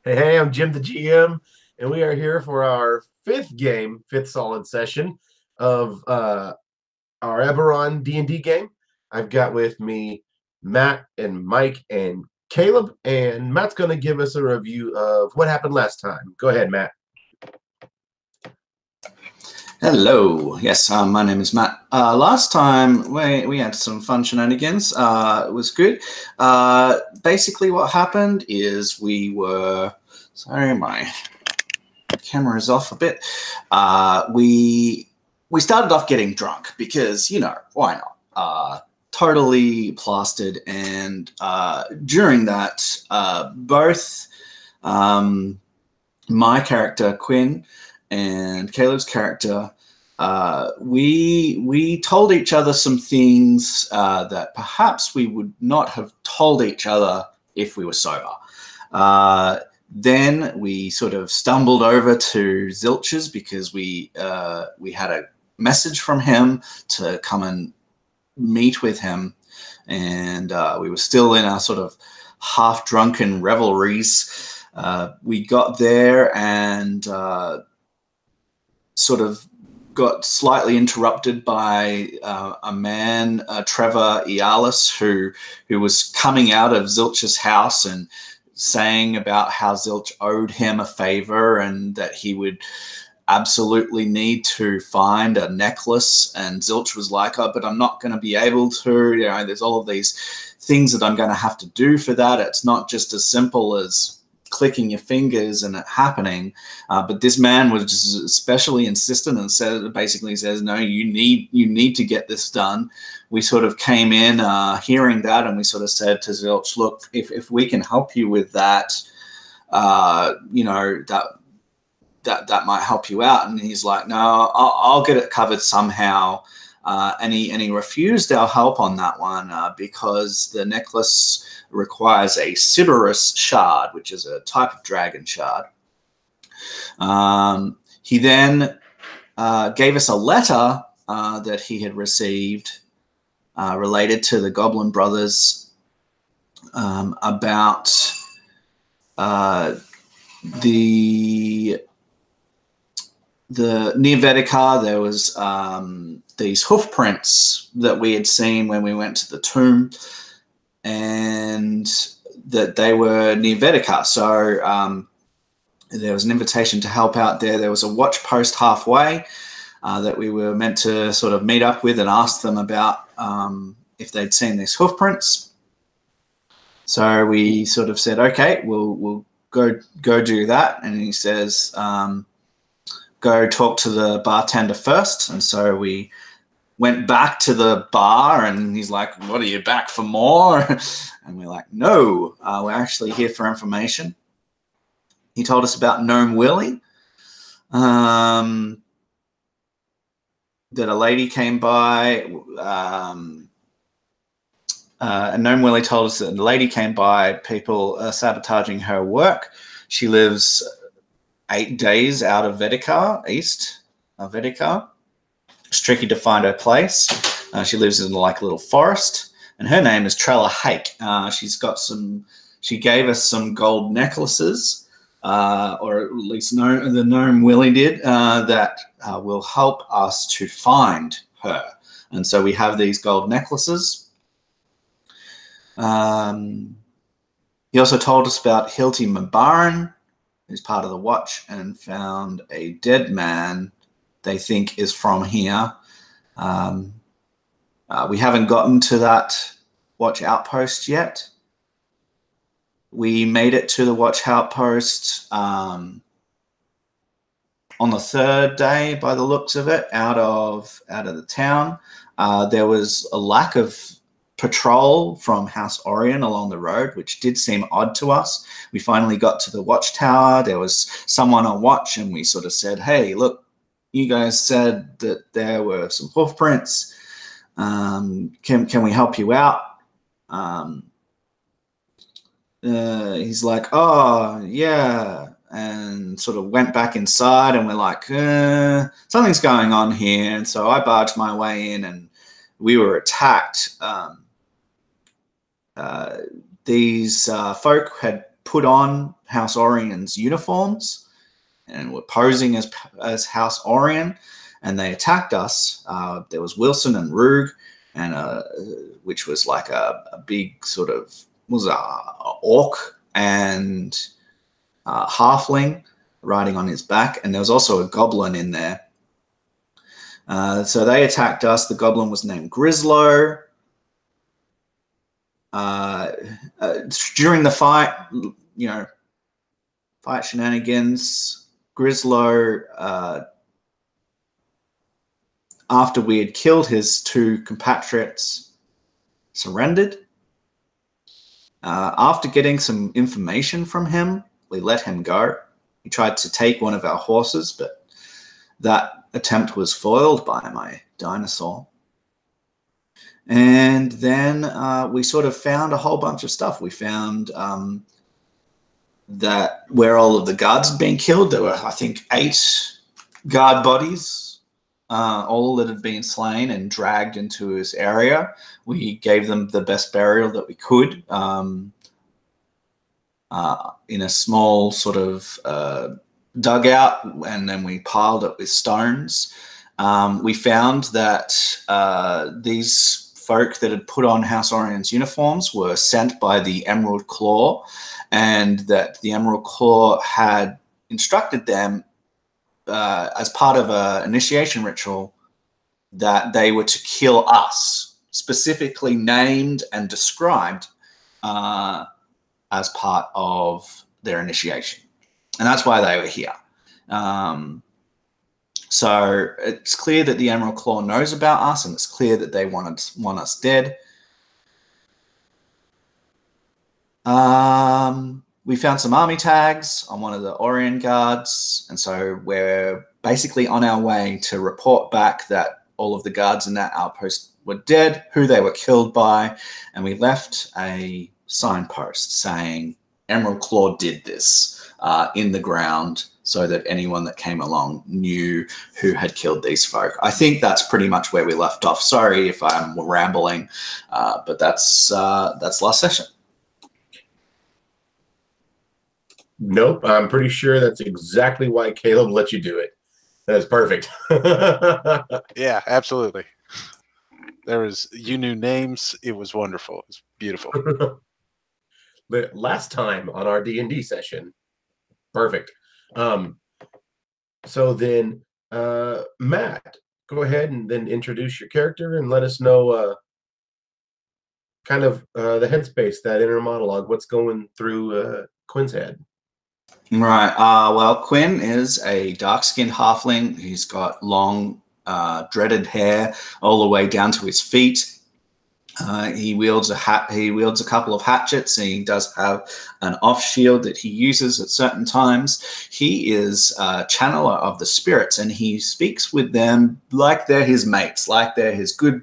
Hey, I'm Jim the GM, and we are here for our fifth solid session of our Eberron D&D game. I've got with me Matt and Mike and Caleb, and Matt's going to give us a review of what happened last time. Go ahead, Matt. Hello. Yes, my name is Matt. Last time we had some fun shenanigans. It was good. Basically, what happened is we were. Sorry, my camera is off a bit. We started off getting drunk because why not? Totally plastered, and during that, both my character Quinn and Caleb's character, we told each other some things that perhaps we would not have told each other if we were sober. Then we sort of stumbled over to Zilch's because we had a message from him to come and meet with him, and we were still in our sort of half-drunken revelries. We got there and sort of got slightly interrupted by a man, Trevor Ealis, who was coming out of Zilch's house and saying about how Zilch owed him a favor and that he would absolutely need to find a necklace. And Zilch was like, oh, but I'm not going to be able to. There's all of these things that I'm going to have to do for that. It's not just as simple as clicking your fingers and it happening, but this man was just especially insistent and basically says, no, you need to get this done. We sort of came in hearing that, and we sort of said to Zilch, look, if we can help you with that, that might help you out. And he's like, no, I'll get it covered somehow. And he refused our help on that one because the necklace requires a Sybaris shard, which is a type of dragon shard. He then gave us a letter that he had received related to the Goblin Brothers about the near Vedekar. There was these hoof prints that we had seen when we went to the tomb, and that they were near Vedekar. So there was an invitation to help out there. There was a watch post halfway that we were meant to sort of meet up with and ask them about if they'd seen these hoof prints. So we sort of said, okay, we'll go do that. And he says, go talk to the bartender first. And so we went back to the bar, and he's like, what, are you back for more? And we're like, no, we're actually here for information. He told us about Gnome Willie, that a lady came by. Gnome Willie told us that a lady came by, people sabotaging her work. She lives 8 days out of Vedekar, east of Vedekar. It's tricky to find her place. She lives in like a little forest, and her name is Trella Hake. She gave us some gold necklaces, or at least the Gnome Willie did, that will help us to find her. And so we have these gold necklaces. He also told us about Hilti Mabaran, who's part of the watch, and found a dead man they think is from here. We haven't gotten to that watch outpost yet. We made it to the watch outpost on the third day, by the looks of it, out of the town. There was a lack of patrol from House Orion along the road, which did seem odd to us. We finally got to the watchtower. There was someone on watch, and we sort of said, hey, look, you guys said that there were some hoof prints. Can we help you out? He's like, oh, yeah, and sort of went back inside, and we're like, something's going on here. And so I barged my way in, and we were attacked. These folk had put on House Orion's uniforms and were posing as House Orion, and they attacked us. There was Wilson and Roog, and which was like a big sort of was a orc and halfling riding on his back, and there was also a goblin in there. So they attacked us. The goblin was named Grislow. During the fight, fight shenanigans, Grislow, after we had killed his 2 compatriots, surrendered. After getting some information from him, we let him go. He tried to take one of our horses, but that attempt was foiled by my dinosaur. And then we sort of found a whole bunch of stuff. We found that where all of the guards had been killed, there were, I think, 8 guard bodies, all that had been slain and dragged into this area. We gave them the best burial that we could in a small sort of dugout, and then we piled it with stones. We found that these folk that had put on House Orion's uniforms were sent by the Emerald Claw, and that the Emerald Claw had instructed them as part of an initiation ritual that they were to kill us, specifically named and described as part of their initiation. And that's why they were here. So it's clear that the Emerald Claw knows about us, and it's clear that they want us dead. We found some army tags on one of the Orion guards, and so we're basically on our way to report back that all of the guards in that outpost were dead, who they were killed by, and we left a signpost saying Emerald Claw did this in the ground so that anyone that came along knew who had killed these folk. I think that's pretty much where we left off. Sorry if I'm rambling, but that's last session. Nope, I'm pretty sure that's exactly why Caleb let you do it. That's perfect. Yeah, absolutely. You knew names. It was wonderful. It was beautiful. But last time on our D&D session, perfect. So then, Matt, go ahead and then introduce your character and let us know kind of the headspace, that inner monologue, what's going through Quinn's head. Right. Well, Quinn is a dark-skinned halfling. He's got long, dreaded hair all the way down to his feet. He wields a couple of hatchets, and he does have an off shield that he uses at certain times. He is a channeler of the spirits, and he speaks with them like they're his mates, like they're his good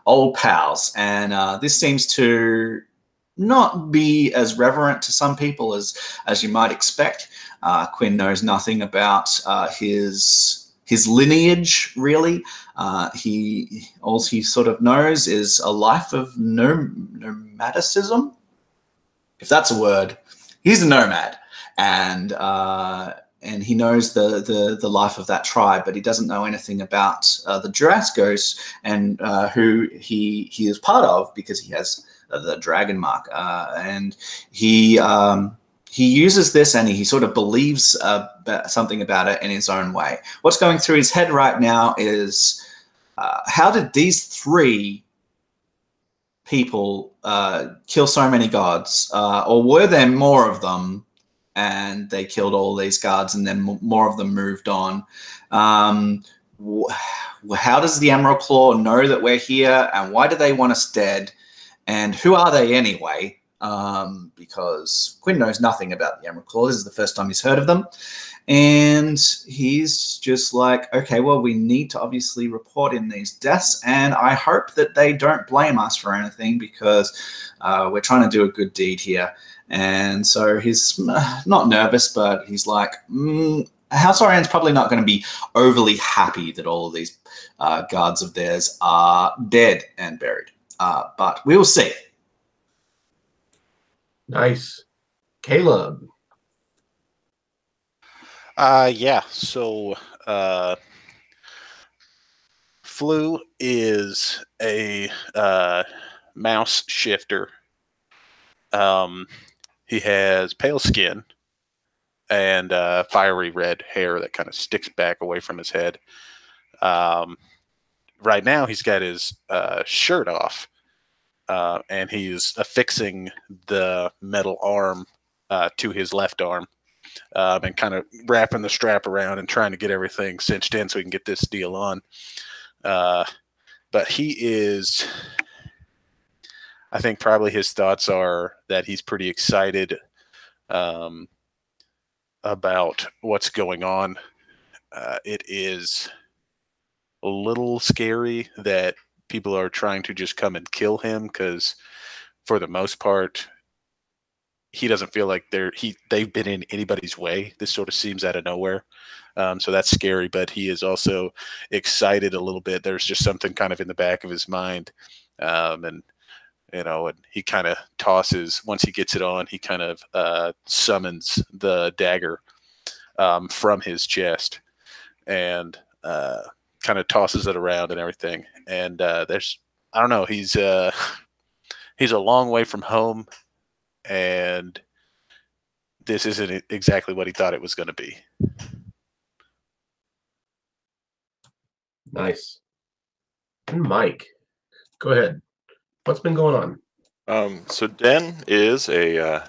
old pals. And this seems to not be as reverent to some people as you might expect. Quinn knows nothing about his lineage, really. All he sort of knows is a life of nomadicism, if that's a word. He's a nomad, and he knows the life of that tribe, but he doesn't know anything about the Jurassicos and who he is part of, because he has the dragon mark, and he uses this, and he sort of believes something about it in his own way. What's going through his head right now is, how did these 3 people kill so many gods? Or were there more of them, and they killed all these guards, and then more of them moved on? How does the Emerald Claw know that we're here, and why do they want us dead? And who are they anyway? Because Quinn knows nothing about the Emerald Claw. This is the first time he's heard of them. And he's just like, okay, well, we need to obviously report in these deaths, and I hope that they don't blame us for anything, because we're trying to do a good deed here. And so he's not nervous, but he's like, House Orion's probably not going to be overly happy that all of these guards of theirs are dead and buried. But we will see. Nice. Caleb. Yeah. So, Flu is a mouse shifter. He has pale skin and fiery red hair that kind of sticks back away from his head. Right now, he's got his shirt off, and he's affixing the metal arm to his left arm, and kind of wrapping the strap around and trying to get everything cinched in so we can get this deal on. But he is, I think probably his thoughts are that he's pretty excited about what's going on. It is a little scary that people are trying to just come and kill him because, for the most part, he doesn't feel like they've been in anybody's way. This sort of seems out of nowhere. So that's scary, but he is also excited a little bit. There's just something kind of in the back of his mind. And he kind of tosses, once he gets it on, he kind of summons the dagger from his chest and kind of tosses it around and everything. And I don't know, he's a long way from home, and this isn't exactly what he thought it was going to be. Nice. And Mike, go ahead. What's been going on? So Den is a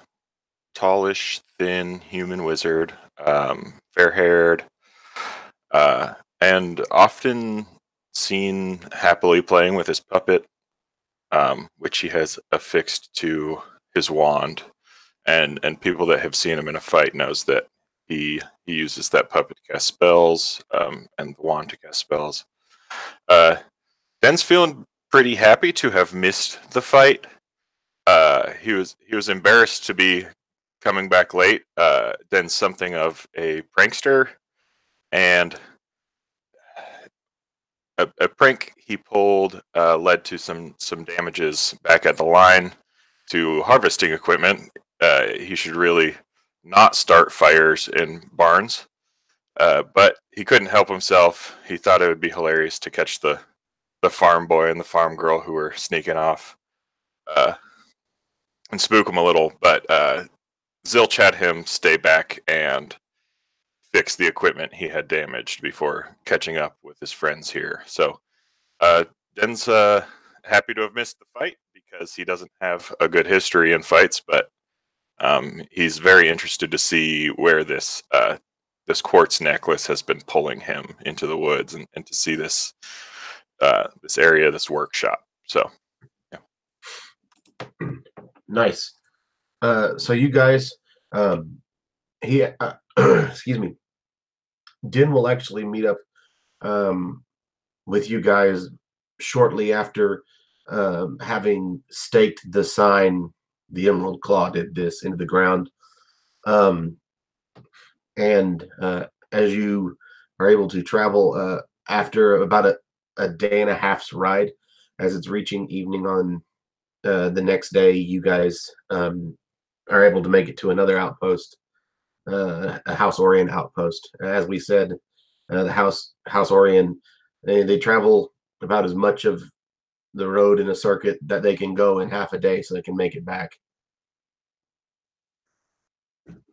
tallish, thin human wizard, fair-haired, and often seen happily playing with his puppet, which he has affixed to his wand. And people that have seen him in a fight knows that he uses that puppet to cast spells, and the wand to cast spells. Den's feeling pretty happy to have missed the fight. He was embarrassed to be coming back late. Den's something of a prankster, and a prank he pulled led to some damages back at the line to harvesting equipment. He should really not start fires in barns, but he couldn't help himself. He thought it would be hilarious to catch the farm boy and the farm girl who were sneaking off and spook him a little, but Zilch had him stay back and fix the equipment he had damaged before catching up with his friends here. So Den's happy to have missed the fight because he doesn't have a good history in fights, but he's very interested to see where this quartz necklace has been pulling him into the woods, and to see this area, this workshop. So, yeah. Nice. So you guys, excuse me, Din will actually meet up with you guys shortly after having staked the sign. The Emerald Claw did this into the ground. And as you are able to travel after about a day and a half's ride, as it's reaching evening on the next day, you guys are able to make it to another outpost, a House Orion outpost. As we said, the House Orion, they travel about as much of the road in a circuit that they can go in half a day, so they can make it back.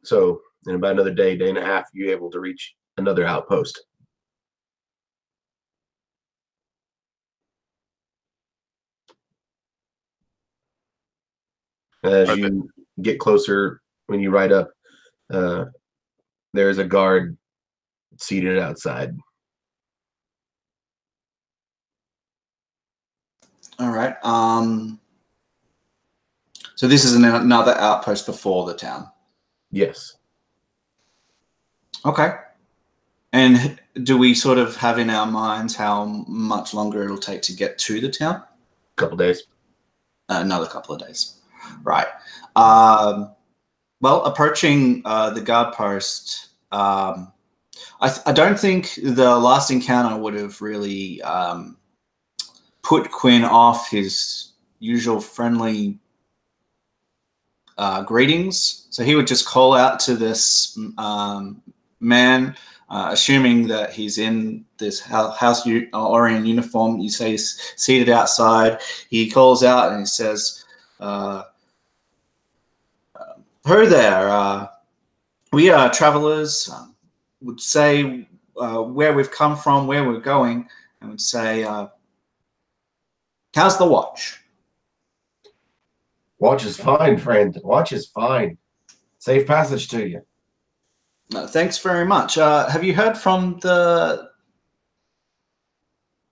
So in about another day and a half, you're able to reach another outpost. As you get closer, when you ride up, there's a guard seated outside. All right. So this is another outpost before the town. Yes. Okay. And do we sort of have in our minds how much longer it'll take to get to the town? Couple days. Another couple of days. Right. Well, approaching the guard post, I don't think the last encounter would have really put Quinn off his usual friendly greetings. So he would just call out to this man, assuming that he's in this house Orion uniform. You say he's seated outside. He calls out and he says, "Ho there. We are travelers. Would say where we've come from, where we're going, and would say, how's the watch?" Watch is fine, friend. Watch is fine. Safe passage to you. Thanks very much. Have you heard from the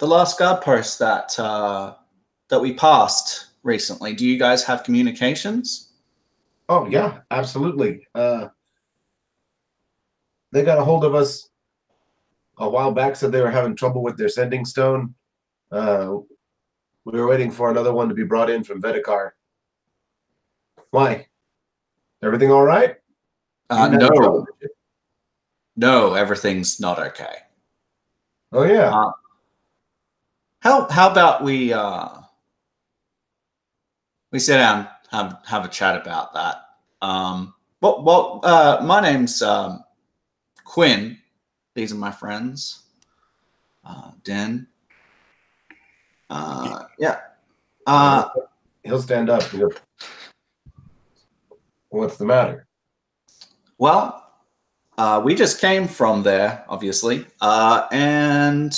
last guard post that we passed recently? Do you guys have communications? Oh yeah, absolutely. They got a hold of us a while back. Said they were having trouble with their sending stone. We were waiting for another one to be brought in from Vedikar. Why? Everything all right? No, everything's not okay. Oh yeah. How about we sit down, have a chat about that. My name's Quinn. These are my friends. Den. Yeah. He'll stand up. He'll go, what's the matter? Well, we just came from there, obviously, and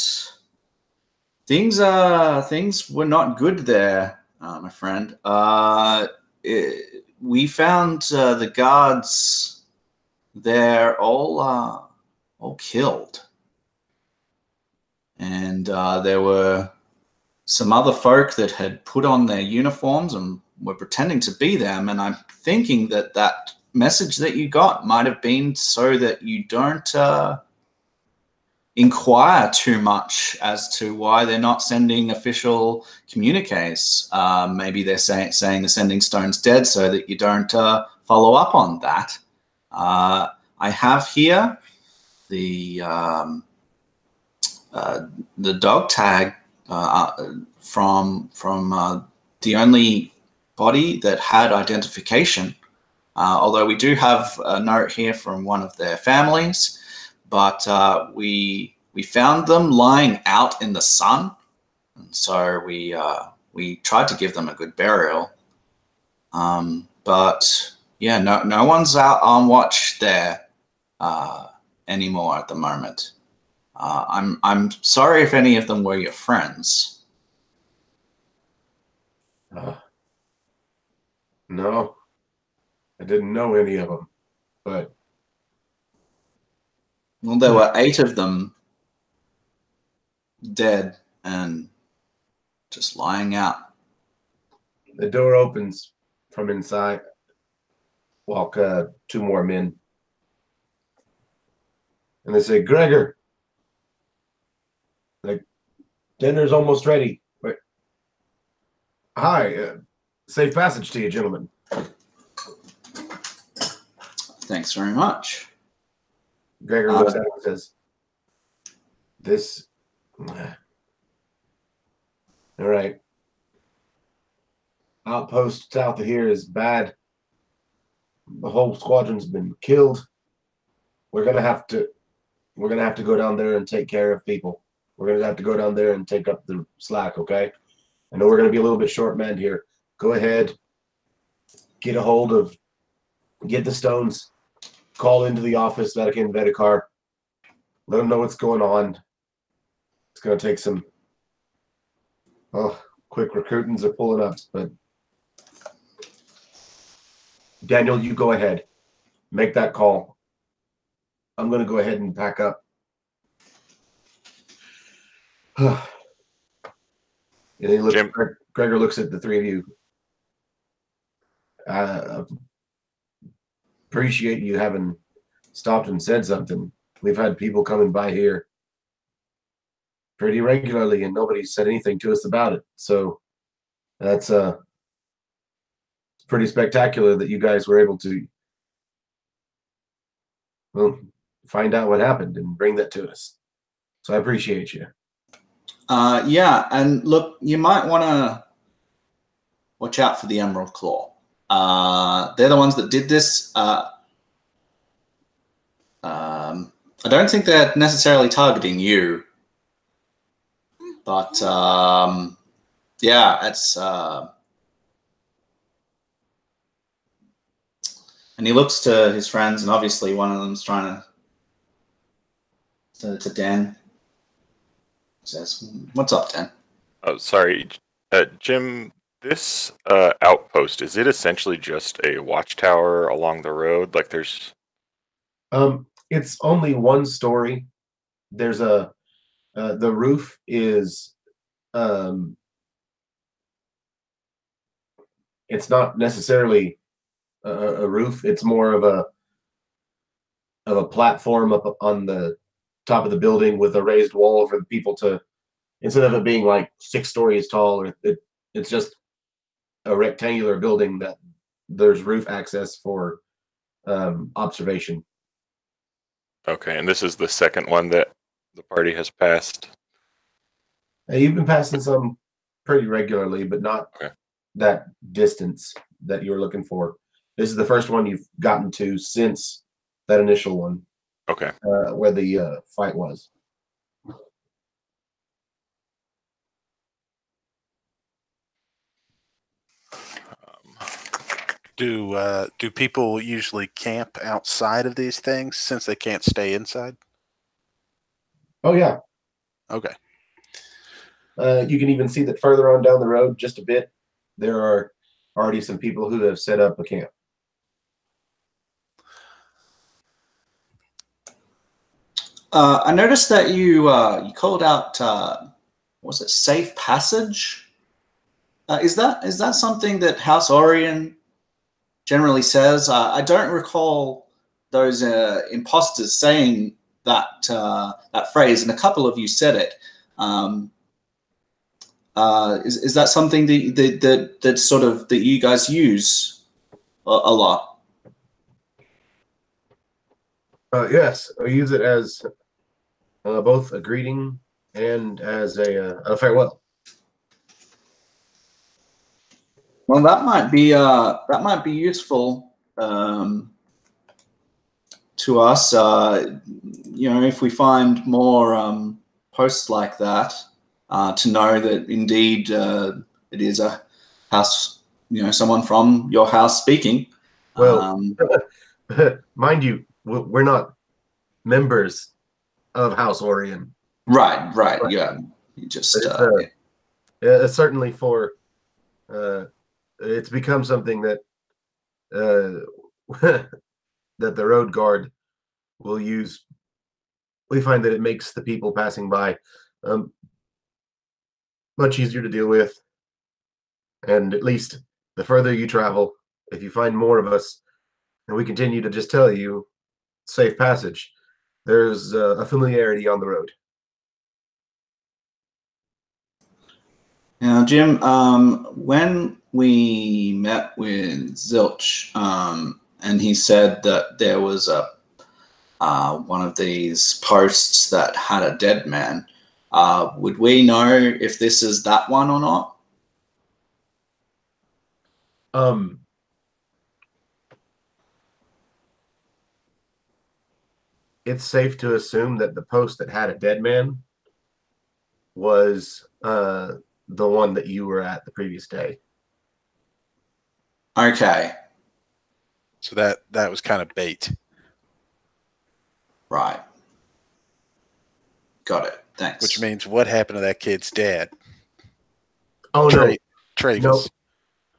things were not good there, my friend. We found the guards there all killed, and there were some other folk that had put on their uniforms and were pretending to be them. And I'm thinking that message that you got might have been so that you don't inquire too much as to why they're not sending official communiques. Maybe they're saying the sending stone's dead so that you don't follow up on that. I have here the dog tag from the only body that had identification. Although we do have a note here from one of their families, but we found them lying out in the sun, and so we tried to give them a good burial. But yeah, no one's out on watch there anymore at the moment. I'm sorry if any of them were your friends. No, I didn't know any of them, but well, there were 8 of them dead and just lying out. the door opens from inside. Walk 2 more men, and they say, "Gregor, like dinner's almost ready." Wait. Hi, safe passage to you, gentlemen. Thanks very much. Gregor looks at him and says, "This, all right. Outpost south of here is bad. The whole squadron's been killed. We're gonna have to go down there and take care of people. We're gonna have to go down there and take up the slack, okay? I know we're gonna be a little bit short-manned here. Go ahead, get the stones, call into the office, Vatican Vedikar, let them know what's going on. It's gonna take some quick recruitings are pulling up, but Daniel, you go ahead. Make that call. I'm going to go ahead and pack up. And he looks, Gregor looks at the 3 of you. Appreciate you having stopped and said something. We've had people coming by here pretty regularly, and nobody said anything to us about it. So that's pretty spectacular that you guys were able to, well, find out what happened and bring that to us. So I appreciate you. Yeah, and look, you might want to watch out for the Emerald Claw. They're the ones that did this. I don't think they're necessarily targeting you, but yeah, it's. And he looks to his friends, and obviously one of them's trying to Dan. He says, "What's up, Dan?" Oh, sorry, Jim. This outpost, is it essentially just a watchtower along the road? Like there's. It's only one story. There's the roof is it's not necessarily a roof. It's more of a platform up on the top of the building with a raised wall for the people to, instead of it being like 6 stories tall, or it's just a rectangular building that there's roof access for observation. Okay, and this is the second one that the party has passed. You've been passing some pretty regularly, but not that distance that you were looking for. This is the first one you've gotten to since that initial one. Okay. Where the fight was. Do people usually camp outside of these things since they can't stay inside? Oh yeah. Okay. You can even see that further on down the road, just a bit, there are already some people who have set up a camp. I noticed that you called out, was it safe passage? Is that something that House Orion generally says? I don't recall those imposters saying that that phrase, and a couple of you said it. Is that something that sort of that you guys use a lot? Yes, I use it as both a greeting and as a farewell. Well, that might be useful to us. If we find more posts like that, to know that indeed it is a house, someone from your house speaking. Well, mind you, we're not members of House Orion. Right. Yeah. You just it's certainly for it's become something that that the road guard will use. We find that it makes the people passing by much easier to deal with, and at least the further you travel, if you find more of us, and we continue to just tell you safe passage, there's a familiarity on the road. Now, Jim, when we met with Zilch, and he said that there was one of these posts that had a dead man, would we know if this is that one or not? It's safe to assume that the post that had a dead man was the one that you were at the previous day. Okay. So that was kind of bait. Right. Got it. Thanks. Which means what happened to that kid's dad? Oh, no. Travis. No.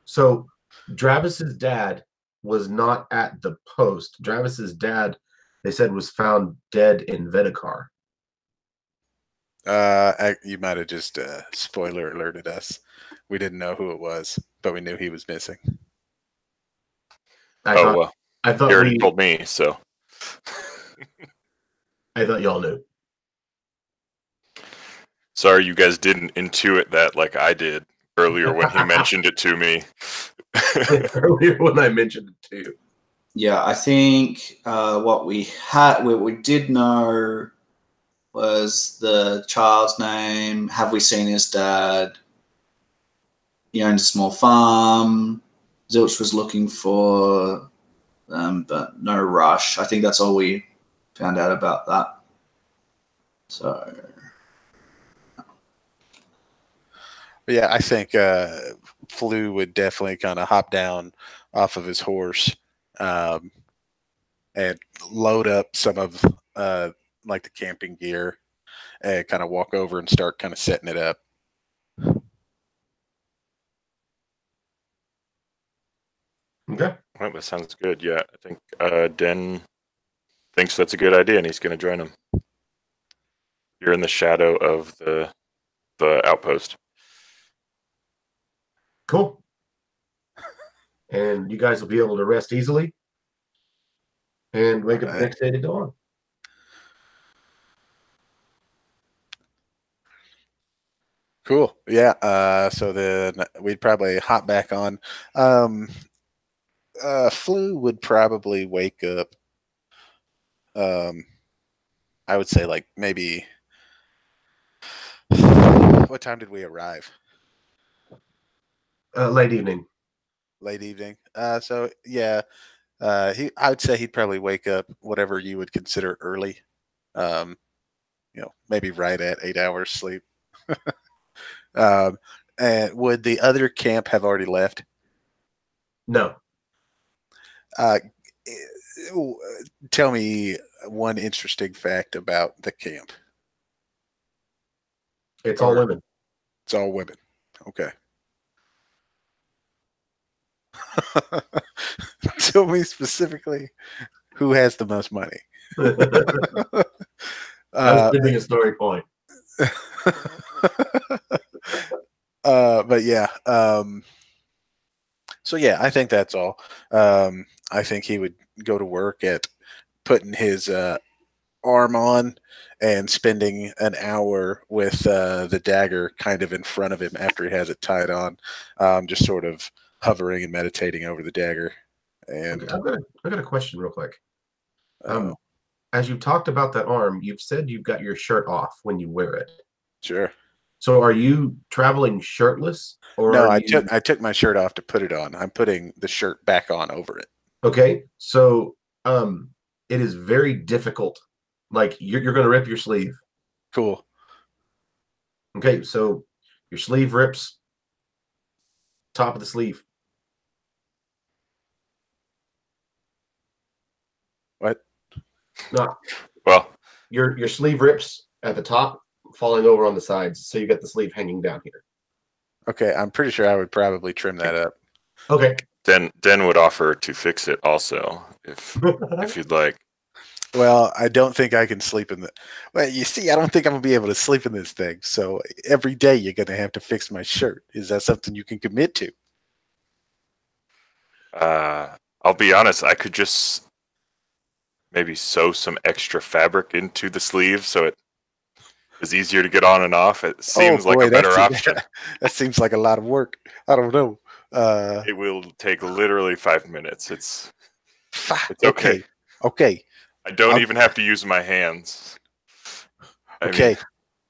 So Travis's dad was not at the post. Travis's dad, they said, was found dead in Vedikar. You might have just spoiler alerted us. We didn't know who it was, but we knew he was missing. I thought he already told me, so I thought y'all knew. Sorry, you guys didn't intuit that like I did earlier when he mentioned it to me. Earlier when I mentioned it to you. Yeah, I think what we did know was the child's name. Have we seen his dad? He owned a small farm. Zilch was looking for them, but no rush. I think that's all we found out about that. So, Yeah, I think Flu would definitely kind of hop down off of his horse and load up some of like the camping gear and kind of walk over and start kind of setting it up. Okay. Well, that sounds good. Yeah, I think Den thinks that's a good idea, and he's going to join him. You're in the shadow of the outpost. Cool. And you guys will be able to rest easily and wake up the next day to go on. Cool. Yeah. So then we'd probably hop back on. Flu would probably wake up. I would say like maybe. What time did we arrive? Late evening. Late evening. So yeah, I would say he'd probably wake up whatever you would consider early. Maybe right at 8 hours sleep. And would the other camp have already left? No. Tell me one interesting fact about the camp. It's all women. It's all women. Okay. Tell me specifically who has the most money. I was giving a story point. But yeah. So yeah, I think that's all. I think he would go to work at putting his arm on and spending an hour with the dagger kind of in front of him after he has it tied on, just sort of hovering and meditating over the dagger. And okay, I've got a question real quick. As you've talked about that arm, you've said you've got your shirt off when you wear it. Sure. So are you traveling shirtless? Or no, I took my shirt off to put it on. I'm putting the shirt back on over it. Okay. So it is very difficult. Like you're going to rip your sleeve. Cool. Okay. So your sleeve rips. Top of the sleeve. What? No. Well, your sleeve rips at the top, falling over on the sides. So you got the sleeve hanging down here. Okay. I'm pretty sure I would probably trim that up. Okay. Den would offer to fix it also if you'd like. Well, I don't think I can sleep in the. Well, you see, I don't think I'm gonna be able to sleep in this thing. So every day you're gonna have to fix my shirt. Is that something you can commit to? I'll be honest. I could just maybe sew some extra fabric into the sleeve so it is easier to get on and off. It seems like a better option. That seems like a lot of work. I don't know. It will take literally 5 minutes. It's okay. Okay. I don't even have to use my hands. Okay.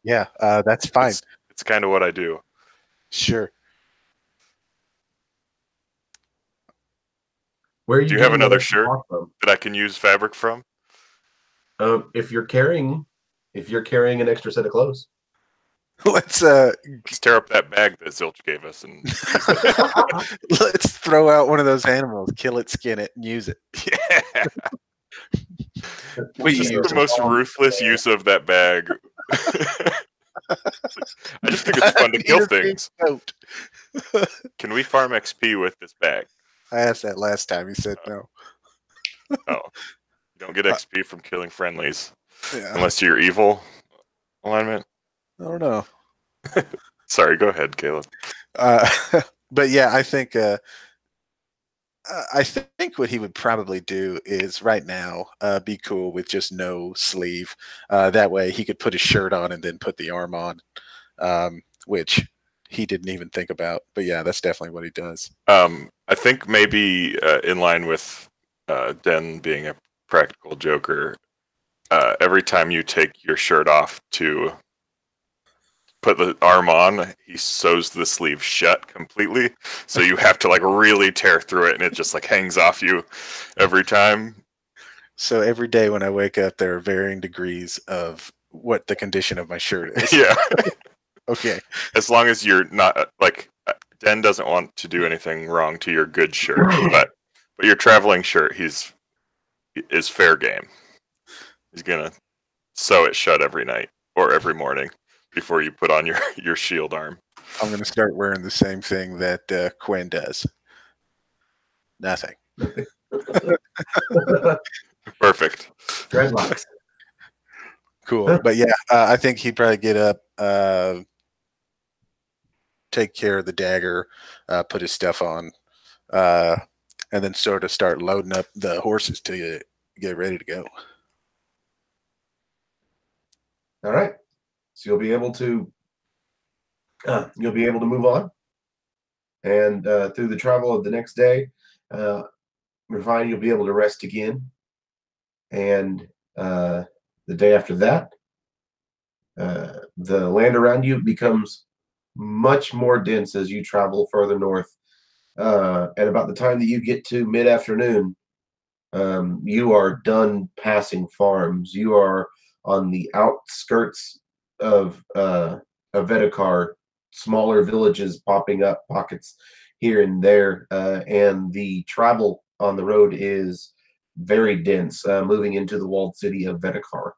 Yeah, that's fine. It's kind of what I do. Sure. Where do you have another shirt that I can use fabric from? If you're carrying an extra set of clothes. Let's tear up that bag that Zilch gave us and let's throw out one of those animals, kill it, skin it, and use it. Yeah. Just the most ruthless use of that bag. I just think it's fun to kill things. Can we farm XP with this bag? I asked that last time. He said no. Oh, you don't get XP from killing friendlies. Yeah. Unless you're evil alignment. I don't know. Sorry, go ahead, Caleb. But yeah, I think what he would probably do is right now be cool with just no sleeve. That way he could put his shirt on and then put the arm on, which he didn't even think about. But yeah, that's definitely what he does. I think maybe in line with Den being a practical joker, every time you take your shirt off to put the arm on, he sews the sleeve shut completely. So you have to like really tear through it, and it just like hangs off you every time. So every day when I wake up, there are varying degrees of what the condition of my shirt is. Yeah. Okay. As long as you're not like Den doesn't want to do anything wrong to your good shirt, but your traveling shirt, is fair game. He's gonna sew it shut every night or every morning before you put on your shield arm. I'm going to start wearing the same thing that Quinn does. Nothing. Perfect. Dreadlocks. Cool. But yeah, I think he'd probably get up, take care of the dagger, put his stuff on, and then sort of start loading up the horses to get ready to go. All right. So you'll be able to move on, and through the travel of the next day, Refine, you'll be able to rest again, and the day after that, the land around you becomes much more dense as you travel further north. At about the time that you get to mid-afternoon, you are done passing farms. You are on the outskirts of Vedekar, smaller villages popping up, pockets here and there, and the travel on the road is very dense, moving into the walled city of Vedekar.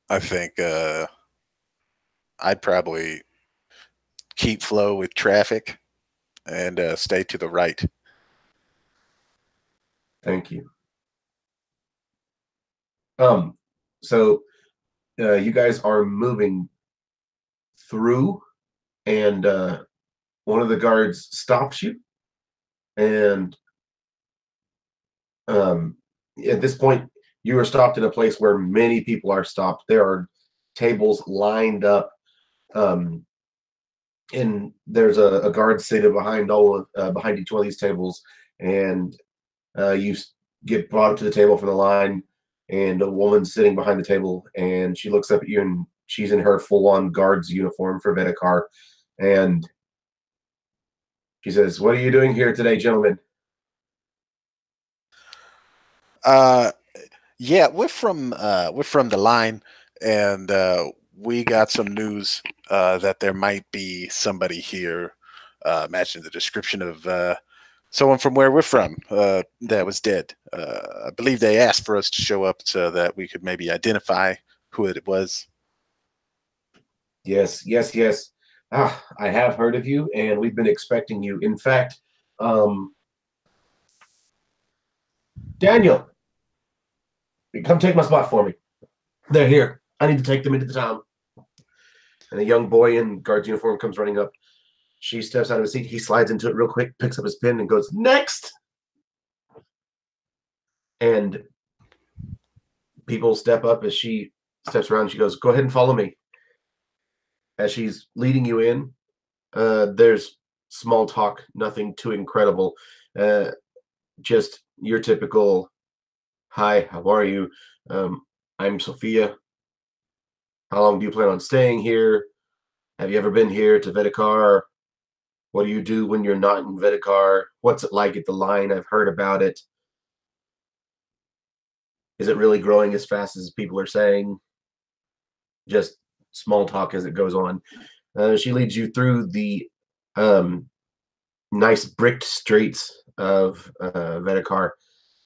I think I'd probably keep flow with traffic and stay to the right. Thank you. So you guys are moving through, and one of the guards stops you, and at this point, you are stopped in a place where many people are stopped. There are tables lined up, and there's a guard seated behind behind each one of these tables, and you get brought up to the table for the line, and a woman sitting behind the table, and she looks up at you, and she's in her full-on guard's uniform for Vedekar, and she says, "What are you doing here today, gentlemen?" Yeah, we're from the line, and we got some news that there might be somebody here matching the description of someone from where we're from that was dead. I believe they asked for us to show up so that we could maybe identify who it was. Yes, yes, yes. I have heard of you, and we've been expecting you. In fact, Daniel, come take my spot for me. They're here. I need to take them into the town. And a young boy in guard's uniform comes running up. She steps out of his seat. He slides into it real quick, picks up his pen, and goes, "Next!" And people step up as she steps around. She goes, "Go ahead and follow me." As she's leading you in, there's small talk, nothing too incredible. Just your typical, "Hi, how are you? I'm Sophia. How long do you plan on staying here? Have you ever been here to Vedekar? What do you do when you're not in Vedekar? What's it like at the line? I've heard about it. Is it really growing as fast as people are saying?" Just small talk as it goes on. She leads you through the nice bricked streets of Vedekar,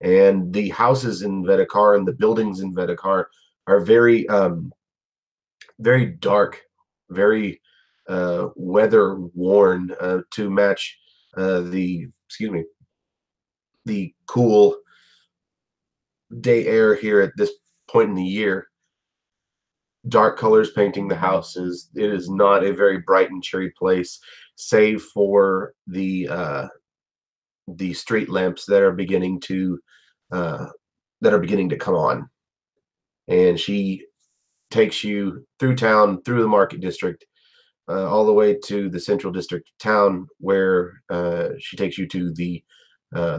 and the houses in Vedekar and the buildings in Vedekar are very, very dark, very weather worn to match the cool day air here at this point in the year. Dark colors painting the houses. It is not a very bright and cheery place, save for the street lamps that are beginning to come on. And she takes you through town, through the market district, all the way to the central district of town, where she takes you to the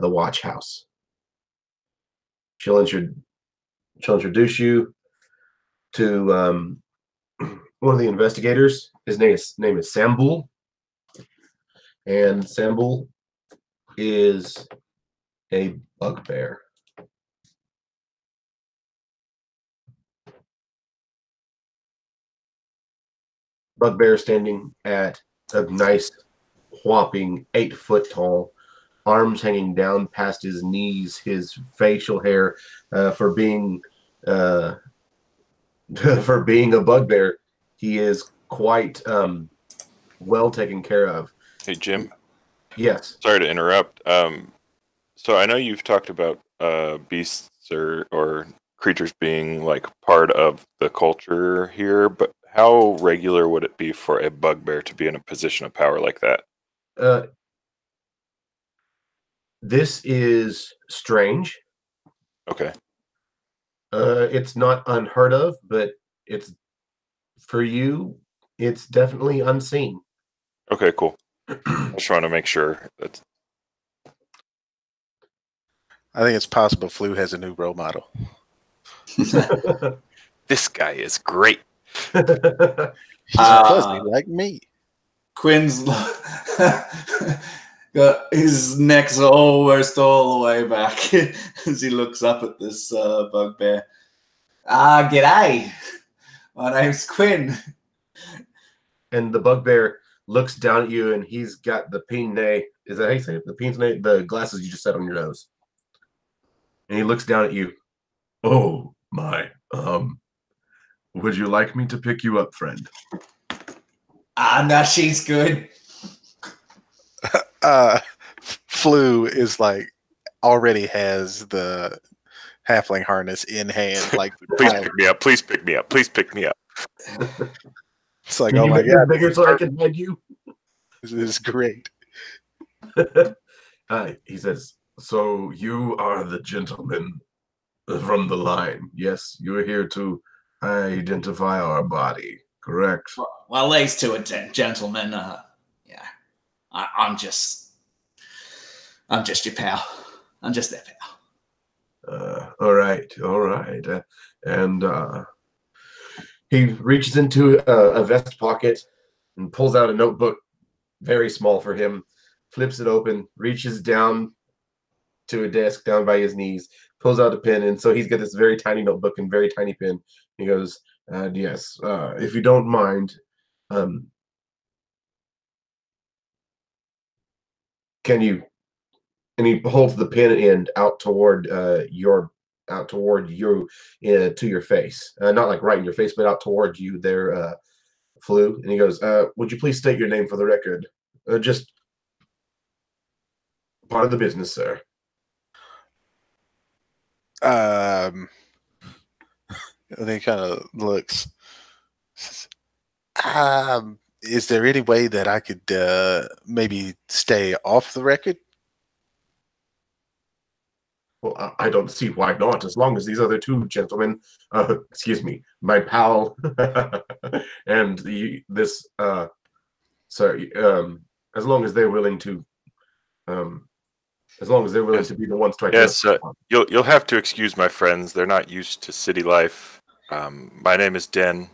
watch house. She'll introduce you. to one of the investigators. His name is Sambul, and Sambul is a bugbear. Bugbear standing at a nice, whopping 8 foot tall, arms hanging down past his knees. His facial hair, for being for being a bugbear, he is quite well taken care of. Hey, Jim. Yes. Sorry to interrupt. So I know you've talked about beasts or creatures being like part of the culture here, but how regular would it be for a bugbear to be in a position of power like that? This is strange. Okay. It's not unheard of, but it's for you. It's definitely unseen. Okay, cool. I just want to make sure that's. I think it's possible Flu has a new role model. This guy is great. He's fuzzy like me. Quinn's got his neck's almost all the way back as he looks up at this bugbear. G'day. My name's Quinn. And the bugbear looks down at you, and he's got the pince. Is that how you say it? The pince, the glasses you just set on your nose. And he looks down at you. Oh my. Would you like me to pick you up, friend? No, she's good. Flu is like already has the halfling harness in hand. Like, Please pick me up. Please pick me up. Please pick me up. It's like, Can oh you my make this god, bigger so I can hide you? this is great. He says, so you are the gentleman from the line. Yes, you are here to identify our body, correct? Well, these two are gentlemen. Yeah, I'm just your pal. I'm just their pal. All right. And he reaches into a vest pocket and pulls out a notebook, very small for him, flips it open, reaches down to a desk down by his knees, pulls out a pen, and so he's got this very tiny notebook and very tiny pen. He goes, yes, if you don't mind, can you, and he holds the pen end out toward you to your face, not like right in your face, but out toward you there, Flu. And he goes, would you please state your name for the record? Just part of the business, sir. And he kind of looks. Is there any way that I could maybe stay off the record? Well, I don't see why not, as long as these other two gentlemen, excuse me, my pal, and this, sorry, as long as they're willing to, be the ones to Yes, you'll have to excuse my friends. They're not used to city life. My name is Den,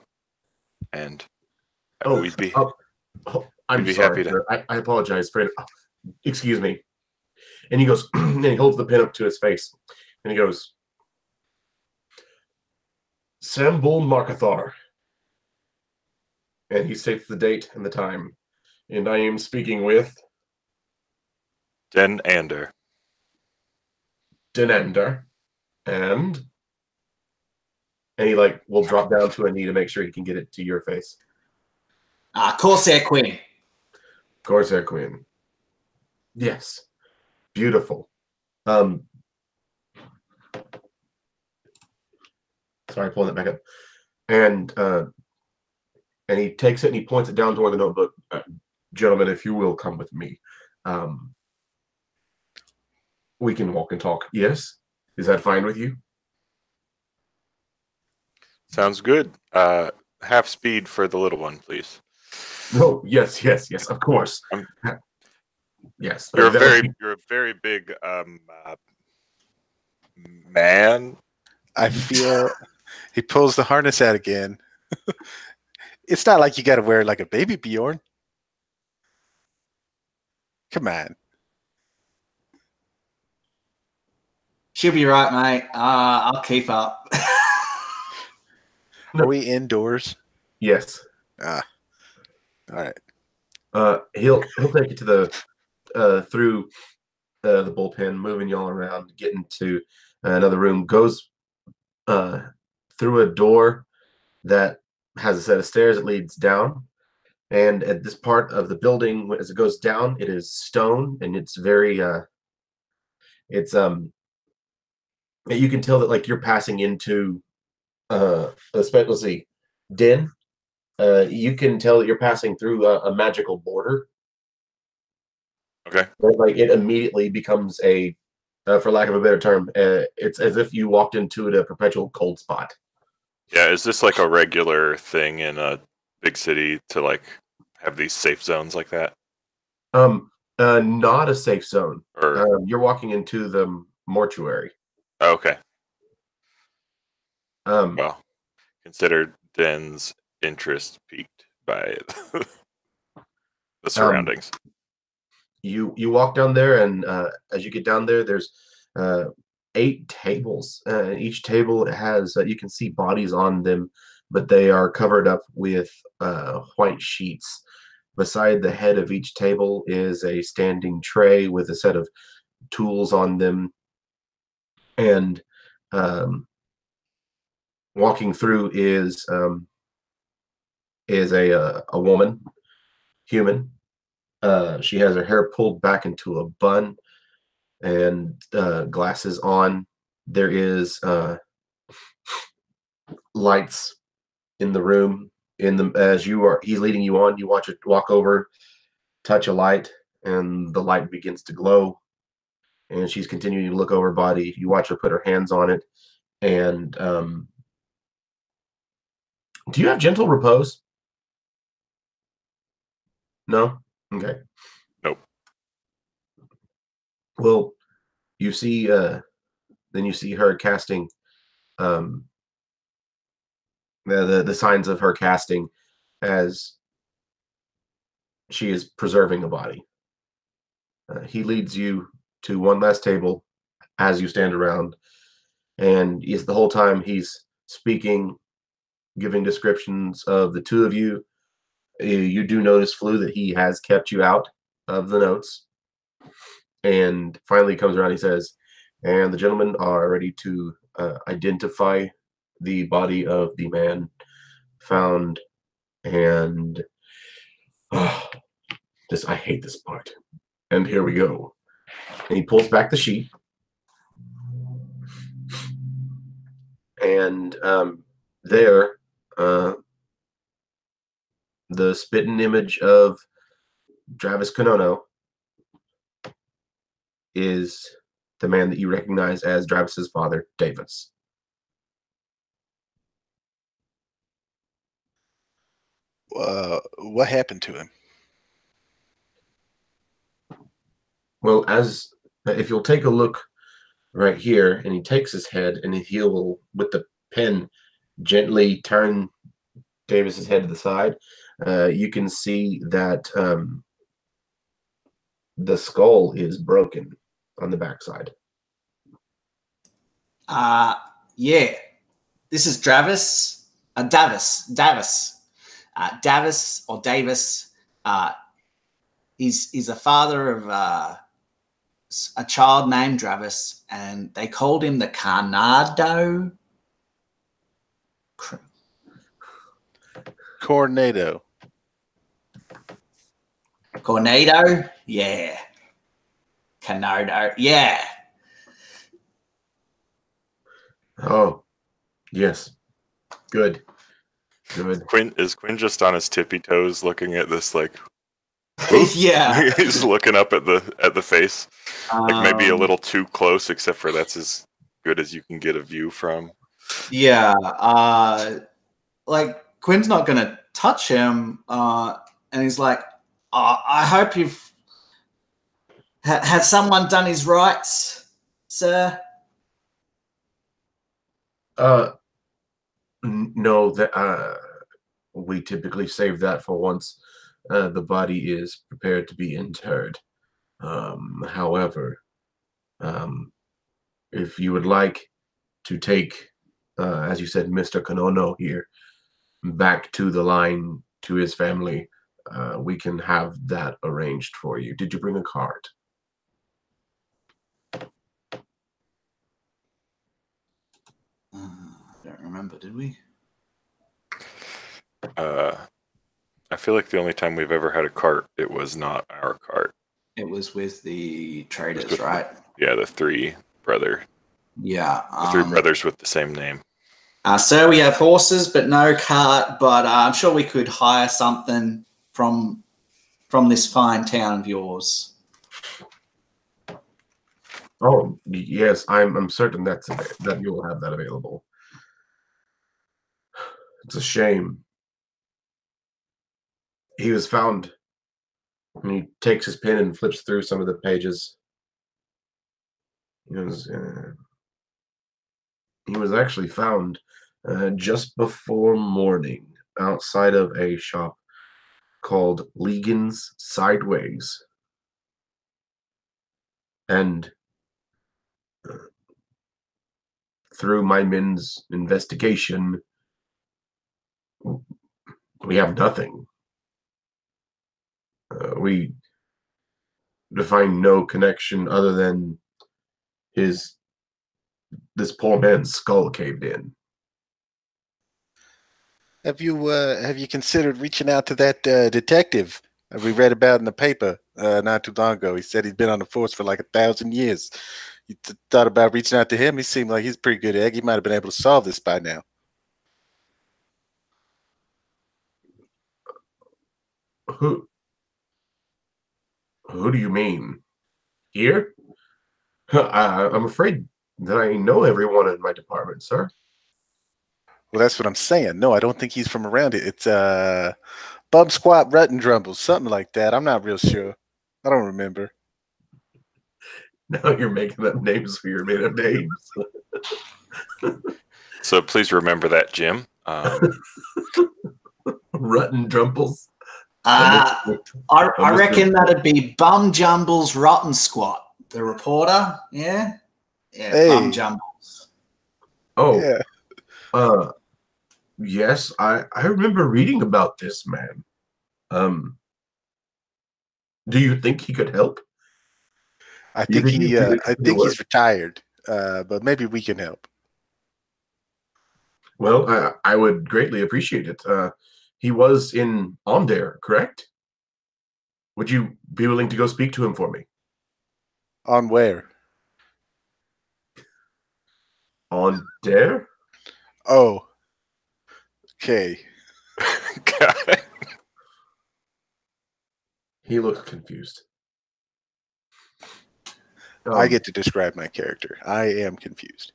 and we'd be I'm be sorry, happy to. sir. I apologize for it. Excuse me. And he goes, and he holds the pen up to his face, and he goes, Sambul Markathar. And he states the date and the time. And I am speaking with Den Ander. Denander. And he will drop down to a knee to make sure he can get it to your face. Corsair Queen. Corsair Queen. Yes. Beautiful. Sorry, pulling it back up. And he takes it and he points it down toward the notebook. Gentlemen, if you will come with me, we can walk and talk. Yes? Is that fine with you? Sounds good. Half speed for the little one, please. Oh, yes, of course. Yes. You're a very big man. I feel He pulls the harness out again. It's not like you got to wear like a baby Bjorn. Come on. She'll be right, mate. I'll keep up. Are we indoors? Yes. All right. He'll take you to the through the bullpen, moving y'all around, getting to another room. Goes through a door that has a set of stairs that leads down. And at this part of the building, as it goes down, it is stone, and it's very it's you can tell that like you're passing into let's see, den. You can tell that you're passing through a magical border. Okay. But, like it immediately becomes a, for lack of a better term, it's as if you walked into a perpetual cold spot. Yeah, is this like a regular thing in a big city to like have these safe zones like that? Not a safe zone. Or You're walking into the mortuary. okay. Um, Well, consider Den's interest piqued by the surroundings. you walk down there, and as you get down there, there's 8 tables. Each table has you can see bodies on them, but they are covered up with white sheets. Beside the head of each table is a standing tray with a set of tools on them, and walking through is a woman, human. She has her hair pulled back into a bun and glasses on. There is lights in the room. He's leading you on. You watch it walk over, touch a light, and the light begins to glow. And she's continuing to look over her body. You watch her put her hands on it. And do you have gentle repose? No? Okay. Nope. Well, you see then you see her casting the signs of her casting as she is preserving a body. He leads you to one last table as you stand around, and he's the whole time he's speaking, giving descriptions of the two of you. You do notice, Flu, that he has kept you out of the notes. And finally comes around, he says, and the gentlemen are ready to identify the body of the man found. And I hate this part. And here we go. And he pulls back the sheet. And there, the spitting image of Travis Konono is the man that you recognize as Travis's father, Davis. What happened to him? Well, if you'll take a look right here, and he takes his head, and he will, with the pen, gently turn Davis's head to the side. You can see that the skull is broken on the backside. Yeah. This is Davis. Davis or Davis. He's a father of a child named Travis, and they called him the Carnado. Cornado. Cornado? Yeah. Carnado? Yeah. Oh, yes. Good. Is Quinn just on his tippy toes looking at this like Yeah. he's looking up at the face. Like maybe a little too close, except for that's as good as you can get a view from. Yeah. Like Quinn's not gonna touch him, and he's like, I hope you've has someone done his rights, sir? No, that we typically save that for once the body is prepared to be interred. However, um, if you would like to take, as you said, Mr. Konono here back to the line to his family, we can have that arranged for you. Did you bring a card? I don't remember, did we? I feel like the only time we've ever had a cart, it was not our cart. It was with the traders, with right? Yeah, the three brothers with the same name. So we have horses, but no cart. But I'm sure we could hire something from this fine town of yours. Oh yes, I'm certain that you will have that available. It's a shame. He was found, and he takes his pen and flips through some of the pages. He was actually found just before morning outside of a shop called Legan's Sideways. And through my men's investigation, we have nothing. We find no connection other than this poor man's skull caved in. Have you considered reaching out to that detective we read about in the paper not too long ago? He said he'd been on the force for like 1,000 years. You thought about reaching out to him? He seemed like he's a pretty good egg. He might have been able to solve this by now. Who do you mean? Here? I'm afraid that I know everyone in my department, sir. Well, that's what I'm saying. No, I don't think he's from around it. It's Bum Squat Rut and Drumble, something like that. I'm not real sure. I don't remember. Now you're making up names for your made up names. So please remember that, Jim. Rut and Drumples. I reckon that'd be Bum Jumble's Rotten Squat, the reporter. Yeah, Hey. Bum Jumbles. Oh, yeah. Yes, I remember reading about this man. Do you think he could help? I think he's retired, but maybe we can help. Well, I would greatly appreciate it. He was in Omdare, correct? Would you be willing to go speak to him for me? On where? On Dare? Oh. Okay. Got it. He looks confused. I get to describe my character. I am confused.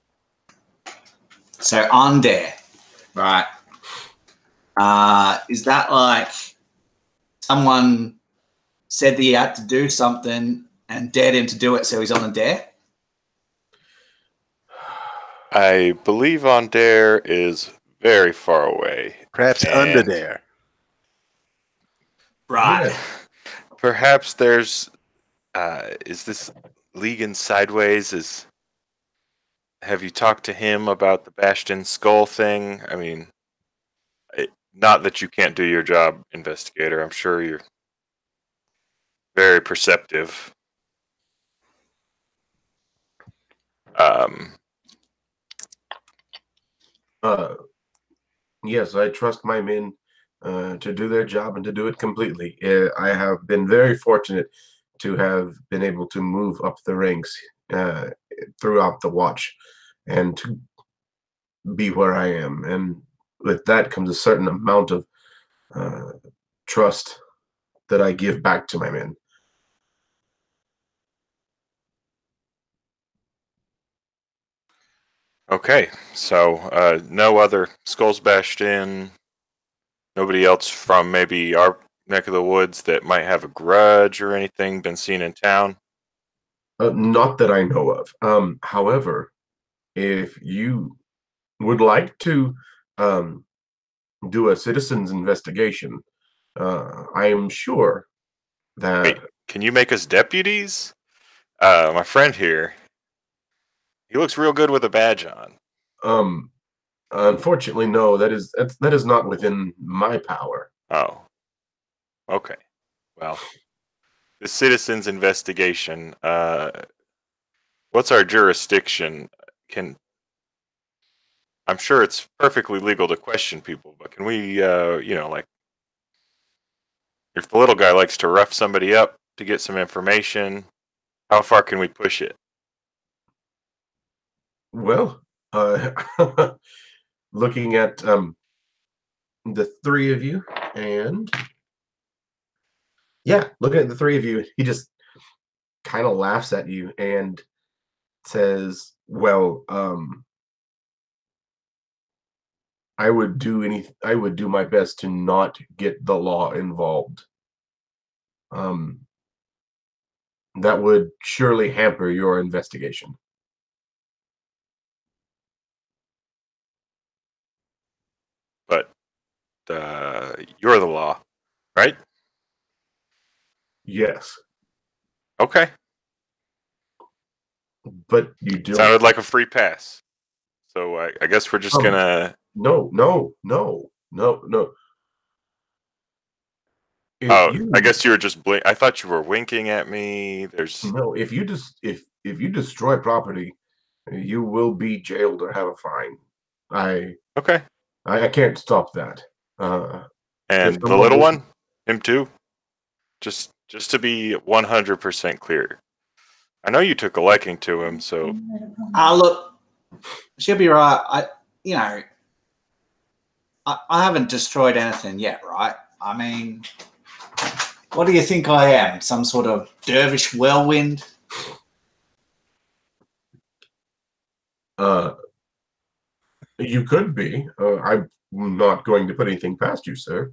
So on there, right? Is that like someone said that he had to do something and dared him to do it, so he's on a dare? I believe on Dare is very far away. Perhaps under there. Right. Yeah. Perhaps there's is this Legan Sideways? Have you talked to him about the Bastion skull thing? I mean, not that you can't do your job, investigator. I'm sure you're very perceptive. Yes, I trust my men to do their job and to do it completely. I have been very fortunate to have been able to move up the ranks throughout the watch and to be where I am. And with that comes a certain amount of trust that I give back to my men. Okay, so no other skulls bashed in. Nobody else from maybe our neck of the woods that might have a grudge or anything been seen in town? Not that I know of. However, if you would like to do a citizen's investigation, I am sure that. Wait, can you make us deputies? My friend here, he looks real good with a badge on. Unfortunately, no. That is not within my power. Oh, okay. Well, the citizen's investigation. What's our jurisdiction? I'm sure it's perfectly legal to question people, but can we, like, if the little guy likes to rough somebody up to get some information, how far can we push it? Well, looking at the three of you, and yeah, looking at the three of you, he just kind of laughs at you and says, "Well, I would do my best to not get the law involved. Um, that would surely hamper your investigation." But you're the law, right? Yes, Okay. but you don't. Sounded like a free pass. So I guess we're just gonna. No. I guess you were just blink. I thought you were winking at me. There's no. If you destroy property, you will be jailed or have a fine. okay. I can't stop that. And the little one, him too. Just to be 100% clear. I know you took a liking to him, so. Look, she'll be right. I haven't destroyed anything yet, right? I mean, what do you think I am? Some sort of dervish whirlwind? You could be. I'm not going to put anything past you, sir.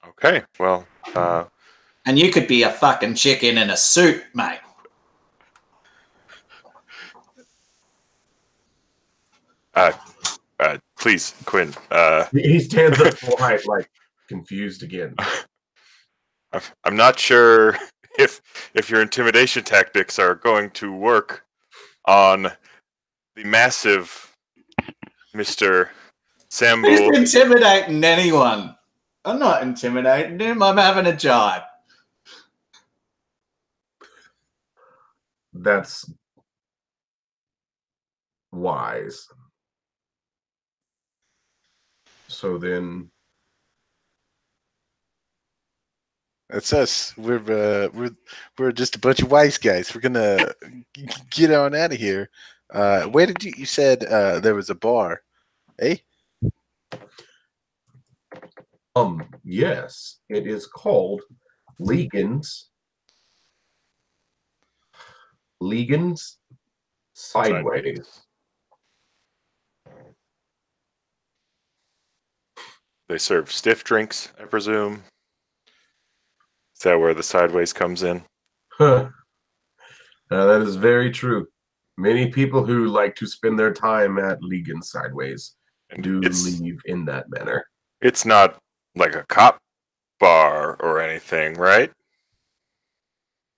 Okay, well. And you could be a fucking chicken in a suit, mate. Please, Quinn. He stands up polite, like confused again. I'm not sure if your intimidation tactics are going to work on the massive Mr. Sambu. Who's intimidating anyone? I'm not intimidating him. I'm having a jibe. That's wise. So then, That's us. We're just a bunch of wise guys. We're gonna get on out of here. Where did you said there was a bar, eh? yes, it is called Legan's Sideways. They serve stiff drinks, I presume. Is that where the sideways comes in? Huh. That is very true. Many people who like to spend their time at Legan's Sideways do leave in that manner. It's not like a cop bar or anything, right?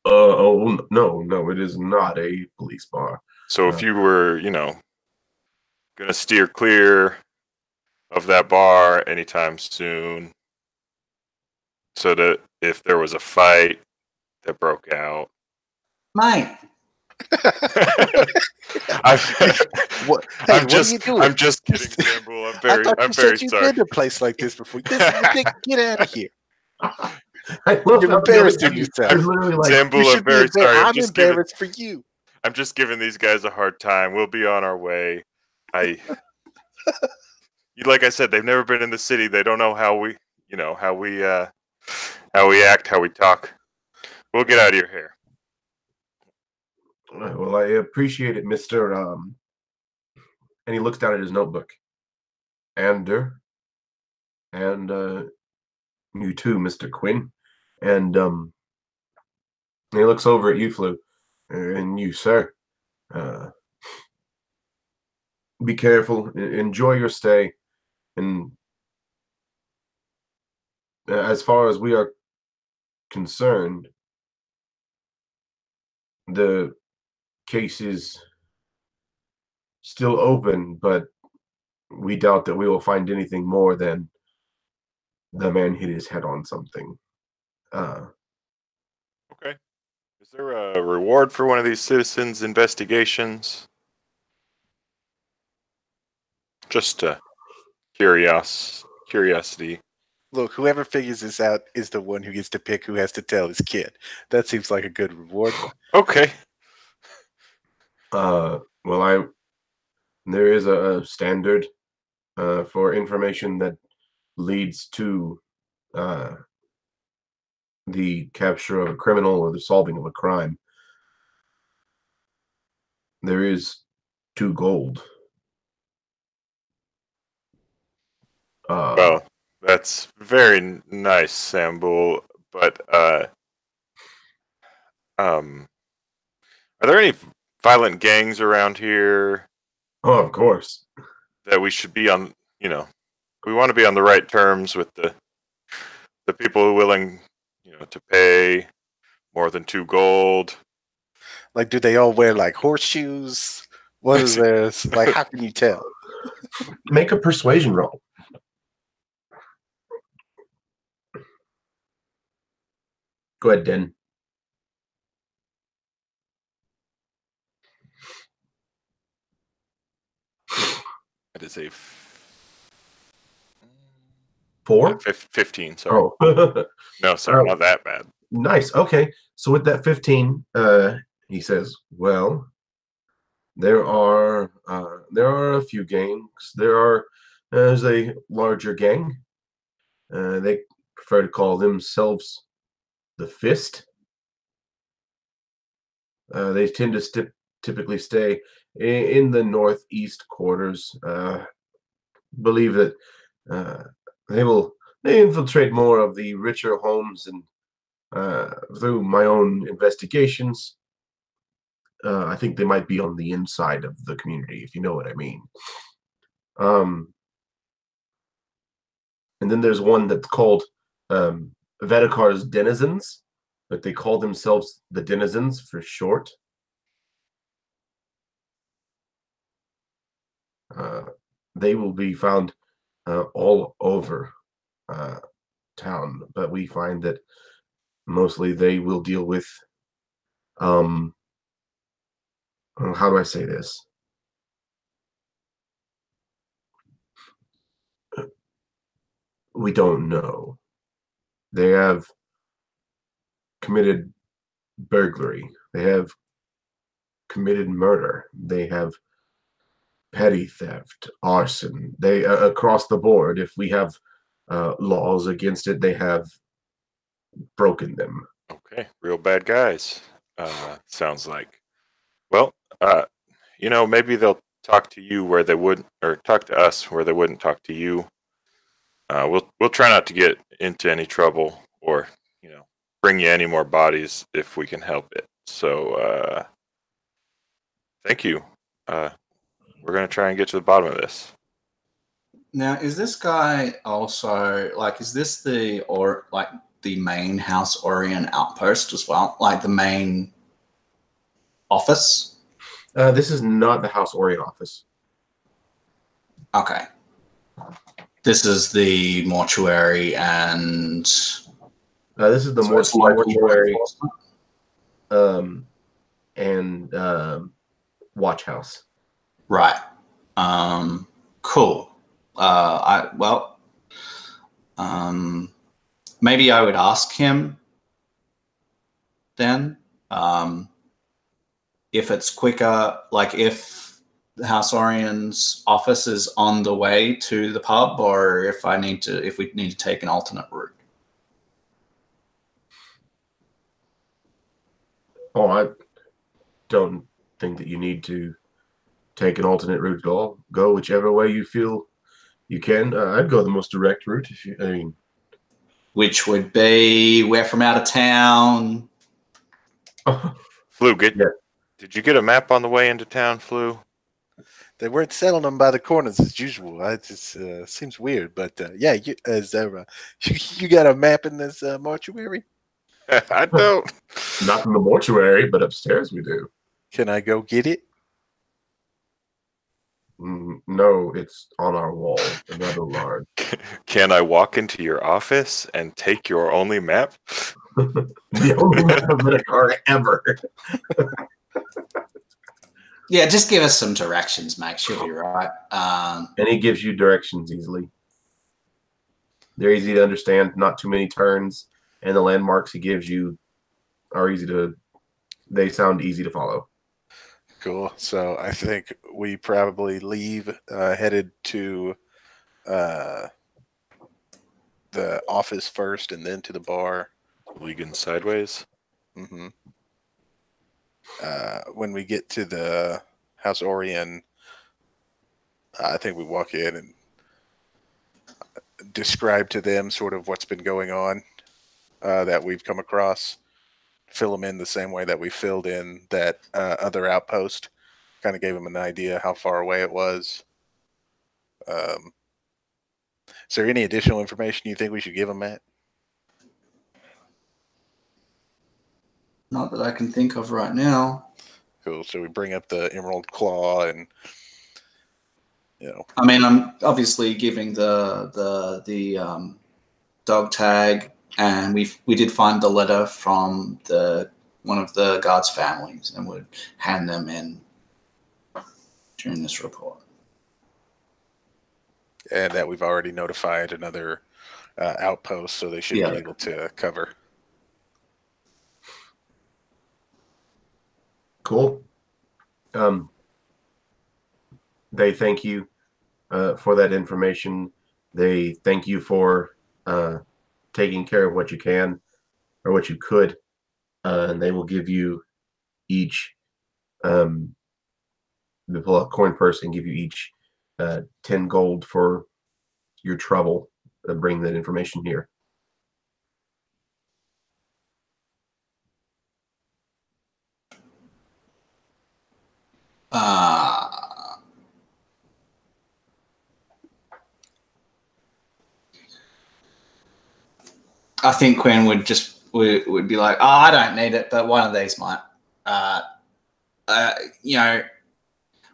Oh no, it is not a police bar. So if you were, gonna steer clear of that bar anytime soon, so that if there was a fight that broke out, mate. I'm just kidding, Campbell. I'm very sorry. You've been to a place like this before. This is ridiculous. Get out of here. You're embarrassing yourself. Zambul, I'm very sorry. I'm embarrassed for you. I'm just giving these guys a hard time. We'll be on our way. Like I said, they've never been in the city. They don't know how we act, how we talk. We'll get out of your hair. Well, I appreciate it, Mr. And he looks down at his notebook. And you too, Mr. Quinn. And he looks over at you, Flu, and you, sir. be careful. Enjoy your stay. And as far as we are concerned, the case is still open, but we doubt that we will find anything more than the man hit his head on something. Okay. Is there a reward for one of these citizens' investigations? Just curiosity. Look, whoever figures this out is the one who gets to pick who has to tell his kid. That seems like a good reward. Okay. Well, there is a standard for information that leads to the capture of a criminal or the solving of a crime. There is 2 gold. Well, that's very nice, Sambul. But are there any violent gangs around here Oh, of course. that we should be on? We want to be on the right terms with the people who are willing, to pay more than 2 gold. Like, do they all wear like horseshoes? What is this? Like, how can you tell? Make a persuasion roll. Go ahead, Den. That is a 4? 15. Sorry. Oh. No, sorry, not that bad. Nice. Okay. So with that 15, he says, well, there are a few gangs. There's a larger gang. They prefer to call themselves the Fist. They tend to typically stay in the northeast quarters. Believe that they infiltrate more of the richer homes, and through my own investigations, I think they might be on the inside of the community, if you know what I mean. And then there's one that's called Vedakar's Denizens, but they call themselves the Denizens for short. They will be found all over town, but we find that mostly they will deal with how do I say this? We don't know. They have committed burglary. They have committed murder. They have petty theft, arson. They across the board. If we have laws against it, they have broken them. Okay, real bad guys. Sounds like. Well, maybe they'll talk to you where they wouldn't, or talk to us where they wouldn't talk to you. We'll try not to get into any trouble or bring you any more bodies if we can help it. So thank you. We're gonna try and get to the bottom of this. Now, is this guy also is this the main House Orion outpost as well? Like the main office? This is not the House Orion office. Okay. This is the mortuary and this is the mortuary and watch house. Right. Cool. Maybe I would ask him then if it's quicker, like if the House Orion's office is on the way to the pub, or if we need to take an alternate route. Oh, I don't think that you need to take an alternate route at all. Go whichever way you feel you can. I'd go the most direct route. Which would be we're from out of town. Flu, did you get a map on the way into town, Flu? They weren't selling them by the corners as usual. It just seems weird, but yeah, you got a map in this mortuary? I don't. Not in the mortuary, but upstairs we do. Can I go get it? No, it's on our wall, rather large. Can I walk into your office and take your only map? The only map of Minotaur ever. Yeah, just give us some directions, mate. She'll be right. And he gives you directions easily. They're easy to understand, not too many turns, and the landmarks he gives you are they sound easy to follow. Cool. So I think we probably leave headed to the office first and then to the bar. Legan sideways. Mm-hmm. When we get to the House Orion, I think we walk in and describe to them sort of what's been going on that we've come across. Fill them in the same way that we filled in that other outpost. Kind of gave them an idea how far away it was. Is there any additional information you think we should give them, Matt? Not that I can think of right now. Cool. So we bring up the Emerald Claw and, I mean, I'm obviously giving the dog tag, and we did find the letter from one of the guards' families, and would hand them in during this report. And that we've already notified another outpost, so they should be able to cover. Cool. They thank you for that information. They thank you for taking care of what you can or what you could, and they will give you each they pull a coin purse and give you each 10 gold for your trouble bringing that information here. I think Quinn would be like, "Oh, I don't need it, but one of these might."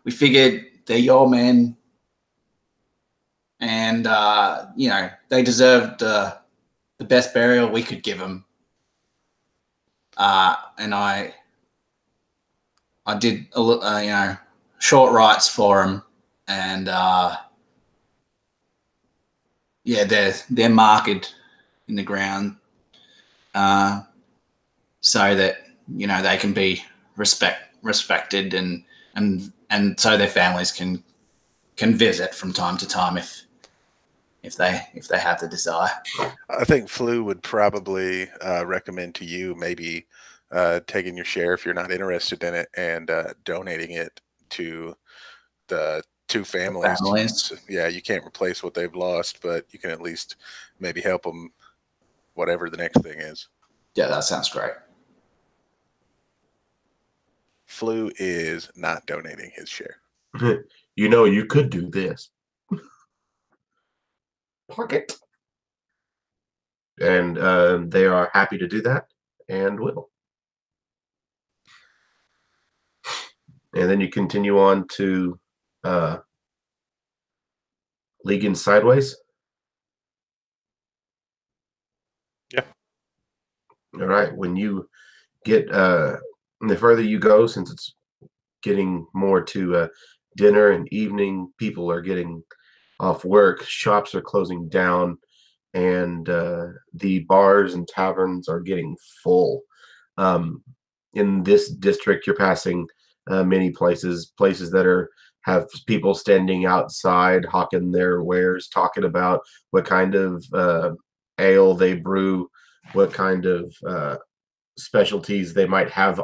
We figured they're your men, and they deserved the best burial we could give them. And I did short rites for them, and they're marked in the ground, so that they can be respected, and so their families can visit from time to time if they have the desire. I think Flu would probably recommend to you maybe taking your share if you're not interested in it and donating it to the two families. So, yeah, you can't replace what they've lost, but you can at least maybe help them, whatever the next thing is. Yeah, that sounds great. Flu is not donating his share. You could do this. Pocket. And they are happy to do that and will. And then you continue on to Legan sideways. Yeah. All right. When you get the further you go, since it's getting more to dinner and evening, people are getting off work, shops are closing down, and the bars and taverns are getting full. In this district, you're passing many places that have people standing outside hawking their wares, talking about what kind of ale they brew, what kind of specialties they might have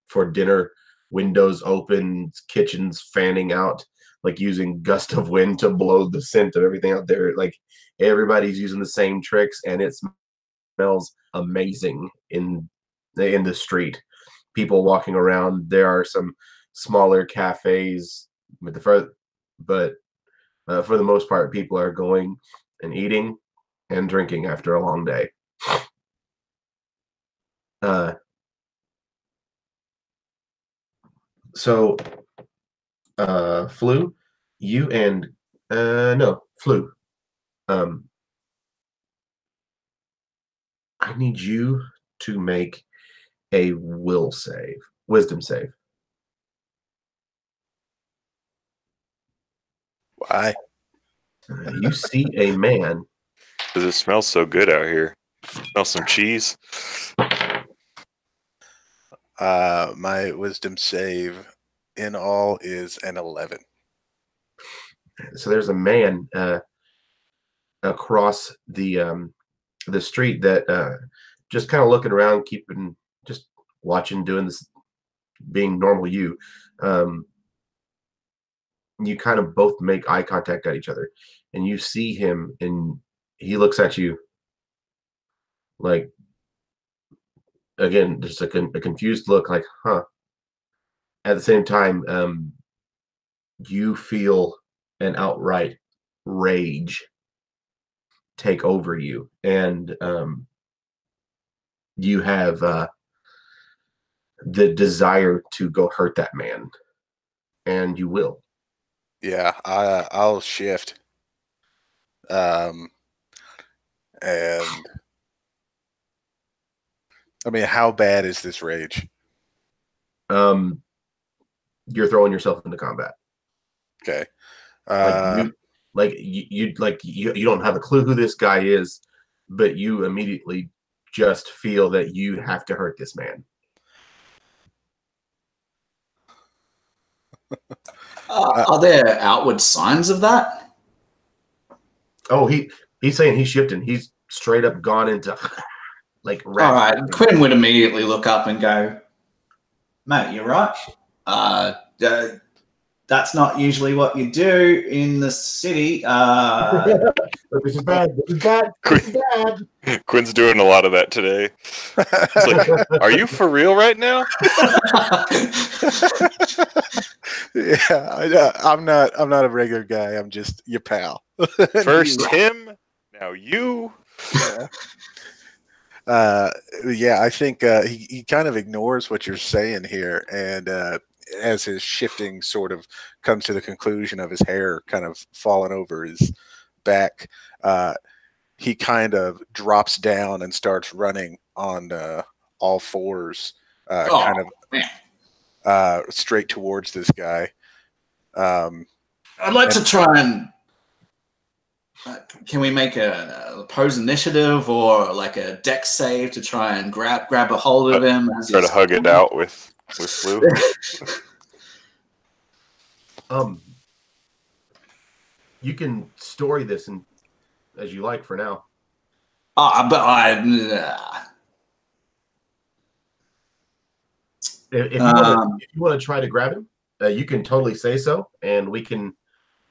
for dinner. Windows open, kitchens fanning out, like using gust of wind to blow the scent of everything out there. Like everybody's using the same tricks, and it smells amazing in the street. People walking around. There are some smaller cafes, but but for the most part, people are going and eating and drinking after a long day. So, Flu, you and no, Flu. I need you to make a wisdom save. Why? You see a man. Does it smell so good out here? Smell some cheese. My wisdom save in all is an 11. So there's a man across the street that just kind of looking around, just watching, doing this, being normal you. You kind of both make eye contact at each other, and you see him, and he looks at you like, again, just a confused look, like, huh. At the same time, you feel an outright rage take over you, and you have the desire to go hurt that man, and you will. Yeah, I'll shift. And I mean, how bad is this rage? You're throwing yourself into combat. Okay. You don't have a clue who this guy is, but you immediately just feel that you have to hurt this man. Are there outward signs of that? Oh, he's saying he's shifting. He's straight up gone into like. All right, Quinn would immediately look up and go, "Mate, you're right. That's not usually what you do in the city." This is bad. This is bad. This is bad. Quinn's doing a lot of that today. He's like, "Are you for real right now?" Yeah, I'm not a regular guy. I'm just your pal. First him, now you. Yeah, I think he kind of ignores what you're saying here, and as his shifting sort of comes to the conclusion of his hair kind of falling over his back, he kind of drops down and starts running on all fours, straight towards this guy. I'd like to try and. Can we make a pose initiative or like a dex save to try and grab a hold of him? Try to hug it out with Flu. You can story this as you like for now. If you want to try to grab him, you can totally say so, and we can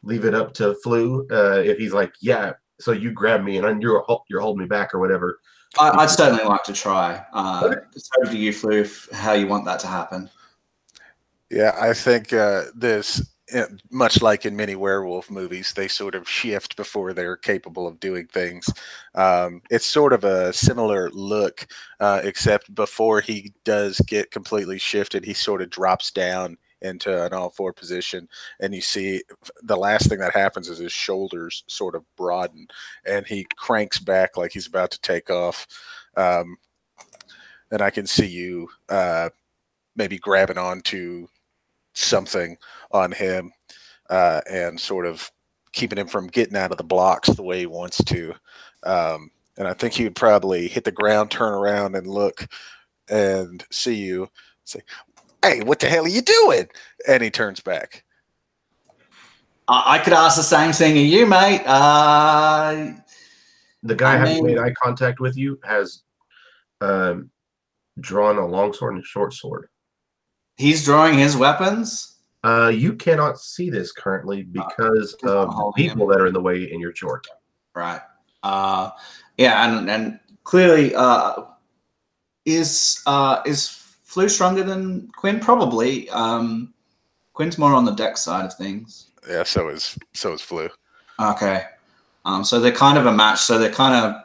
leave it up to Flu if he's like, yeah. So you grab me, and you're holding me back or whatever. I'd certainly like to try. It's over to you, Flu, how you want that to happen. Yeah, I think this, much like in many werewolf movies, they sort of shift before they're capable of doing things. It's sort of a similar look, except before he does get completely shifted, he sort of drops down into an all-four position, and you see the last thing that happens is his shoulders sort of broaden, and he cranks back like he's about to take off. And I can see you maybe grabbing onto something on him and sort of keeping him from getting out of the blocks the way he wants to. And I think he would probably hit the ground, turn around, and look and see you, and say, "Hey, what the hell are you doing?" And he turns back. I could ask the same thing of you, mate. The guy having made eye contact with you has drawn a long sword and a short sword. He's drawing his weapons? You cannot see this currently because of the people that are in the way in your short. Right. Yeah, and clearly, is Flu stronger than Quinn? Probably. Quinn's more on the deck side of things. Yeah, so is Flu. Okay. So they're kind of a match. So they're kind of,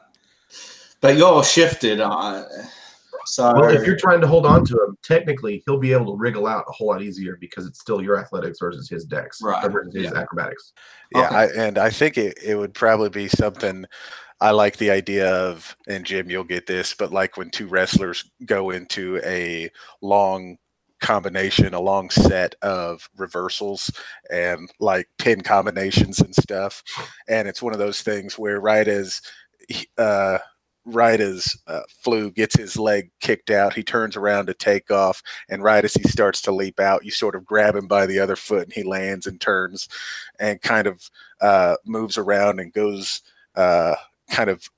but you're shifted. So Well, if you're trying to hold on to him, technically he'll be able to wriggle out a whole lot easier because it's still your athletics versus his dex, Right. or versus his acrobatics. Yeah, Okay. I think it would probably be something. I like the idea of, and Jim, you'll get this, but like when two wrestlers go into a long combination, a long set of reversals and like pin combinations and stuff, and it's one of those things where right as Flu gets his leg kicked out, he turns around to take off, and right as he starts to leap out, you sort of grab him by the other foot, and he lands and turns, and kind of moves around and goes kind of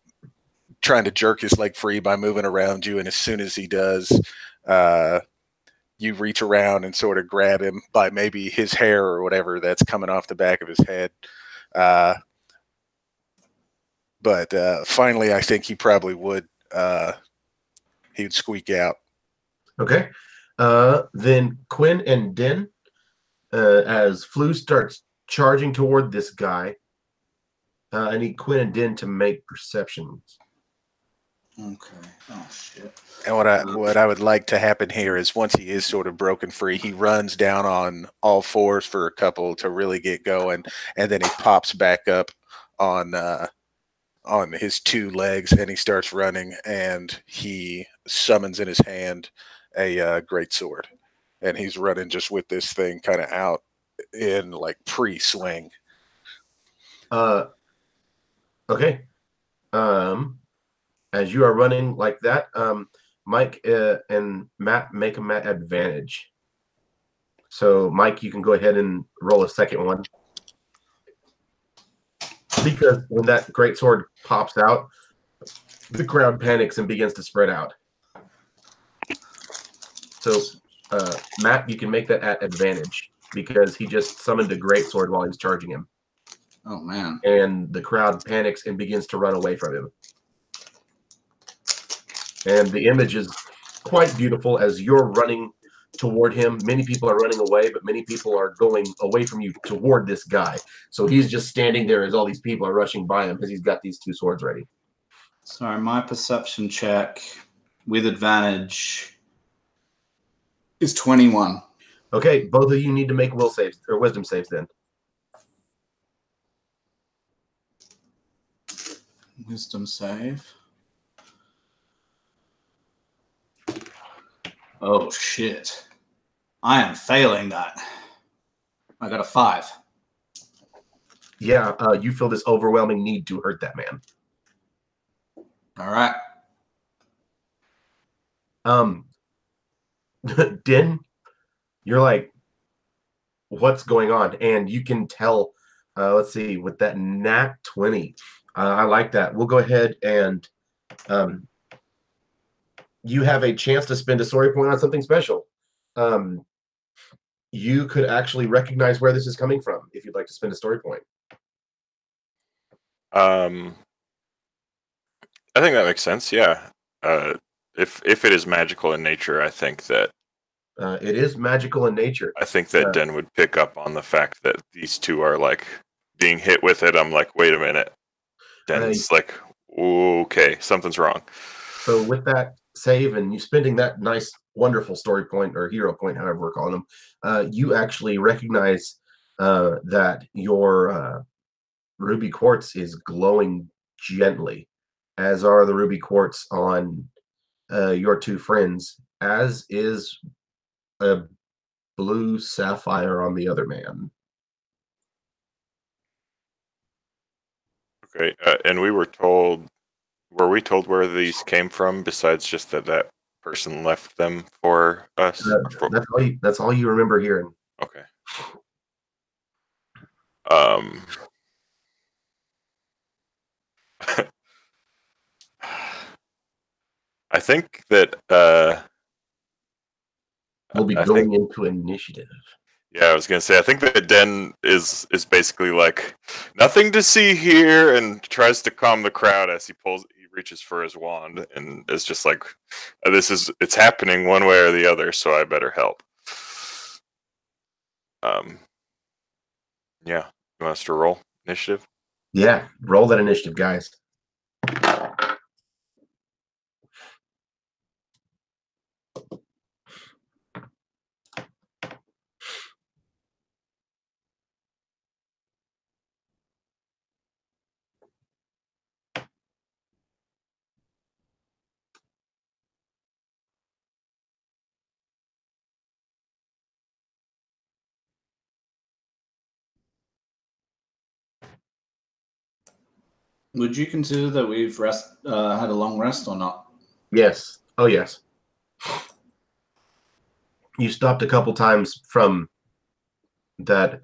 trying to jerk his leg free by moving around you. And as soon as he does, you reach around and sort of grab him by maybe his hair or whatever that's coming off the back of his head. But finally, I think he probably would. He would squeak out. Okay. Then Quinn and Den, as Flu starts charging toward this guy, I need Quinn and Den to make perceptions. Okay. Oh shit. And what I would like to happen here is once he is sort of broken free, he runs down on all fours for a couple to really get going, and then he pops back up on his two legs, and he starts running, and he summons in his hand a great sword, and he's running just with this thing kind of out in like pre-swing. Okay. As you are running like that, Mike and Matt make a Matt advantage. So, Mike, you can go ahead and roll a second one. Because when that great sword pops out, the crowd panics and begins to spread out. So, Matt, you can make that at advantage because he just summoned a great sword while he's charging him. Oh man. And the crowd panics and begins to run away from him. And the image is quite beautiful as you're running toward him. Many people are running away, but many people are going away from you toward this guy. So he's just standing there as all these people are rushing by him because he's got these two swords ready. Sorry, my perception check with advantage is 21. Okay, both of you need to make will saves or wisdom saves then. Wisdom save. Oh shit. I am failing that. I got a 5. Yeah, you feel this overwhelming need to hurt that man. All right. Den, you're like, what's going on? And you can tell, let's see, with that nat 20, I like that. We'll go ahead and you have a chance to spend a story point on something special. You could actually recognize where this is coming from if you'd like to spend a story point. I think that makes sense. Yeah. If it is magical in nature, I think that it is magical in nature. I think that Den would pick up on the fact that these two are like being hit with it. I'm like, wait a minute. Den's like, okay, something's wrong. So with that save and you spending that nice, wonderful story point or hero point, however we're calling them, you actually recognize that your ruby quartz is glowing gently, as are the ruby quartz on your two friends, as is a blue sapphire on the other man. Okay, and were we told where these came from besides just that person left them for us? That's all you remember hearing. Okay. I think that we'll be going into initiative. Yeah, I was gonna say I think that Den is basically like nothing to see here and tries to calm the crowd as he reaches for his wand and is just like it's happening one way or the other, so I better help. Yeah, you want us to roll initiative? Yeah, roll that initiative, guys. Would you consider that we've had a long rest or not? Yes. Oh, yes. You stopped a couple times from that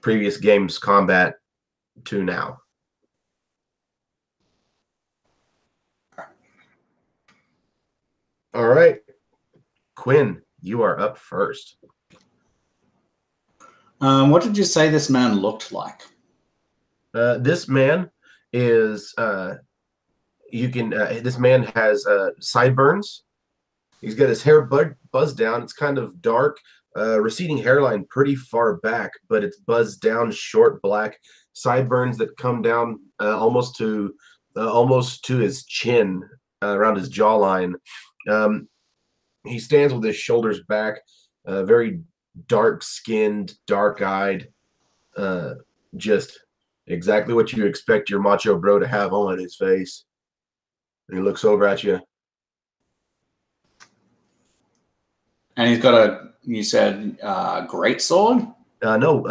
previous game's combat to now. All right. Quinn, you are up first. What did you say this man looked like? This man is this man has sideburns. He's got his hair buzzed down. It's kind of dark, receding hairline pretty far back, but it's buzzed down, short black sideburns that come down almost to his chin, around his jawline. He stands with his shoulders back, very dark-skinned, dark-eyed, just exactly what you expect your macho bro to have on his face. And he looks over at you. And he's got you said, great sword? No,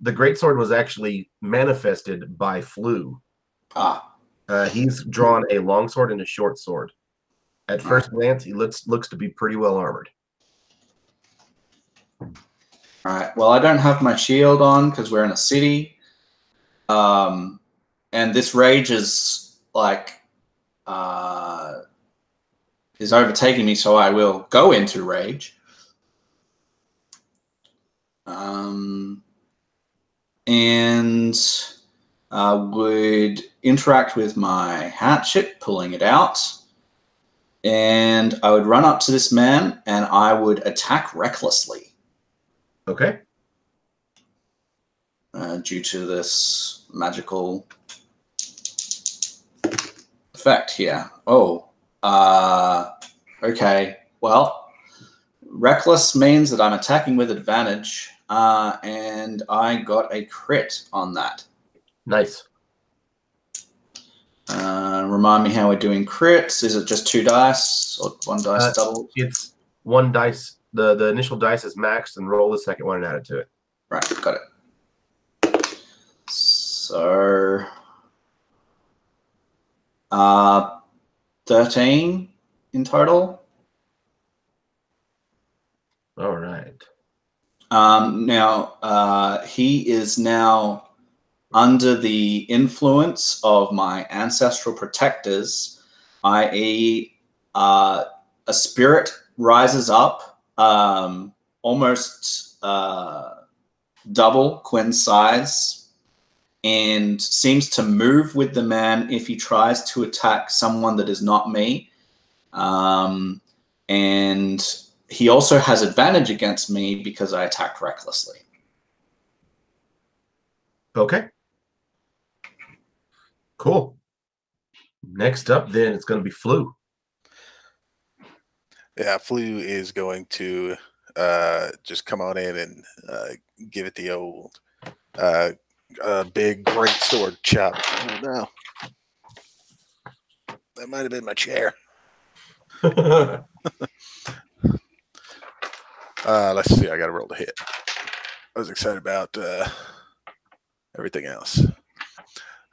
the greatsword was actually manifested by Flu. Ah. He's drawn a longsword and a short sword. At first glance, he looks to be pretty well armored. All right. Well, I don't have my shield on because we're in a city. And this rage is is overtaking me, so I will go into rage. And would interact with my hatchet, pulling it out. And I would run up to this man and I would attack recklessly. Okay. Due to this magical effect here. Oh, okay. Well, reckless means that I'm attacking with advantage, and I got a crit on that. Nice. Remind me how we're doing crits. Is it just 2 dice or 1 dice double? It's 1 dice. The initial dice is maxed, and roll the second one and add it to it. Right, got it. So, 13 in total. All right. Now, he is now under the influence of my ancestral protectors, i.e., a spirit rises up, almost double Quinn's size, and seems to move with the man if he tries to attack someone that is not me. And he also has advantage against me because I attacked recklessly. Okay. Cool. Next up, then, it's going to be Flu. Yeah, Flu is going to just come on in and give it the old big great sword chop. Oh, no. That might have been my chair. Let's see. I got to roll the hit. I was excited about everything else.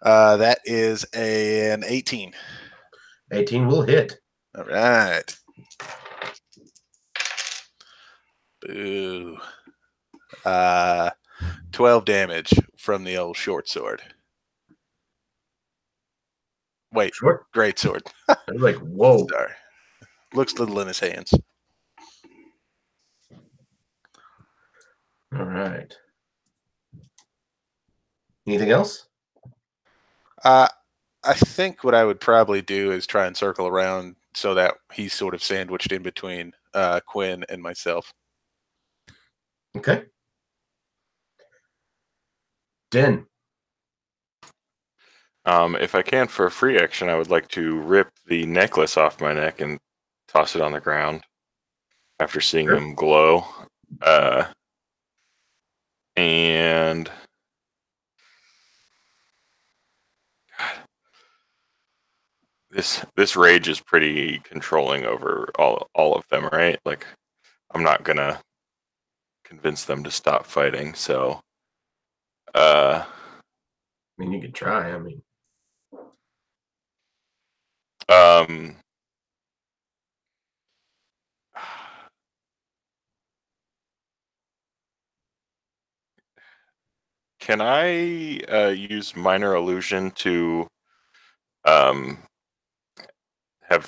That is an 18. 18 will hit. All right. Boo. 12 damage from the old short sword. Wait, Short? great sword. I was like, whoa. Sorry. Looks little in his hands. All right. Anything else? I think what I would probably do is try and circle around so that he's sort of sandwiched in between Quinn and myself. Okay. Den. If I can, for a free action, I would like to rip the necklace off my neck and toss it on the ground after seeing Sure. him glow. And this rage is pretty controlling over all of them, right? Like, I'm not gonna convince them to stop fighting. So, I mean, you could try. I mean, um, can I use minor illusion to have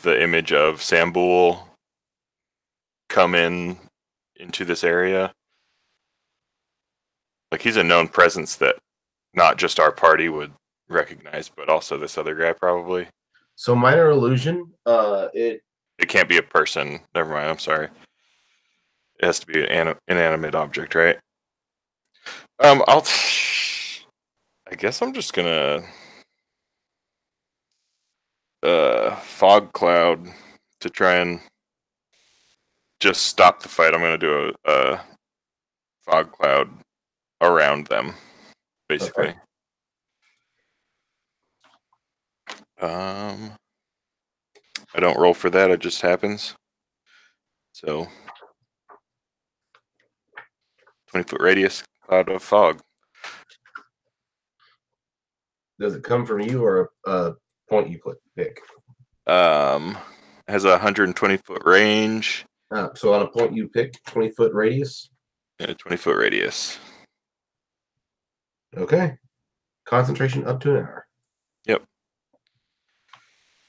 the image of Sambul come into this area? Like, he's a known presence that not just our party would recognize, but also this other guy probably. so minor illusion. It can't be a person. Never mind. I'm sorry. It has to be an inanimate object, right? I guess I'm just gonna fog cloud to try and just stop the fight. I'm gonna do a fog cloud around them, basically. I don't roll for that. It just happens. So 20-foot radius cloud of fog. Does it come from you or a point you pick? Has a 120-foot range. So on a point you pick, 20-foot radius. And a 20-foot radius. Okay. Concentration up to an hour. Yep.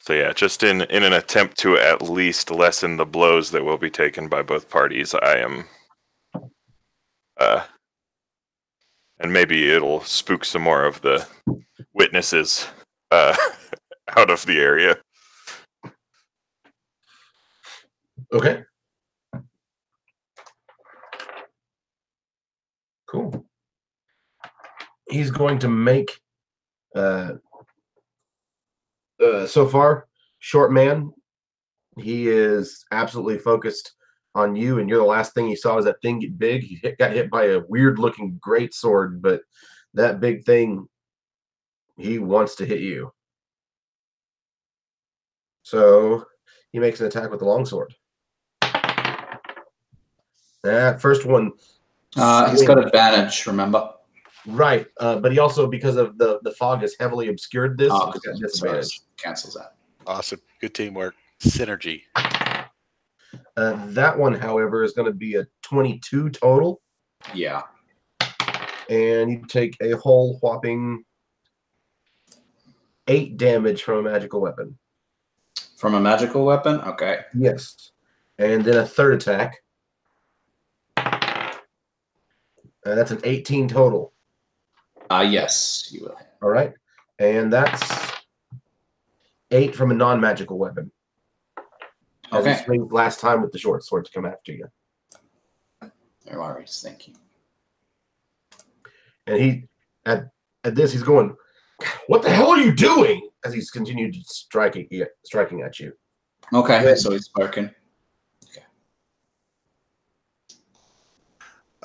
So yeah, just in an attempt to at least lessen the blows that will be taken by both parties, I am and maybe it'll spook some more of the witnesses out of the area. Okay. Cool. He's going to make so far, short man, he is absolutely focused on you, and you're the last thing he saw as that thing get big. He got hit by a weird looking great sword, but that big thing, he wants to hit you. So he makes an attack with the longsword. That first one. He's got advantage, remember? Right, but he also, because of the fog has heavily obscured this, Oh, he's got disadvantage. Cancels that. Awesome. Good teamwork. Synergy. That one, however, is going to be a 22 total. Yeah. And you take a whole whopping 8 damage from a magical weapon. From a magical weapon? Okay. Yes. And then a third attack. That's an 18 total. Yes, you will. All right. And that's 8 from a non-magical weapon. As he swings last time with the short sword to come after you. No worries. Thank you. And he, at this, he's going, "What the hell are you doing?" As he's continued striking at you. Okay, so he's sparking. Okay.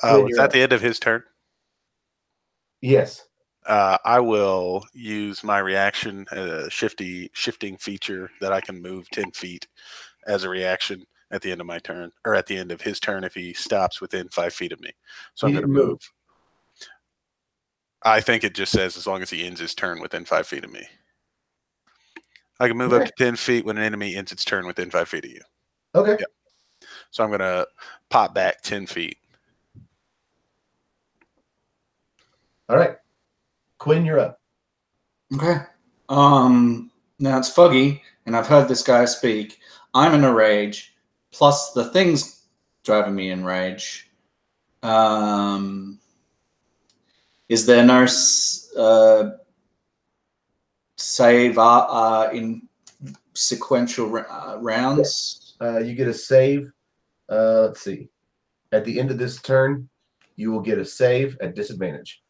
Was that the end of his turn? Yes. I will use my reaction, shifting feature that I can move 10 feet as a reaction at the end of my turn, or at the end of his turn if he stops within 5 feet of me. So I'm going to move. I think it just says as long as he ends his turn within 5 feet of me. I can move up to 10 feet when an enemy ends its turn within 5 feet of you. Okay. Yep. So I'm going to pop back 10 feet. All right. Quinn, you're up. Okay. Now it's foggy, and I've heard this guy speak. I'm in a rage, plus the thing's driving me in rage. Is there no save in sequential rounds? You get a save. Let's see. At the end of this turn, you will get a save at disadvantage.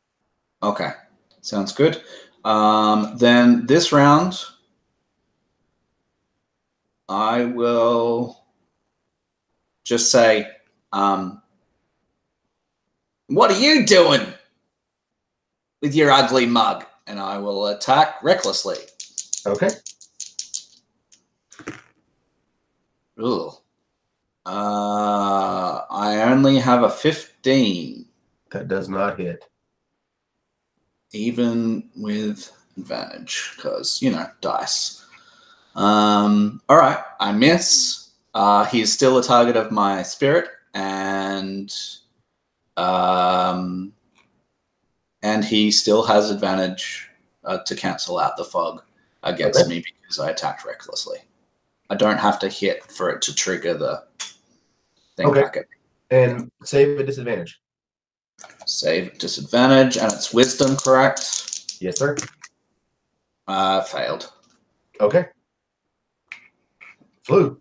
Okay. Sounds good. Then this round, I will just say, what are you doing with your ugly mug? And I will attack recklessly. Okay. Ugh. I only have a 15. That does not hit. Even with advantage, because, dice. All right, I miss. He is still a target of my spirit, and he still has advantage to cancel out the fog against me because I attacked recklessly. I don't have to hit for it to trigger the thing back at me. And save at disadvantage. Save at disadvantage, and it's wisdom, correct? Yes, sir. Failed. Okay. Flew.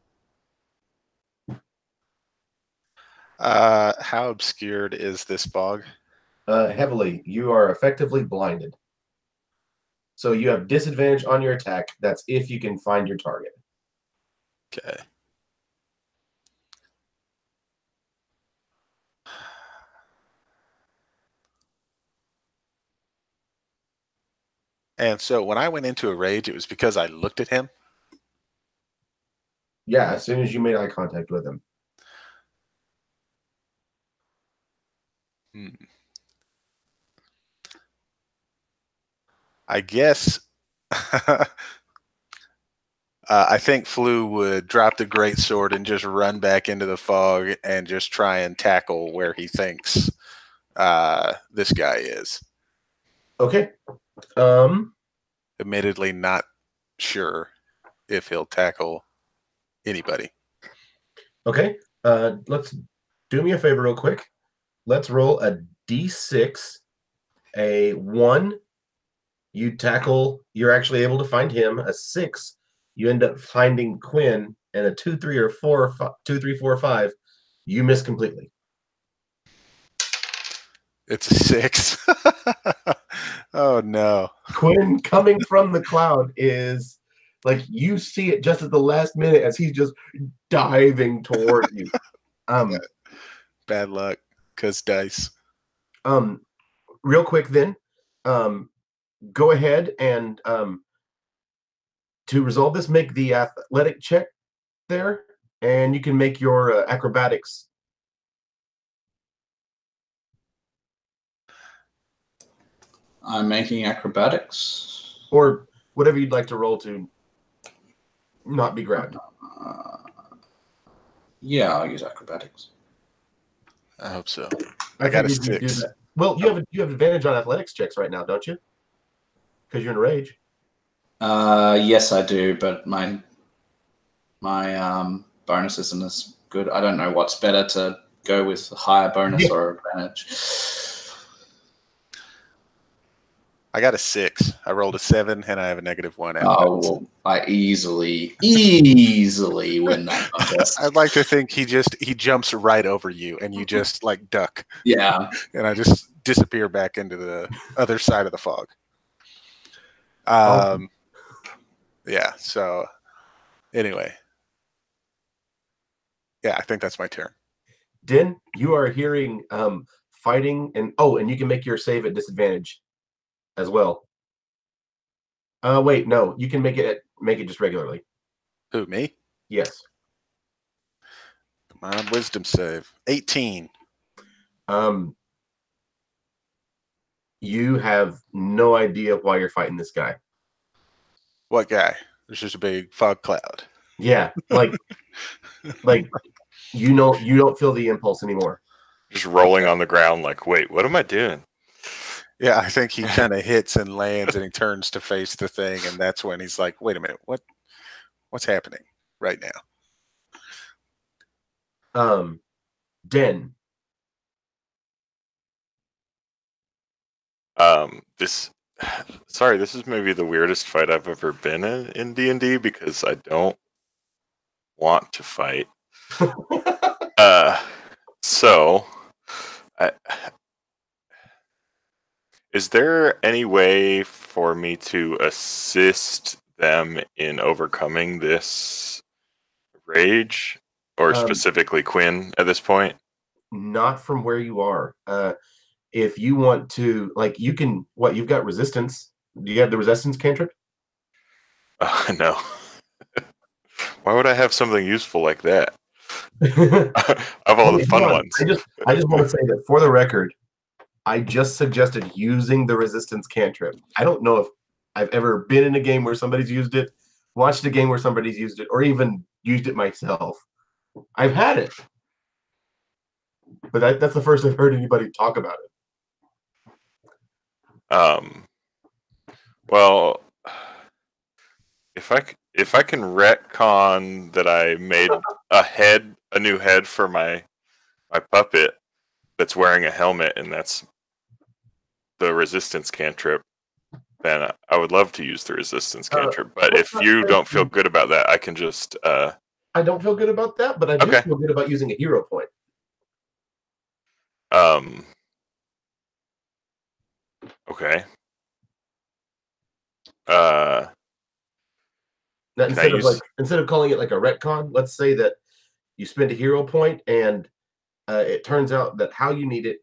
How obscured is this fog? Heavily. You are effectively blinded. So you have disadvantage on your attack. That's if you can find your target. Okay. And so when I went into a rage, it was because I looked at him? Yeah, as soon as you made eye contact with him. I guess I think Flu would drop the greatsword and just run back into the fog and just try and tackle where he thinks this guy is. Okay. Admittedly, not sure if he'll tackle anybody. Okay. Let's do me a favor real quick. Let's roll a d6. A 1, you tackle, you're actually able to find him. A 6, you end up finding Quinn. And a 2, 3, or 4, 2, 3, 4, 5, you miss completely. It's a 6. Oh, no. Quinn coming from the cloud is like you see it just at the last minute as he's just diving toward you. Bad luck, because dice. Real quick then, go ahead and to resolve this, make the athletic check there, and you can make your acrobatics. I'm making acrobatics. Or whatever you'd like to roll to not be grabbed. Yeah, I'll use acrobatics. I hope so. I got a figured you'd do 6. that. Well, you have advantage on athletics checks right now, don't you? Because you're in a rage. Yes, I do, but my bonus isn't as good. I don't know what's better to go with, higher bonus or advantage. I got a 6. I rolled a 7, and I have a -1. Oh, well, I easily win that contest. I'd like to think he jumps right over you, and you just like duck. Yeah. And I just disappear back into the other side of the fog. Yeah. So anyway, yeah, I think that's my turn. Din, you are hearing fighting, and you can make your save at disadvantage as well. Wait, no, you can make it just regularly. Who, me? Yes. Come on, wisdom save. 18. You have no idea why you're fighting this guy. What guy? There's just a big fog cloud. Yeah, like you don't feel the impulse anymore. Just rolling on the ground like, wait, what am I doing? Yeah, I think he kind of hits and lands, and he turns to face the thing, and that's when he's like, wait a minute, what's happening right now? Den. This is maybe the weirdest fight I've ever been in D&D because I don't want to fight. So Is there any way for me to assist them in overcoming this rage, or specifically Quinn at this point? Not from where you are. If you want to, like, you can. What, you've got resistance? Do you have the resistance cantrip? No. Why would I have something useful like that? Of all the fun ones. I just want to say that for the record, I just suggested using the resistance cantrip. I don't know if I've ever been in a game where somebody's used it, watched a game where somebody's used it, or even used it myself. I've had it, but that's the first I've heard anybody talk about it. Well, if I can retcon that I made a new head for my puppet that's wearing a helmet, and that's the resistance cantrip, then I would love to use the resistance cantrip. But if you don't feel good about that, I can just. I don't feel good about that, but I do feel good about using a hero point. Okay. Instead of calling it like a retcon, let's say that you spend a hero point and it turns out that how you need it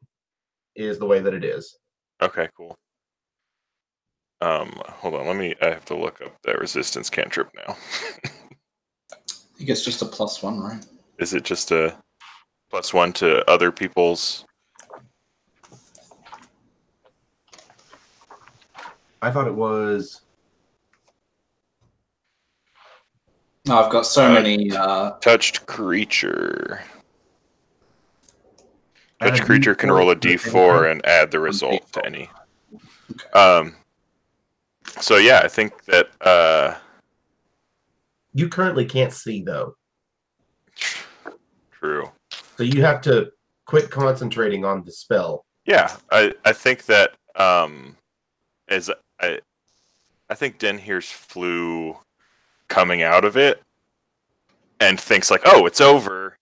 is the way that it is. Okay, cool. Hold on, I have to look up that resistance cantrip now. I think it's just a +1, right? Is it just a +1 to other people's? I thought it was. Oh, I've got so many. Touched creature. Touched creature can roll a d4 and add the result to any. So yeah, I think that. You currently can't see though. True. So you have to quit concentrating on the spell. Yeah, I think that I think Den hears Flu coming out of it and thinks like, oh, it's over,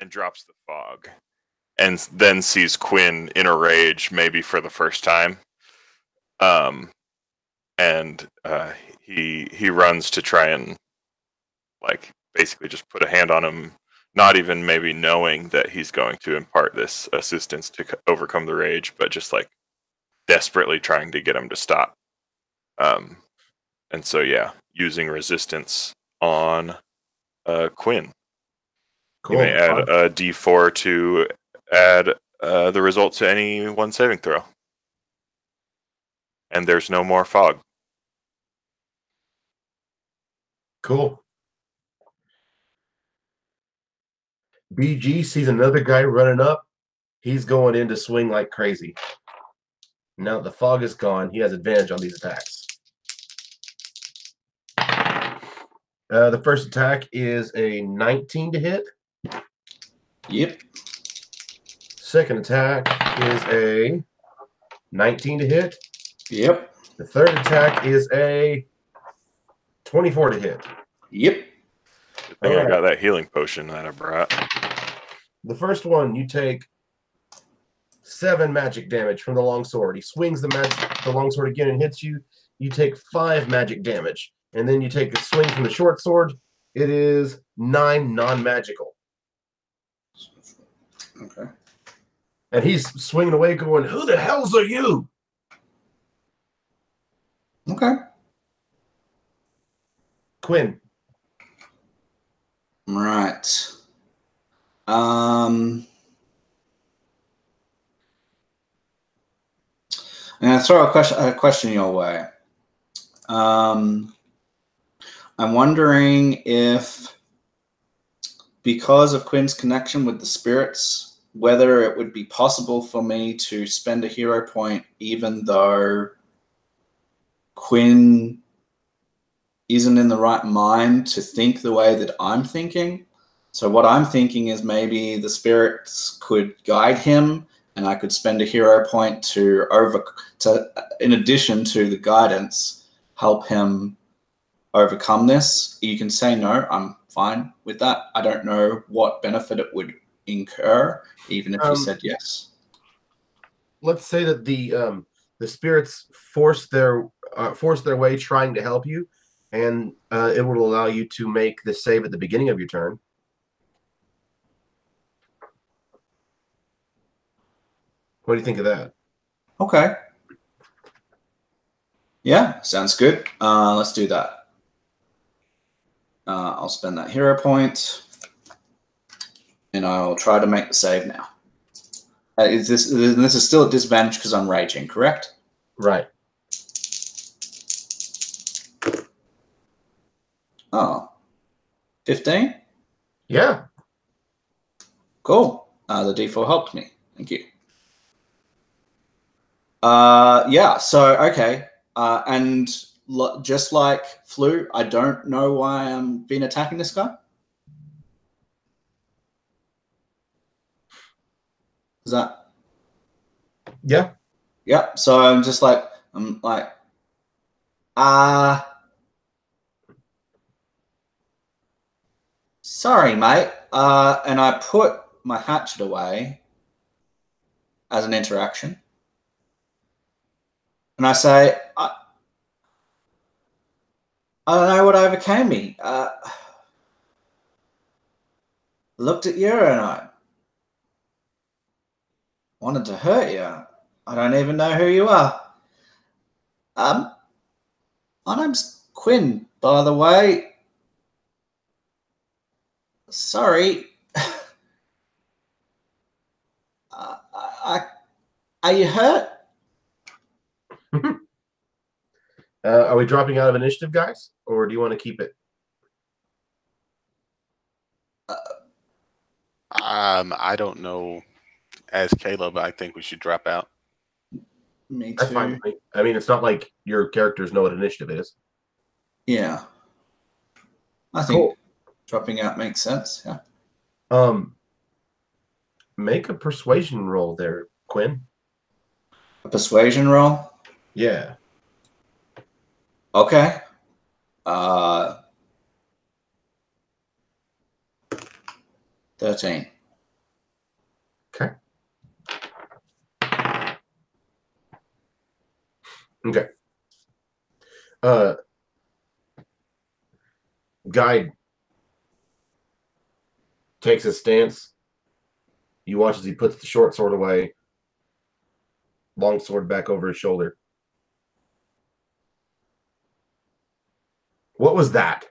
and drops the fog, and then sees Quinn in a rage, maybe for the first time. And he runs to try and like basically just put a hand on him, not even maybe knowing that he's going to impart this assistance to overcome the rage, but just like desperately trying to get him to stop. And so yeah, using resistance on Quinn. Cool. You may add a d4 to add the result to any one saving throw. And there's no more fog. Cool. BG sees another guy running up. He's going in to swing like crazy. Now that the fog is gone, he has advantage on these attacks. The first attack is a 19 to hit. Yep. Second attack is a 19 to hit. Yep. The third attack is a 24 to hit. Yep. Good thing I got that healing potion that I brought. The first one, you take 7 magic damage from the longsword. He swings the longsword again and hits you. You take 5 magic damage. And then you take a swing from the short sword. It is 9 non-magical. Okay. And he's swinging away going, who the hells are you? Okay. Quinn. Right. I'm going to throw a question your way. I'm wondering if, because of Quinn's connection with the spirits, whether it would be possible for me to spend a hero point even though Quinn isn't in the right mind to think the way that I'm thinking. So what I'm thinking is maybe the spirits could guide him, and I could spend a hero point to in addition to the guidance, help him overcome this. You can say no, I'm fine with that. I don't know what benefit it would incur, even if you said yes. let's say that the spirits force their way trying to help you, and it will allow you to make the save at the beginning of your turn. What do you think of that? Okay. Yeah, sounds good. Let's do that. I'll spend that hero point, and I'll try to make the save now. This is still a disadvantage because I'm raging, correct? Right. Oh, 15? Yeah. Cool. The D4 helped me. Thank you. Yeah, so, okay. And just like Flu, I don't know why I'm been attacking this guy. Is that? Yeah. Yeah, so I'm like, sorry, mate. And I put my hatchet away as an interaction. And I say, I don't know what overcame me. Looked at you and I wanted to hurt you. I don't even know who you are. My name's Quinn, by the way. Sorry. Are you hurt? Are we dropping out of initiative, guys, or do you want to keep it? I don't know. As Caleb, I think we should drop out. Me too. That's fine with me. I mean, it's not like your characters know what initiative is. Yeah. I think dropping out makes sense. Yeah. Make a persuasion roll there, Quinn. A persuasion roll? Yeah. Okay. 13. Okay. Okay. Guide takes his stance. You watch as he puts the short sword away, long sword back over his shoulder. What was that?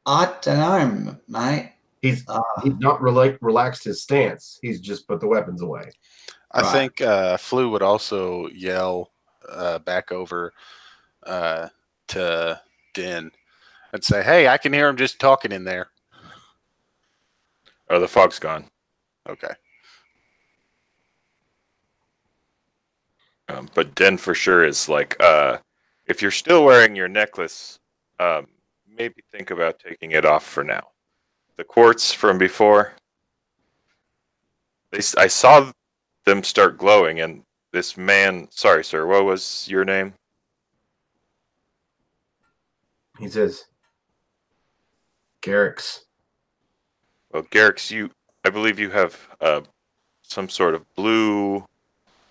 I don't know, mate. He's not relaxed his stance. He's just put the weapons away. I think Flu would also yell back over to Din and say, "Hey, I can hear him just talking in there." Oh, the fog's gone. Okay. But Den for sure is like, if you're still wearing your necklace, maybe think about taking it off for now. The quartz from before, I saw them start glowing, and this man, sorry, sir, what was your name? He says, Garrix. Well, Garrix, I believe you have some sort of blue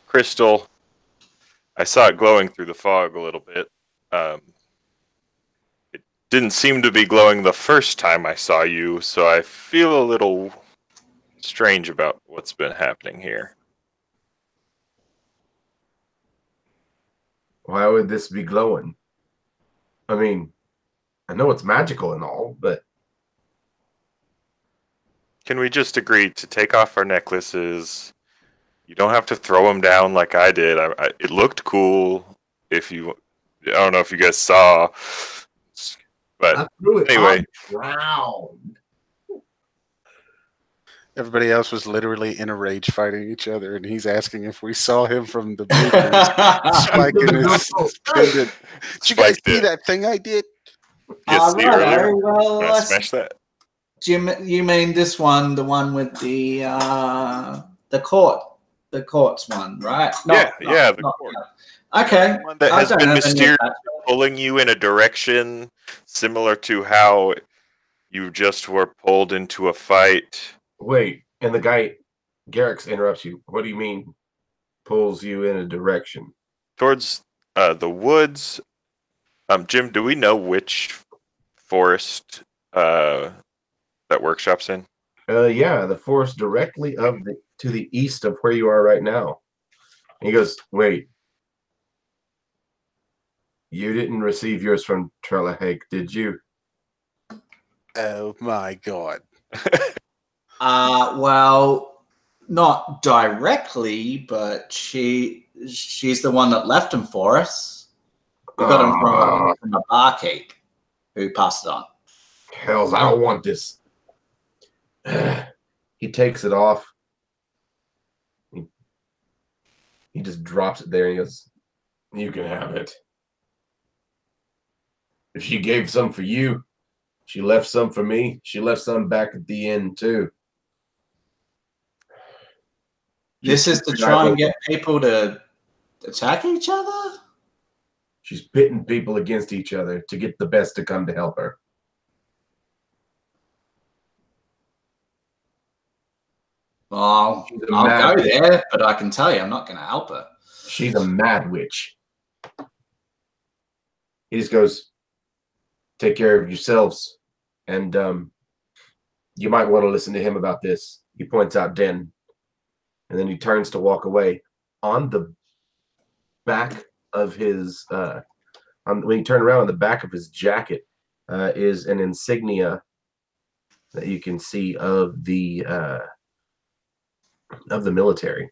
crystal. I saw it glowing through the fog a little bit. It didn't seem to be glowing the first time I saw you, so I feel a little strange about what's been happening here. Why would this be glowing? I mean, I know it's magical and all, but... Can we just agree to take off our necklaces? You don't have to throw them down like I did. It looked cool. I don't know if you guys saw, but anyway. Wow. Everybody else was literally in a rage fighting each other, and he's asking if we saw him from the bleachers spiking his pendant. Did you guys see that thing I did? Yes, earlier. Well, smash that. You mean this one, the one with the quartz one, right? The quartz. Okay. One that has been mysteriously pulling you in a direction similar to how you just were pulled into a fight. Wait, and the guy Garrix interrupts you. What do you mean? Pulls you in a direction. Towards the woods. Jim, do we know which forest that workshop's in? Yeah, the forest directly to the east of where you are right now. And he goes, wait. You didn't receive yours from Trellahake, did you? Oh my god. Well, not directly, but she's the one that left him for us. We got him from a barkeep who passed it on. Hells, I don't want this. He takes it off. He just drops it there and he goes, you can have it. If she gave some for you, she left some for me. She left some back at the end, too. This is to try and get people to attack each other? She's pitting people against each other to get the best to come to help her. Well, I'll go there, but I can tell you I'm not going to help her. She's a mad witch. He just goes, take care of yourselves. And you might want to listen to him about this. He points out Den. And then he turns to walk away. On the back of his, when you turn around, on the back of his jacket is an insignia that you can see of the military.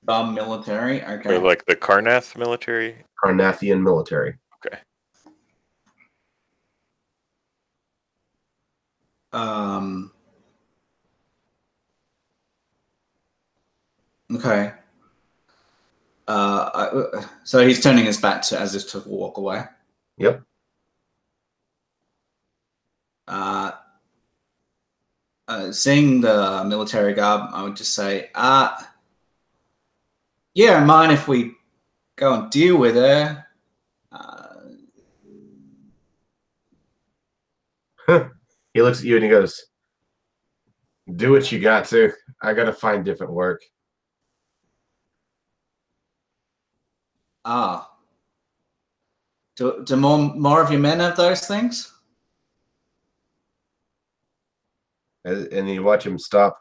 Military, okay. Or like the Karnath military? Carnathian military. Okay. Okay. So he's turning his back as if to walk away. Yep. Seeing the military garb, I would just say, yeah, mind if we go and deal with her? He looks at you and he goes, do what you got to. I got to find different work. Do more of your men have those things? And you watch him stop.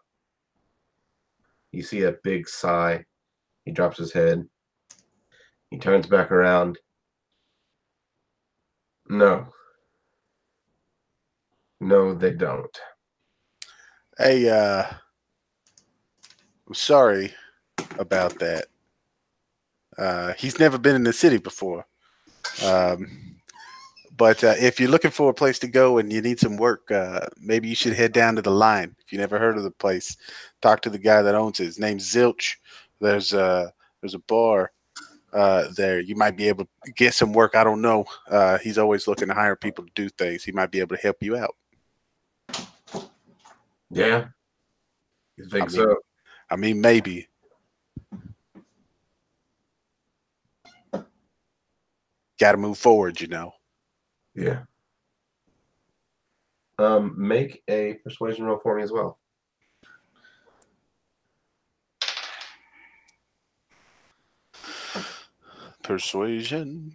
You see a big sigh. He drops his head. He turns back around. No. No, they don't. Hey, I'm sorry about that. He's never been in the city before. But if you're looking for a place to go and you need some work, maybe you should head down to the Line. If you never heard of the place, talk to the guy that owns it. His name's Zilch. There's a bar there. You might be able to get some work. I don't know. He's always looking to hire people to do things. He might be able to help you out. Yeah. You think so? I mean, maybe. Got to move forward, you know. Yeah. Make a persuasion roll for me as well. Persuasion.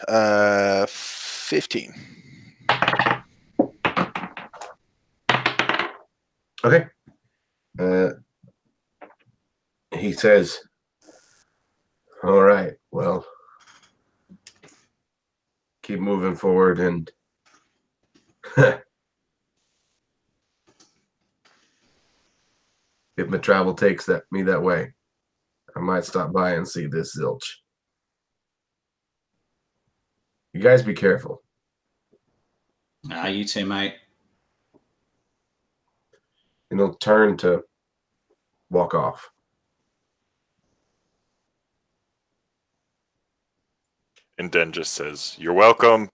15. Okay. He says, all right, well, keep moving forward and if my travel takes me that way, I might stop by and see this Zilch. You guys be careful. You too, mate. And he'll turn to walk off. And Den just says, you're welcome.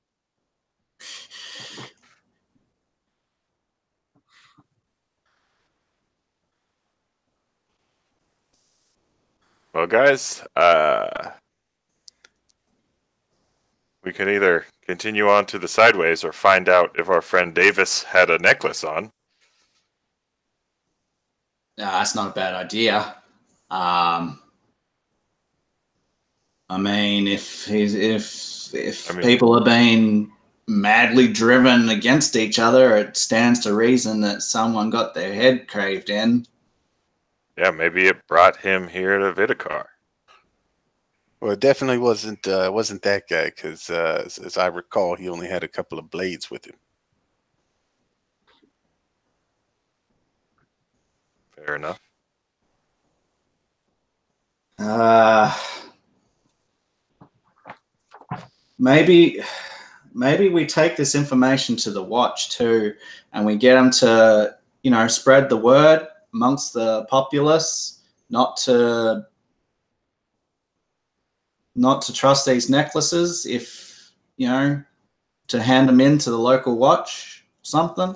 Well, guys, we can either continue on to the sideways or find out if our friend Davis had a necklace on. That's not a bad idea. I mean, if people are being madly driven against each other, it stands to reason that someone got their head caved in. Yeah, maybe it brought him here to Vidikar. Well, it definitely wasn't that guy because, as I recall, he only had a couple of blades with him. Fair enough. Maybe we take this information to the Watch too, and we get them to, spread the word amongst the populace, not to trust these necklaces. If to hand them in to the local Watch, something.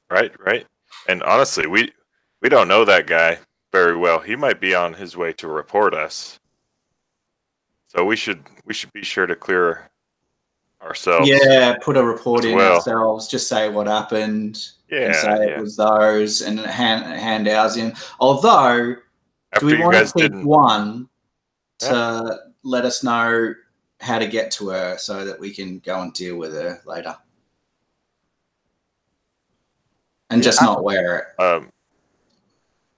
Right. And honestly, we don't know that guy very well. He might be on his way to report us. So we should be sure to clear ourselves. Yeah, put a report in ourselves. Just say what happened. Yeah, and say it was those, and hand ours in. Although, do we want to keep one to let us know how to get to her so that we can go and deal with her later, and just not wear it?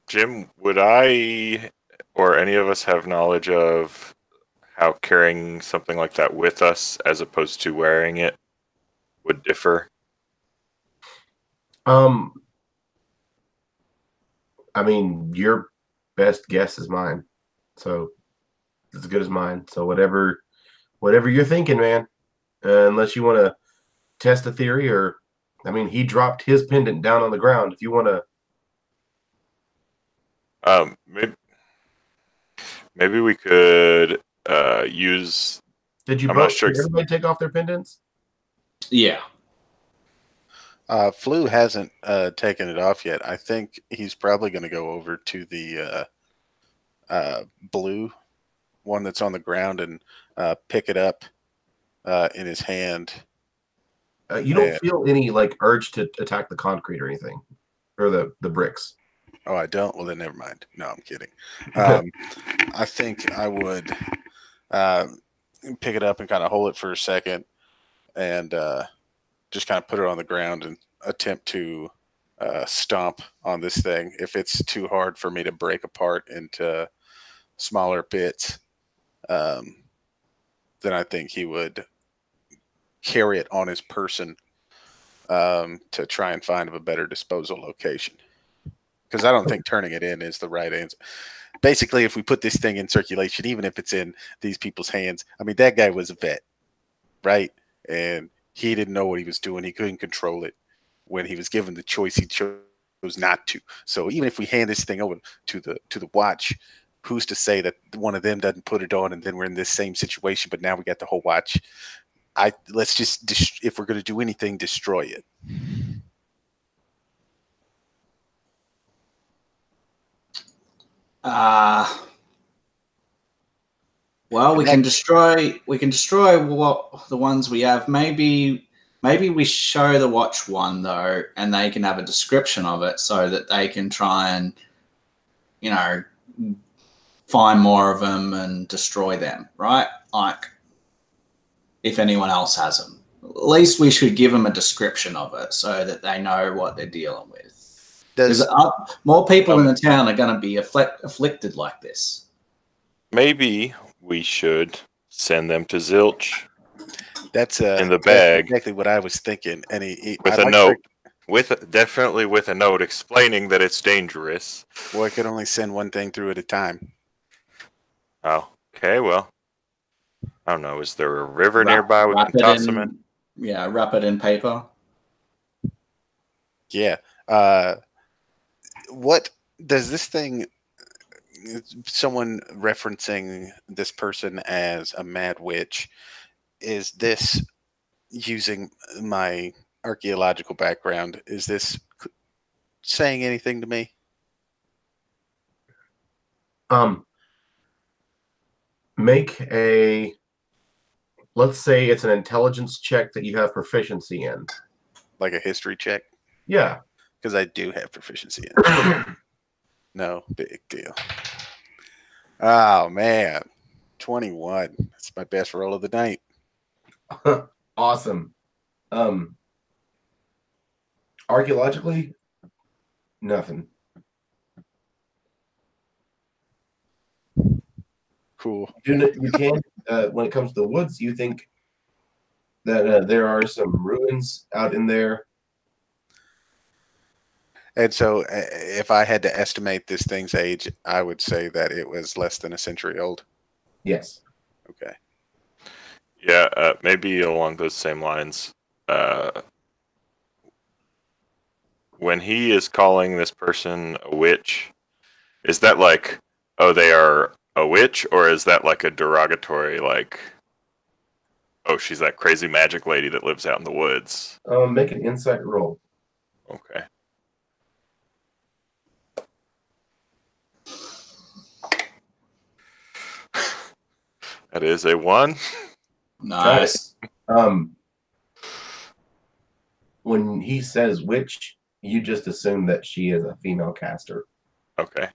Jim, would I or any of us have knowledge of how carrying something like that with us as opposed to wearing it would differ? I mean, your best guess is mine. So it's as good as mine. So whatever you're thinking, man. Unless you want to test a theory, or I mean, he dropped his pendant down on the ground. If you want to, maybe we could use. Did you both? Did everybody take off their pendants? Yeah. Flu hasn't taken it off yet. I think he's probably going to go over to the blue one that's on the ground and pick it up in his hand. You don't feel any urge to attack the concrete or anything, or the bricks. Oh, I don't? Well, then never mind. No, I'm kidding. I think I would pick it up and kind of hold it for a second and just kind of put it on the ground and attempt to stomp on this thing. If it's too hard for me to break apart into smaller bits, then I think he would carry it on his person to try and find a better disposal location. Because I don't think turning it in is the right answer. Basically, if we put this thing in circulation, even if it's in these people's hands, I mean, that guy was a vet, right? And he didn't know what he was doing. He couldn't control it. When he was given the choice, he chose not to. So even if we hand this thing over to the Watch, who's to say that one of them doesn't put it on and then we're in this same situation, but now we got the whole Watch. Let's just, if we're going to do anything, destroy it. Well, we can destroy what the ones we have. Maybe we show the Watch one though, and they can have a description of it so that they can try and, find more of them and destroy them, right? Like, if anyone else has them, at least we should give them a description of it so that they know what they're dealing with. Because more people in the town are going to be afflicted like this. Maybe we should send them to Zilch. That's in the bag. That's exactly what I was thinking. And with a note, definitely with a note explaining that it's dangerous. Well, I could only send one thing through at a time. Oh, okay. Well, I don't know. Is there a river nearby we can toss them in? Yeah, wrap it in paper. Yeah. What does this thing? Someone referencing this person as a mad witch. Is this using my archaeological background? Is this saying anything to me? Make a let's say it's an intelligence check that you have proficiency in. Like a history check? Yeah. Because I do have proficiency in it. No big deal. Oh, man. 21. That's my best roll of the night. Awesome. Archaeologically, nothing. Cool. You can, when it comes to the woods, you think that there are some ruins out in there. And so if I had to estimate this thing's age, I would say that it was less than a century old. Yes. Okay. Yeah, maybe along those same lines. When he is calling this person a witch, is that like, oh, they are a witch, or is that like a derogatory, like, oh, she's that crazy magic lady that lives out in the woods? Make an insight roll. Okay. That is a 1. Nice. When he says witch, you just assume that she is a female caster. Okay.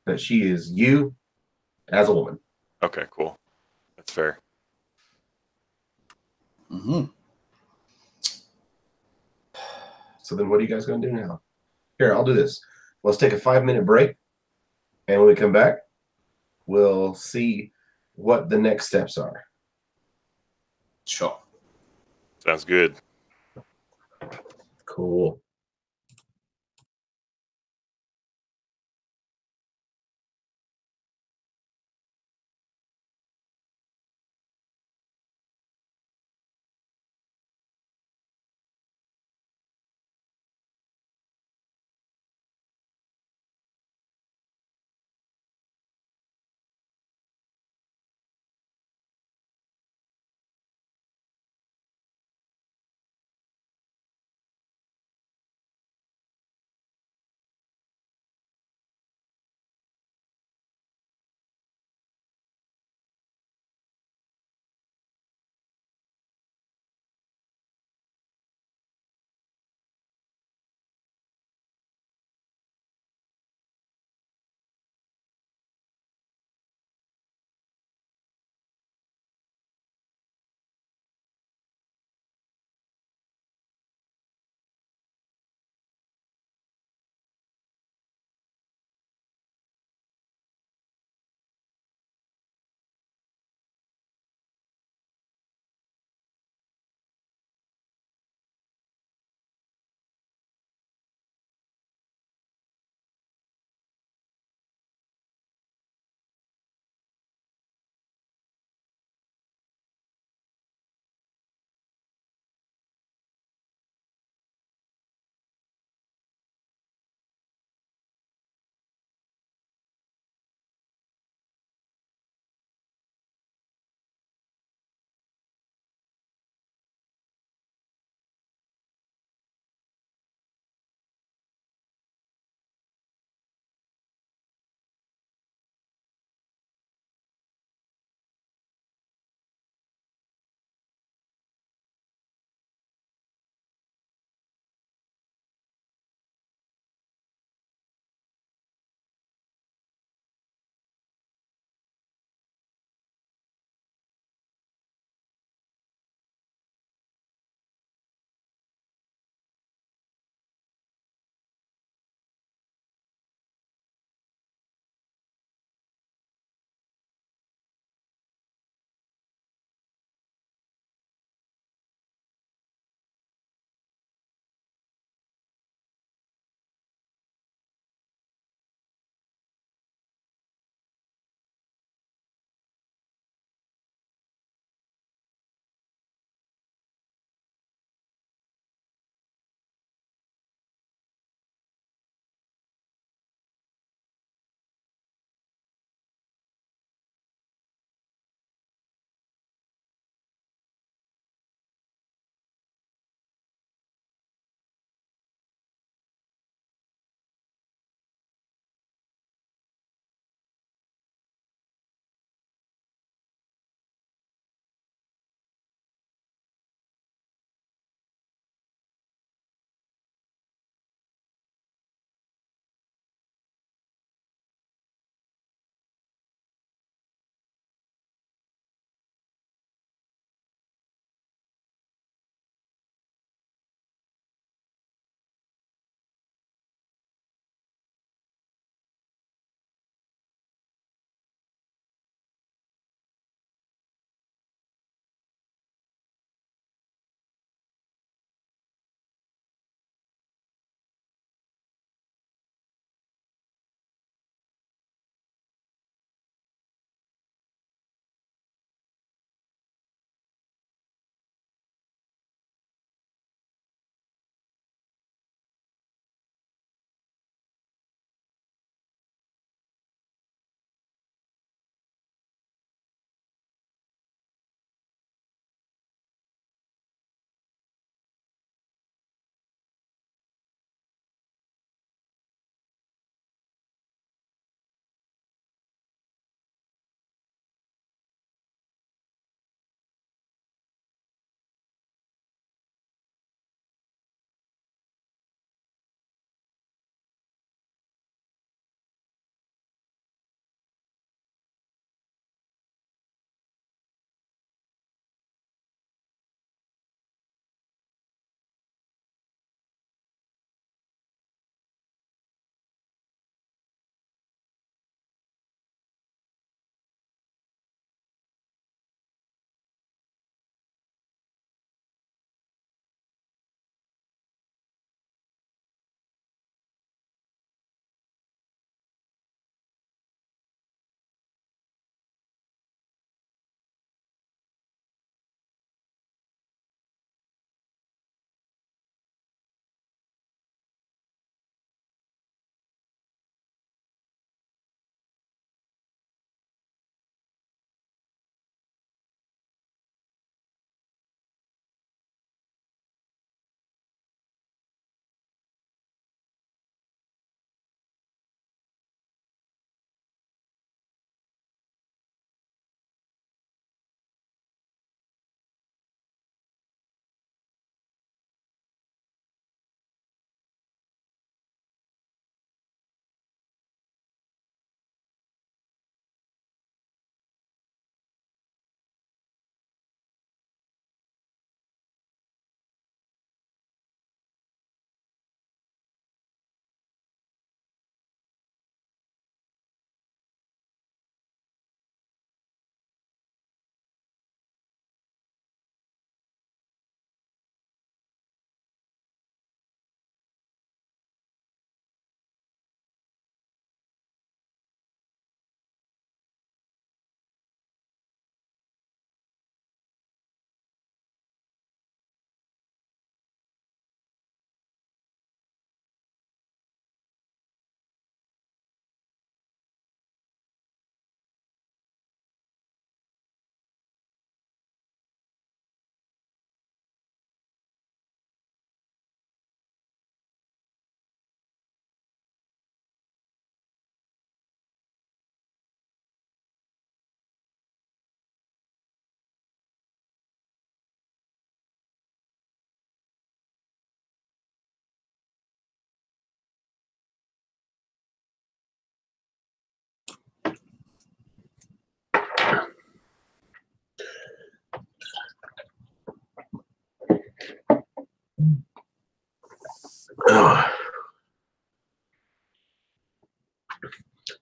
That she is you as a woman. Okay, cool. That's fair. Mm-hmm. So then what are you guys going to do now? Here, I'll do this. Let's take a 5-minute break. And when we come back, we'll see what the next steps are. Sure. Sounds good. Cool.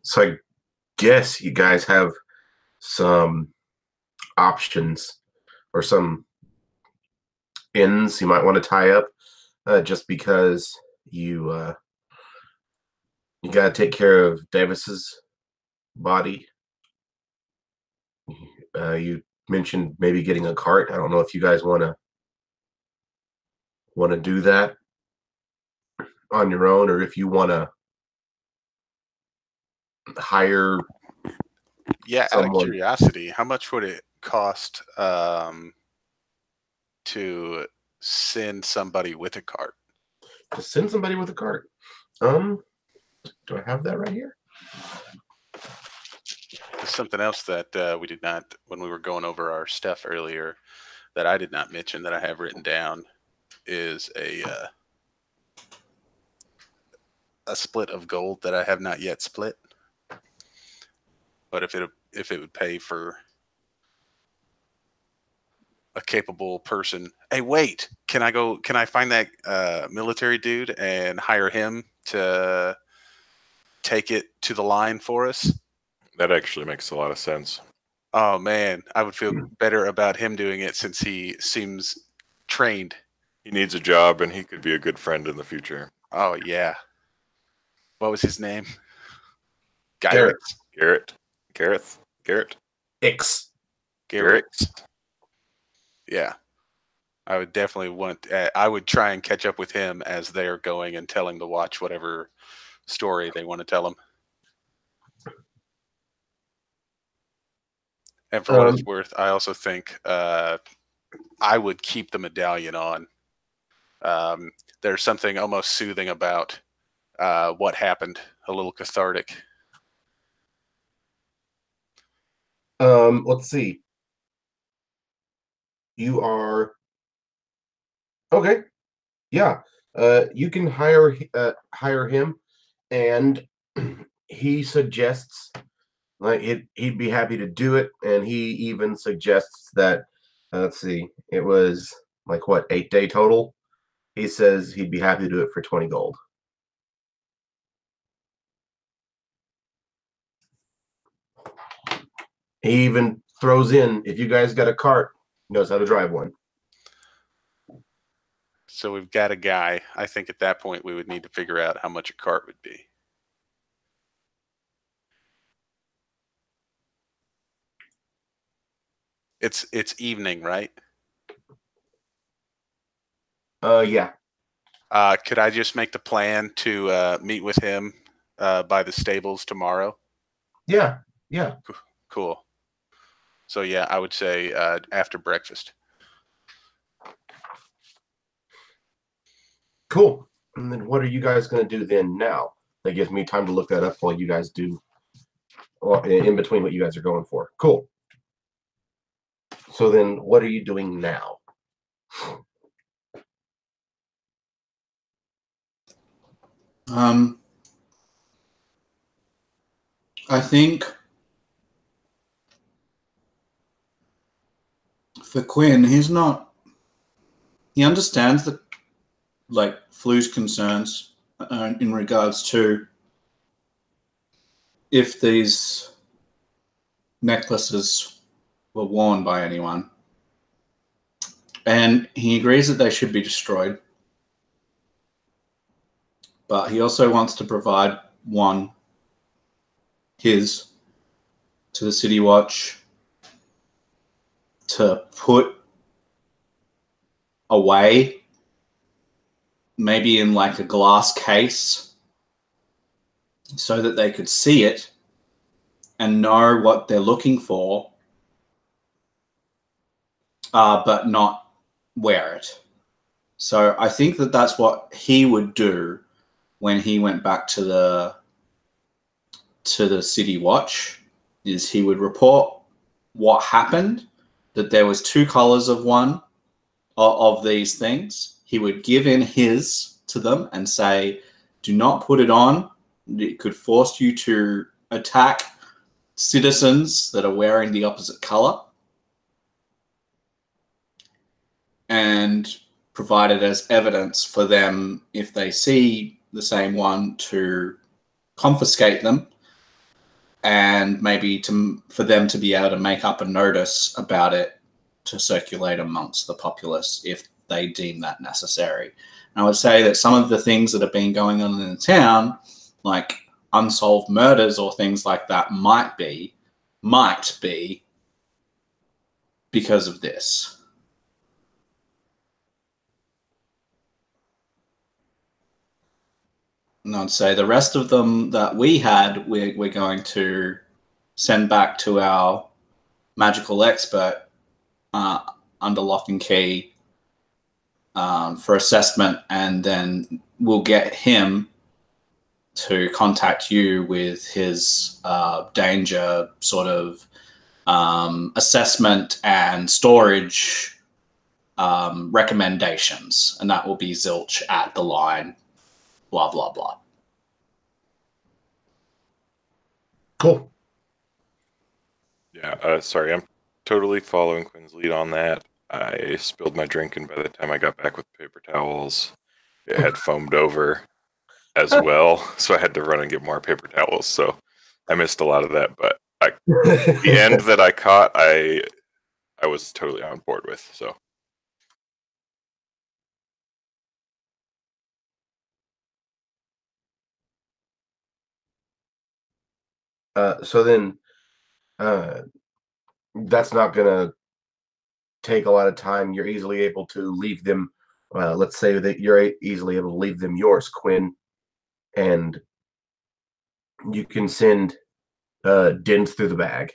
So I guess you guys have some options or some ends you might want to tie up, just because you got to take care of Davis's body. You mentioned maybe getting a cart. I don't know if you guys want to do that on your own, or if you want to hire Yeah, out of someone. curiosity, how much would it cost to send somebody with a cart? To send somebody with a cart. Do I have that right here? There's something else that we did not, when we were going over our stuff earlier, that I did not mention that I have written down is a split of gold that I have not yet split. But if it would pay for a capable person. Hey, wait! Can I find that military dude and hire him to take it to the line for us? That actually makes a lot of sense. Oh man, I would feel better about him doing it since he seems trained. He needs a job, and he could be a good friend in the future. Oh yeah. What was his name? Garrett. Garrett. X. Garrett. Yeah. I would definitely want. I would try and catch up with him as they're going and telling the watch whatever story they want to tell him. And for what it's worth, I also think I would keep the medallion on. There's something almost soothing about what happened, a little cathartic. Let's see. You are okay. Yeah. You can hire him, and he suggests like he'd be happy to do it, and he even suggests that let's see, it was like what, 8-day total. He says he'd be happy to do it for 20 gold. He even throws in, if you guys got a cart, he knows how to drive one. So we've got a guy. I think at that point we would need to figure out how much a cart would be. It's evening, right? Yeah. Could I just make the plan to meet with him by the stables tomorrow? Yeah. Cool. So yeah, I would say after breakfast. Cool. And then what are you guys going to do then now? That gives me time to look that up while you guys do, or in between what you guys are going for. Cool. So then what are you doing now? I think for Quinn, he understands the Flu's concerns in regards to if these necklaces were worn by anyone. And he agrees that they should be destroyed. But he also wants to provide one, his, to the City Watch to put away, maybe in like a glass case, so that they could see it and know what they're looking for, but not wear it. So I think that that's what he would do when he went back to the City Watch, is he would report what happened, that there was 2 colors of one of these things. He would give in his to them and say, do not put it on. It could force you to attack citizens that are wearing the opposite color. And provided as evidence for them, if they see the same one, to confiscate them, and maybe for them to be able to make up a notice about it to circulate amongst the populace if they deem that necessary. And I would say that some of the things that have been going on in the town, like unsolved murders or things like that, might be because of this. And I'd say the rest of them that we had, we're going to send back to our magical expert under lock and key for assessment, and then we'll get him to contact you with his danger sort of assessment and storage recommendations, and that will be zilch at the line, blah, blah, blah. Cool. Yeah, sorry, I'm totally following Quinn's lead on that. I spilled my drink, and by the time I got back with paper towels, it had foamed over as well, so I had to run and get more paper towels. So I missed a lot of that, but the end that I caught, I was totally on board with. So so then that's not gonna take a lot of time. You're easily able to leave them. Let's say that you're easily able to leave them yours, Quinn, and you can send Dins through the bag.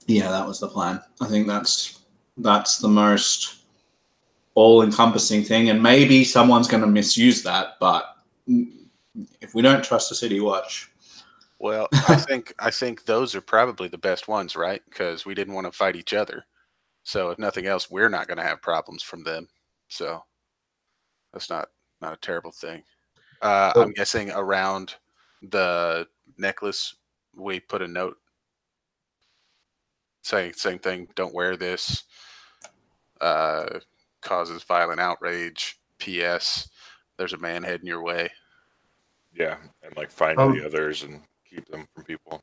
Yeah, that was the plan. I think that's the most all-encompassing thing, and maybe someone's going to misuse that, but if we don't trust the City Watch... Well, I think those are probably the best ones, right? Because we didn't want to fight each other. So if nothing else, we're not going to have problems from them. So that's not a terrible thing. I'm guessing around the necklace, we put a note saying same thing. Don't wear this. Causes violent outrage. P.S. There's a man heading your way. yeah, and like find the others and keep them from people.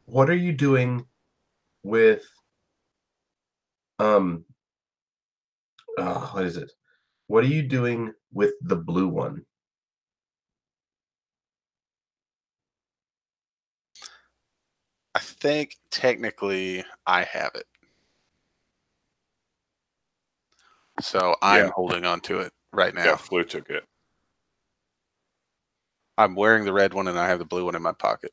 What are you doing with what is it? What are you doing with the blue one? I think technically I have it. So I'm holding on to it right now. Yeah, Flu took it. I'm wearing the red one and I have the blue one in my pocket.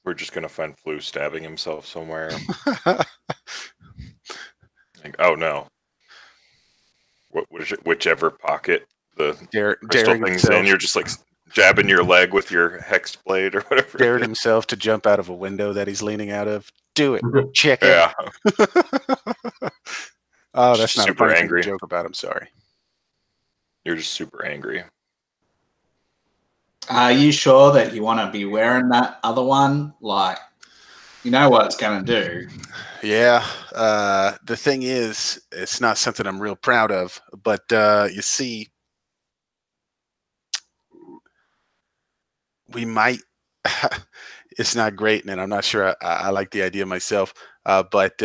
We're just gonna find Flu stabbing himself somewhere. Like, oh no. Whichever pocket the crystal thing's in, you're just like jabbing your leg with your hex blade or whatever. Dared himself to jump out of a window that he's leaning out of. Do it, chicken. Yeah. Oh, that's not super a angry joke about. I'm sorry. You're just super angry. Are you sure that you want to be wearing that other one? Like, you know what it's going to do. Yeah. The thing is, it's not something I'm real proud of. But you see, we might. It's not great, and I'm not sure I like the idea myself. But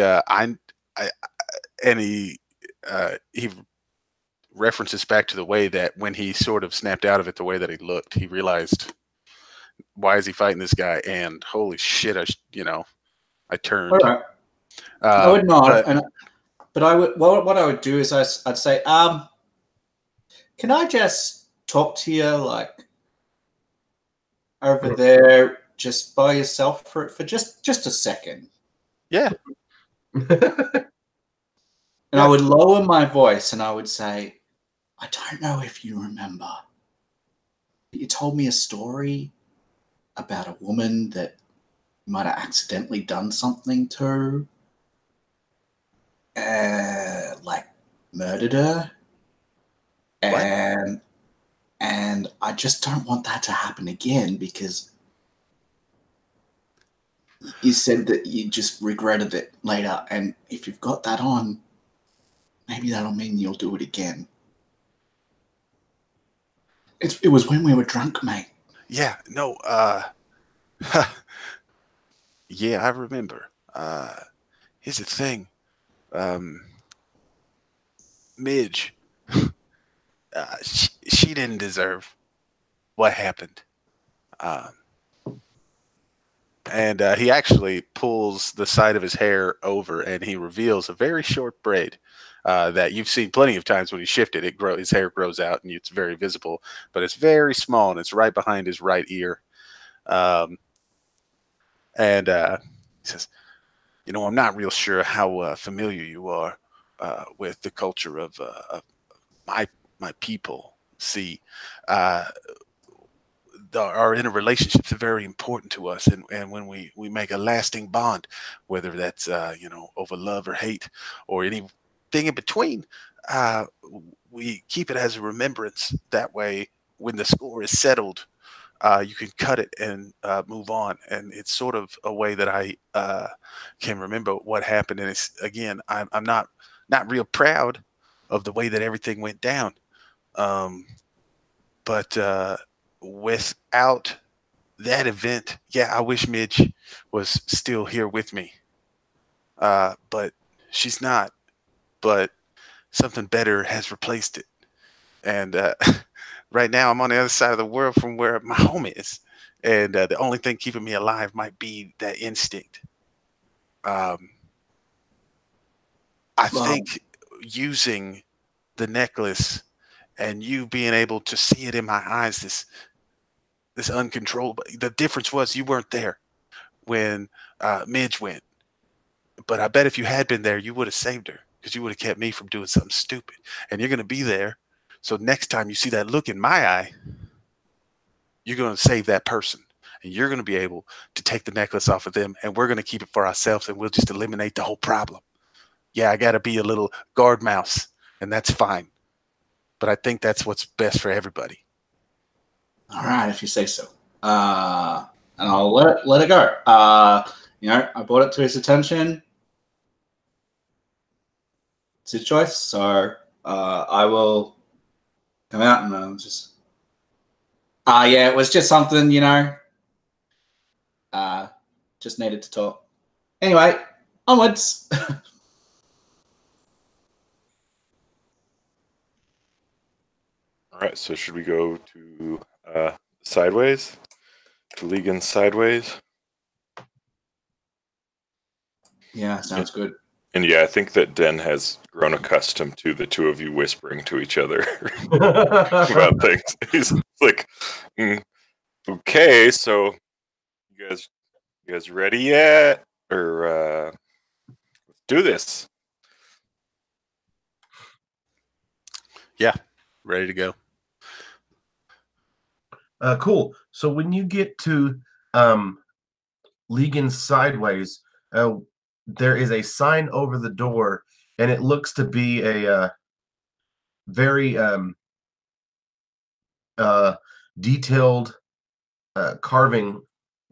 he references back to the way that when he sort of snapped out of it, the way that he looked, he realized, why is he fighting this guy? And holy shit, I turned. All right. I would not, but I would. Well, what I would do is I'd say, can I just talk to you like over there, just by yourself for just a second? Yeah. And I would lower my voice and I would say, I don't know if you remember, but you told me a story about a woman that you might have accidentally done something to, like murdered her. And I just don't want that to happen again, because You said that you just regretted it later, and if you've got that on, maybe that'll mean you'll do it again. It was when we were drunk, mate. Yeah, no, yeah, I remember. Here's the thing. Midge, she didn't deserve what happened. And he actually pulls the side of his hair over, and he reveals a very short braid that you've seen plenty of times when he shifted. His hair grows out, and it's very visible, but it's very small, and it's right behind his right ear. And he says, I'm not real sure how familiar you are with the culture of my people. See, our interrelationships are very important to us, and when we make a lasting bond, whether that's over love or hate or anything in between, we keep it as a remembrance. That way, when the score is settled, you can cut it and move on. And it's sort of a way that I can remember what happened. And it's, again, I'm not real proud of the way that everything went down. But without that event, yeah, I wish Midge was still here with me. But she's not. But something better has replaced it. And right now, I'm on the other side of the world from where my home is. And the only thing keeping me alive might be that instinct. I think using the necklace and you being able to see it in my eyes, this uncontrollable. The difference was you weren't there when Midge went. But I bet if you had been there, you would have saved her, because you would have kept me from doing something stupid. And you're going to be there. So next time you see that look in my eye, you're going to save that person. And you're going to be able to take the necklace off of them, and we're going to keep it for ourselves, and we'll just eliminate the whole problem. Yeah, I got to be a little guard mouse, and that's fine. But I think that's what's best for everybody. All right, if you say so. And I'll let it go. I brought it to his attention. It's his choice, so I will come out and just. Yeah, it was just something, just needed to talk. Anyway, onwards. All right, so should we go to Sideways? To Legan Sideways? Yeah, sounds good. And yeah, I think that Den has grown accustomed to the two of you whispering to each other about things. He's like, okay, so you guys ready yet? Or let's do this. Yeah, ready to go. Cool. So when you get to Legan Sideways, there is a sign over the door, and it looks to be a very detailed carving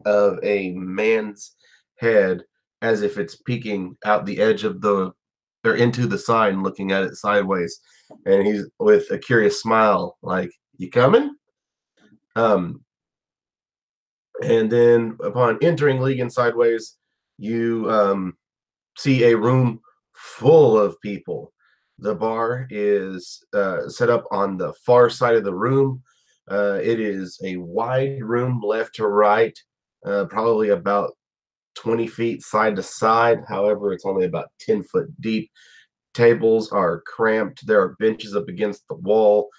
of a man's head, as if it's peeking out the edge of or into the sign, looking at it sideways. And he's with a curious smile, like, "You coming?" And then upon entering Legan Sideways, you see a room full of people. The bar is set up on the far side of the room. It is a wide room left to right, probably about 20 feet side to side. However, it's only about 10 foot deep. Tables are cramped. There are benches up against the wall.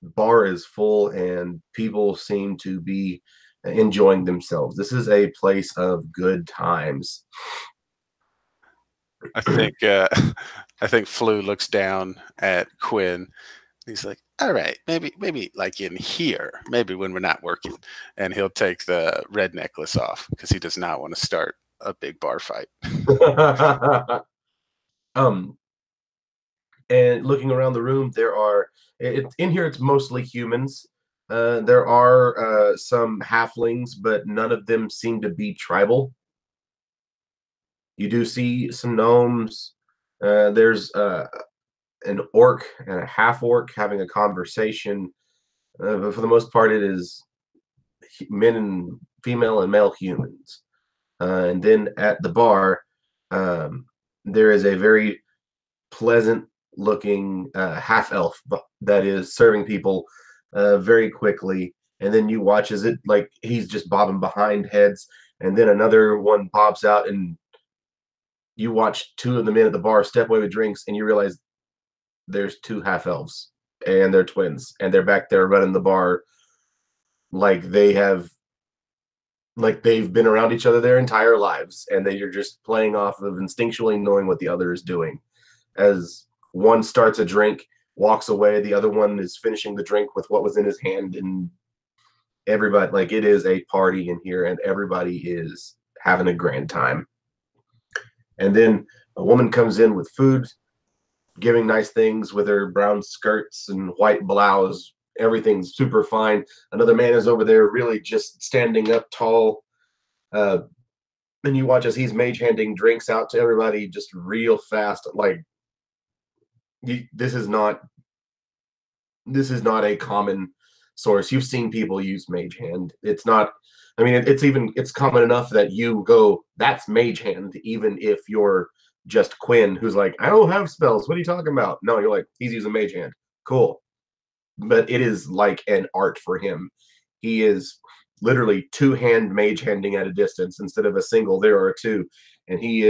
The bar is full, and people seem to be enjoying themselves. This is a place of good times. I think Flu looks down at Quinn. He's like, all right, maybe like in here, maybe when we're not working. And he'll take the red necklace off because he does not want to start a big bar fight. And looking around the room, in here it's mostly humans. There are some halflings, but none of them seem to be tribal. You do see some gnomes. There's an orc and a half orc having a conversation. But for the most part, it is men and female and male humans. And then at the bar, um, there is a very pleasant looking half elf that is serving people very quickly. And then you watch as it like he's just bobbing behind heads, and then another one pops out, and you watch two of the men at the bar step away with drinks, and you realize there's two half elves and they're twins, and they're back there running the bar like they've been around each other their entire lives, and they are just playing off of instinctually knowing what the other is doing. As one starts a drink, walks away, the other one is finishing the drink with what was in his hand, and everybody, like, it is a party in here, and everybody is having a grand time. And then a woman comes in with food, giving nice things with her brown skirts and white blouse. Everything's super fine. Another man is over there really just standing up tall. And you watch as he's mage handing drinks out to everybody just real fast. Like, this is not a common source. You've seen people use mage hand. It's not, I mean, it's common enough that you go, that's mage hand, even if you're just Quinn, who's like, I don't have spells. What are you talking about? No, you're like, he's using mage hand. Cool. But it is like an art for him. He is literally two-hand mage handing at a distance instead of a single. There are two, and he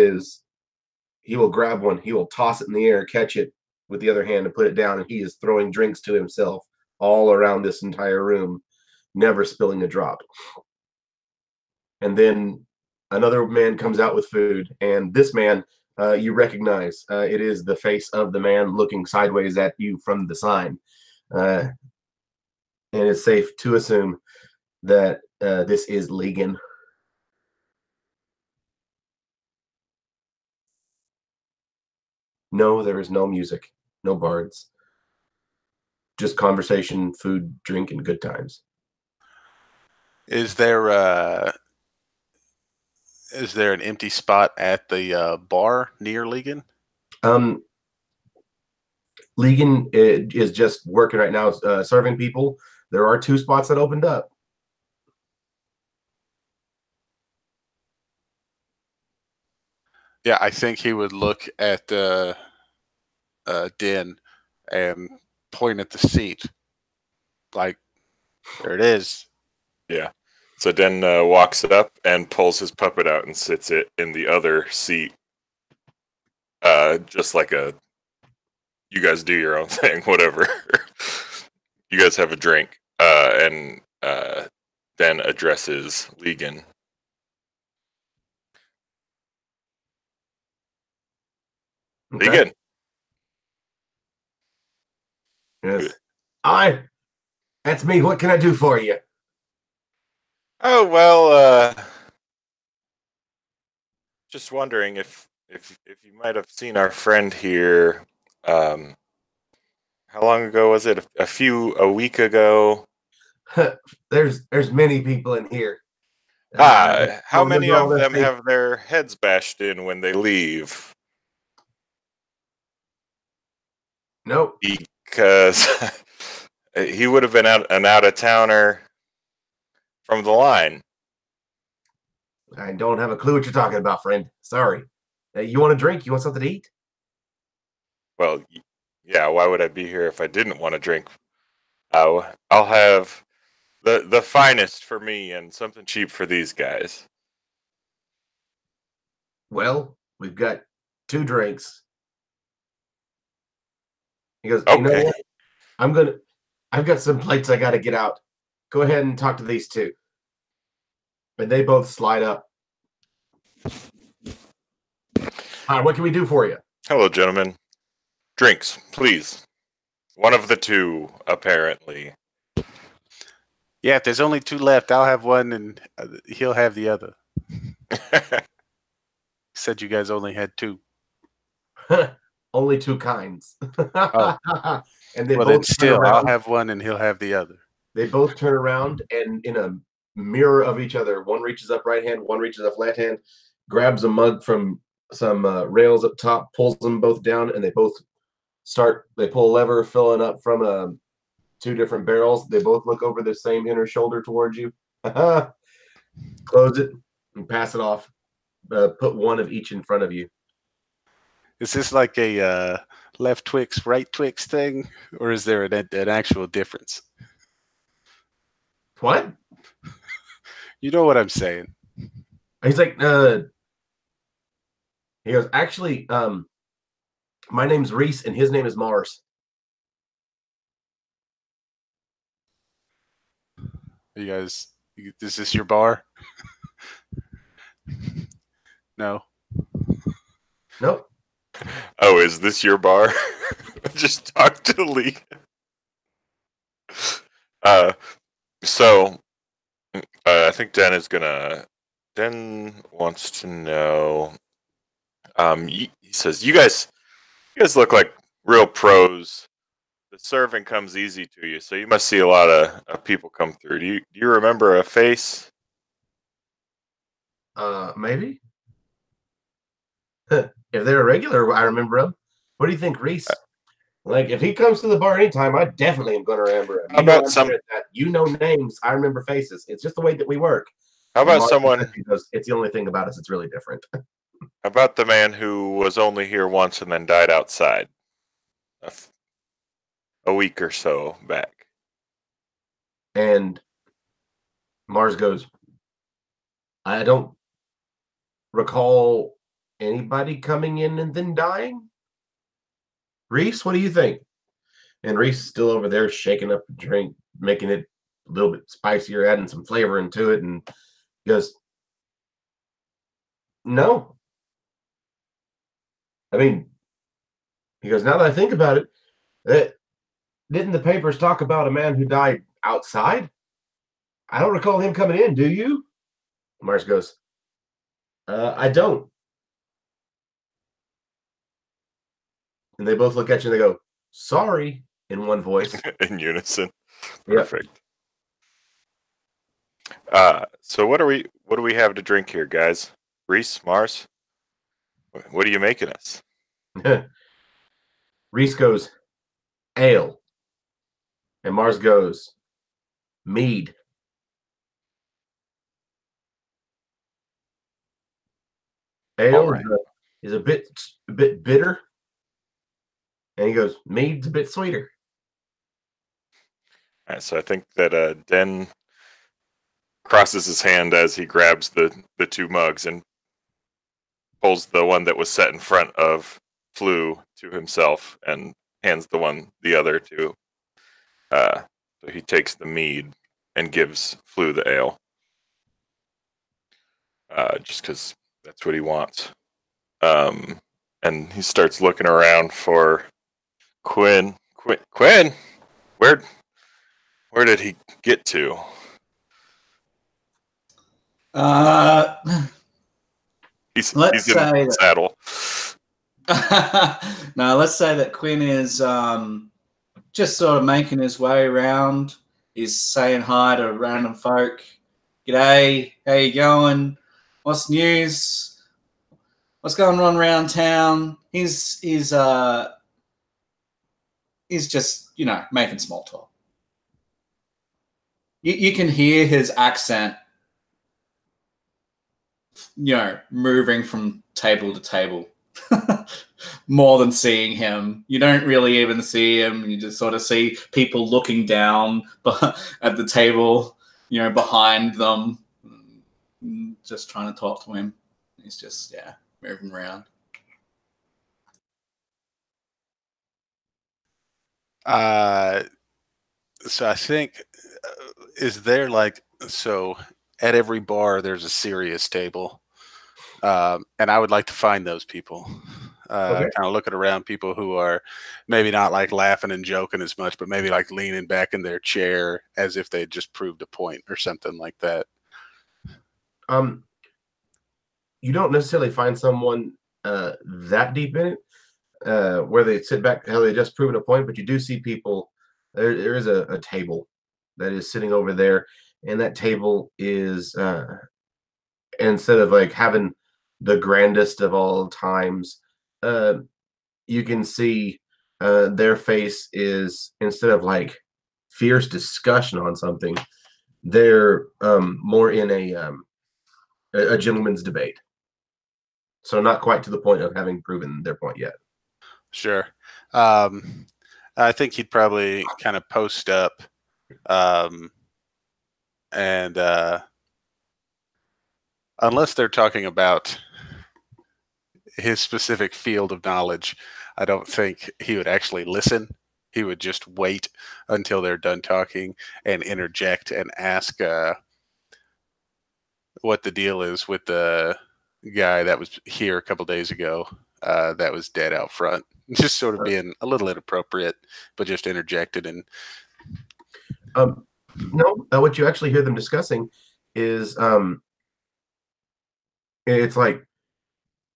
will grab one, he will toss it in the air, catch it with the other hand, and put it down, and he is throwing drinks to himself all around this entire room, never spilling a drop. And then another man comes out with food, and this man, you recognize, it is the face of the man looking sideways at you from the sign. And it's safe to assume that this is Legan. No, there is no music, no bards. Just conversation, food, drink, and good times. Is there an empty spot at the bar near Legan? Legan is just working right now, serving people. There are two spots that opened up. Yeah, I think he would look at Den and point at the seat. Like, there it is. Yeah. So Den walks up and pulls his puppet out and sits it in the other seat. Just like you guys do your own thing, whatever. You guys have a drink. And then addresses Legan. Okay. Legan. Yes. That's me. What can I do for you? Oh, well, just wondering if you might have seen our friend here. How long ago was it? A week ago? There's many people in here. How many of them have their heads bashed in when they leave? Nope. Because he would have been an out-of-towner from the line. I don't have a clue what you're talking about, friend. Sorry. You want a drink? You want something to eat? Well, yeah, why would I be here if I didn't want to drink? I'll have the finest for me and something cheap for these guys. Well, we've got 2 drinks. He goes, Okay. You know what? I've got some plates I got to get out. Go ahead and talk to these 2. And they both slide up. Hi, what can we do for you? Hello, gentlemen. Drinks, please. One of the 2, apparently. Yeah, if there's only 2 left, I'll have one and he'll have the other. Said you guys only had 2. Only 2 kinds. Oh. And they well, both then still, turn around. I'll have one and he'll have the other. They both turn around, and in a mirror of each other, one reaches up right hand, one reaches up left hand, grabs a mug from some rails up top, pulls them both down, and they both start. They pull a lever, filling up from two different barrels. They both look over the same inner shoulder towards you. Close it and pass it off. Put one of each in front of you. Is this like a left Twix, right Twix thing, or is there an actual difference? What? You know what I'm saying. He's like, he goes, actually, my name's Reese and his name is Mars. You guys, is this your bar? No. Nope. Oh, is this your bar? Just talk to Lee. So I think Den wants to know. He says, "You guys look like real pros. The serving comes easy to you, so you must see a lot of people come through. Do you remember a face?" Maybe. If they're a regular, I remember him. What do you think, Reese? Like, if he comes to the bar anytime, I definitely am going to remember him. How about you know names, I remember faces. It's just the way that we work. How about someone? It's the only thing about us. It's really different. How about the man who was only here once and then died outside a week or so back? And Mars goes, I don't recall anybody coming in and then dying. Reese, what do you think? And Reese is still over there shaking up the drink, making it a little bit spicier, adding some flavor into it, and goes, no. I mean, he goes, now that I think about it, didn't the papers talk about a man who died outside? I don't recall him coming in, do you? Mars goes, I don't. And they both look at you and they go, sorry, in one voice. In unison. Yep. Perfect. So what do we have to drink here, guys? Reese, Mars? What are you making us? Reese goes, ale. And Mars goes, mead. Ale right. is a bit bitter. And he goes, mead's a bit sweeter. All right, so I think that Den crosses his hand as he grabs the two mugs and pulls the one that was set in front of Flu to himself and hands the other to. So he takes the mead and gives Flu the ale, just because that's what he wants. And he starts looking around for Quinn, where did he get to? He's in the saddle. No, let's say that Quinn is just sort of making his way around. He's saying hi to random folk. G'day, how you going? What's news? What's going on around town? He's just, making small talk. You can hear his accent, moving from table to table more than seeing him. You don't really even see him. You just sort of see people looking down at the table, behind them, just trying to talk to him. He's just, moving around. So I think, is there at every bar there's a serious table, and I would like to find those people. Okay. Kind of looking around, people who are maybe not like laughing and joking as much, but maybe like leaning back in their chair as if they just proved a point or something like that. You don't necessarily find someone that deep in it, where they sit back, how they just proven a point, but you do see people. There is a table that is sitting over there, and that table is instead of like having the grandest of all times. You can see their face is, instead of like fierce discussion on something, they're more in a gentleman's debate. So not quite to the point of having proven their point yet. Sure. I think he'd probably kind of post up and unless they're talking about his specific field of knowledge, I don't think he would actually listen. He would just wait until they're done talking and interject and ask what the deal is with the guy that was here a couple days ago that was dead out front. Just sort of being a little inappropriate, but just interjected. And no, what you actually hear them discussing is it's like,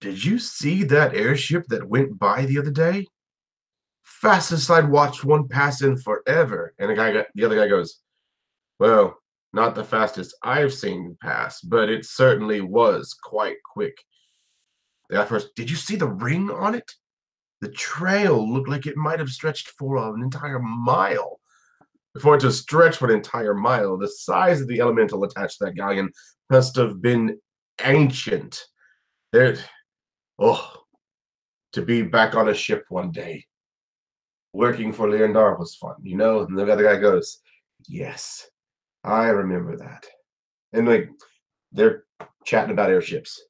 did you see that airship that went by the other day? Fastest I'd watched one pass in forever. And the other guy goes, well, not the fastest I've seen pass, but it certainly was quite quick. The guy first, did you see the ring on it? The trail looked like it might have stretched for an entire mile. For it to stretch for an entire mile, the size of the elemental attached to that galleon must have been ancient. To be back on a ship one day, working for Leondar was fun, you know? And the other guy goes, yes, I remember that. And like, they're chatting about airships.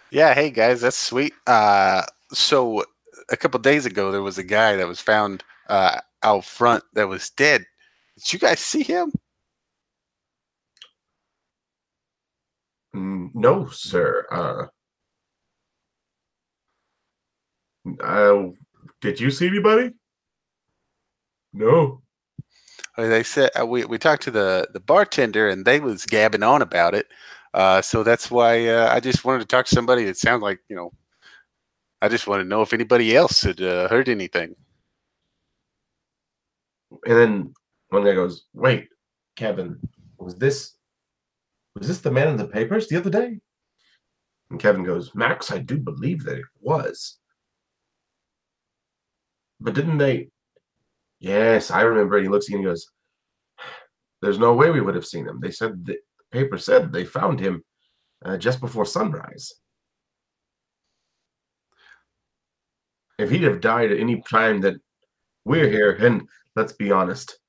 Yeah, hey guys, that's sweet. So a couple days ago, there was a guy that was found out front that was dead. Did you guys see him? No, sir. Did you see anybody? No. They said we talked to the bartender and they was gabbing on about it. So that's why I just wanted to talk to somebody that sounds like, I just want to know if anybody else had heard anything. And then one guy goes, wait, Kevin, was this the man in the papers the other day? And Kevin goes, Max, I do believe that it was. But didn't they? Yes, I remember. He looks at you and he goes, there's no way we would have seen him. They said the paper said they found him just before sunrise. If he'd have died at any time that we're here, and let's be honest,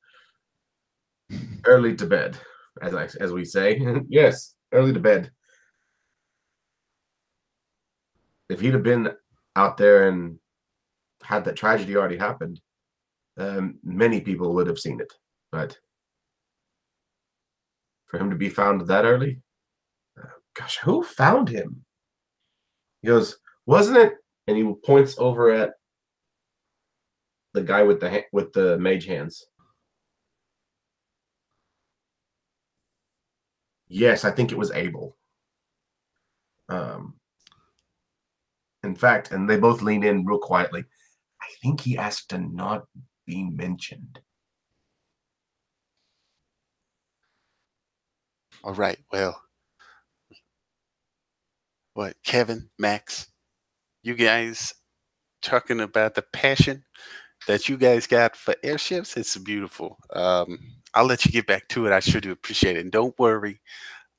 early to bed, as we say. Yes, early to bed. If he'd have been out there and had that tragedy already happened, many people would have seen it. But for him to be found that early, gosh, who found him? He goes, wasn't it? And he points over at the guy with the mage hands. Yes, I think it was Abel. In fact, and they both lean in real quietly. I think he asked to not be mentioned. All right. Well, what, Kevin, Max, you guys talking about the passion that you guys got for airships? It's beautiful. I'll let you get back to it. I sure do appreciate it. And don't worry,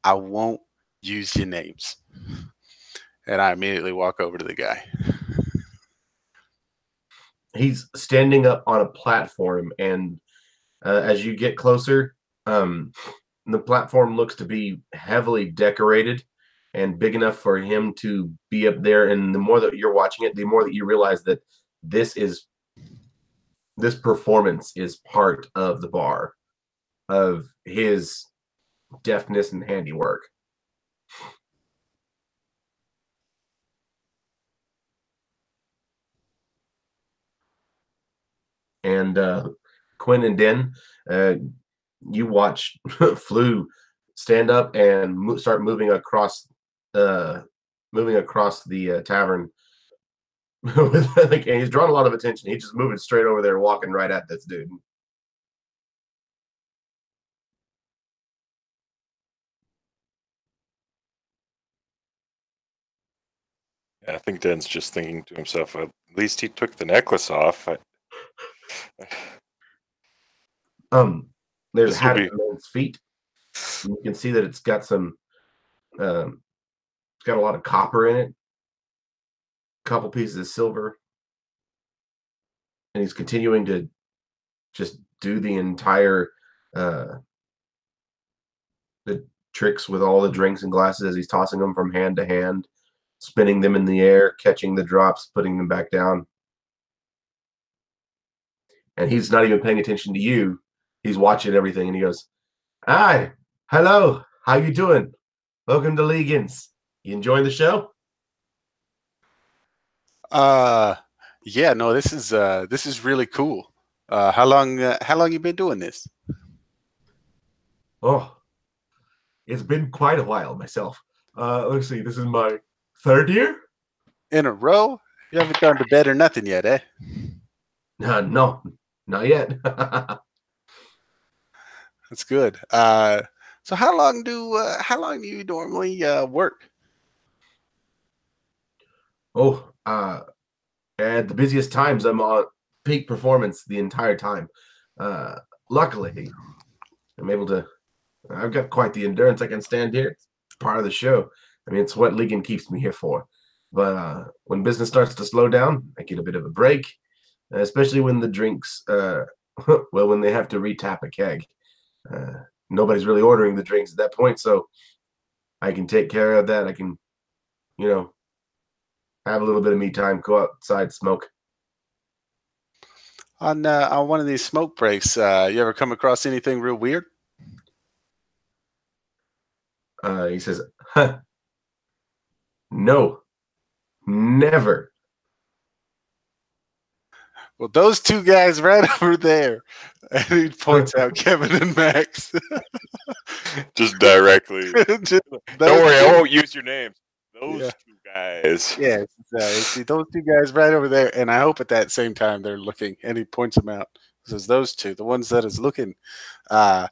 I won't use your names. And I immediately walk over to the guy. He's standing up on a platform, and as you get closer, the platform looks to be heavily decorated and big enough for him to be up there. And the more that you're watching it, the more that you realize that this performance is part of the bar, of his deftness and handiwork. And Quinn and Den, you watch Flu stand up and start moving across the tavern. And he's drawn a lot of attention. He's just moving straight over there, walking right at this dude. I think Den's just thinking to himself, at least he took the necklace off. There's a This will hat be- at the man's feet. And you can see that it's got some, it's got a lot of copper in it, a couple pieces of silver, and he's continuing to just do the entire the tricks with all the drinks and glasses as he's tossing them from hand to hand, spinning them in the air, catching the drops, putting them back down. And he's not even paying attention to you. He's watching everything, and he goes, "Hi, hello, how you doing? Welcome to Legans. You enjoying the show?" Yeah, no, this is really cool. How long you been doing this? Oh, it's been quite a while myself. Let's see, this is my third year? In a row? You haven't gone to bed or nothing yet, eh? No, not yet. That's good. So how long do you normally work? Oh, at the busiest times, I'm on peak performance the entire time. Luckily, I'm able to. I've got quite the endurance. I can stand here. It's part of the show. I mean, it's what Ligon keeps me here for. But when business starts to slow down, I get a bit of a break, especially when the drinks, well, when they have to retap a keg. Nobody's really ordering the drinks at that point, so I can take care of that. I can, have a little bit of me time, go outside, smoke. On one of these smoke breaks, you ever come across anything real weird? He says, "Huh, no, never." Well, those two guys right over there, and he points out Kevin and Max. Just directly. Just Don't worry, I two- won't use your names. Those Yeah. two guys. Yeah, see those two guys right over there, and I hope at that same time they're looking, and he points them out. He says those two, the ones that is looking. They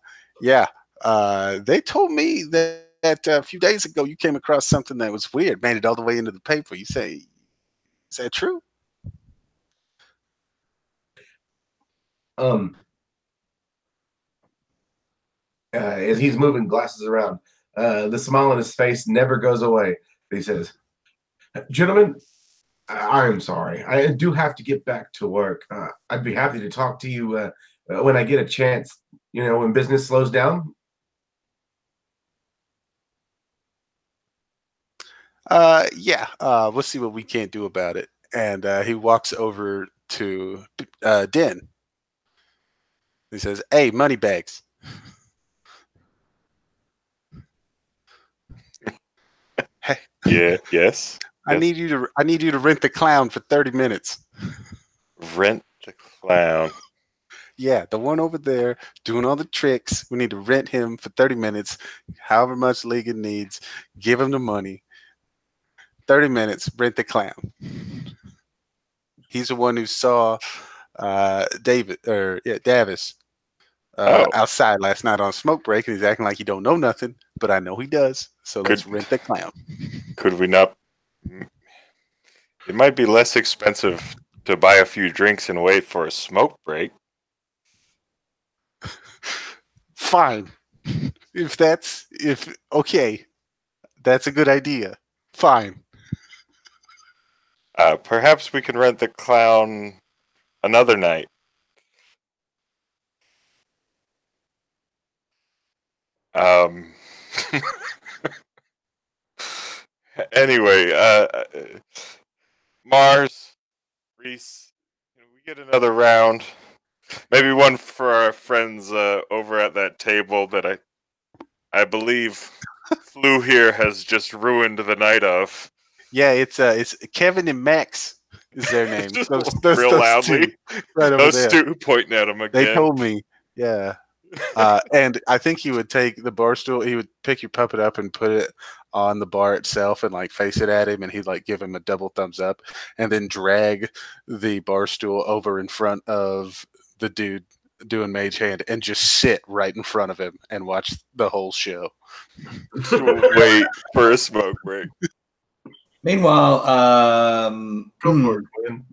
told me that a few days ago you came across something that was weird, made it all the way into the paper. You say, is that true? As he's moving glasses around, the smile on his face never goes away. He says, "Gentlemen, I'm sorry. I do have to get back to work. I'd be happy to talk to you when I get a chance, when business slows down." We'll see what we can't do about it. And he walks over to Den. He says, "Hey, money bags." Hey, Yeah, yes. I Yes. need you to rent the clown for 30 minutes. Rent the clown. Yeah, the one over there doing all the tricks. We need to rent him for 30 minutes, however much Ligon needs. Give him the money. 30 minutes, rent the clown. He's the one who saw Davis outside last night on smoke break, and he's acting like he don't know nothing, but I know he does. So let's rent the clown. Could we not? It might be less expensive to buy a few drinks and wait for a smoke break. Fine. Okay, that's a good idea. Fine. Perhaps we can rent the clown another night. Anyway, Mars, Reese, can we get another round? Maybe one for our friends over at that table that I believe Flu here has just ruined the night of. Yeah, it's Kevin and Max is their name. Just those real loudly. two, right over Those there. two pointing at him again. They told me, yeah. And I think he would take the bar stool. He would pick your puppet up and put it on the bar itself and like face it at him, and he'd like give him a double thumbs up, and then drag the bar stool over in front of the dude doing mage hand and just sit right in front of him and watch the whole show. Wait for a smoke break. Meanwhile, Go for it, Quinn.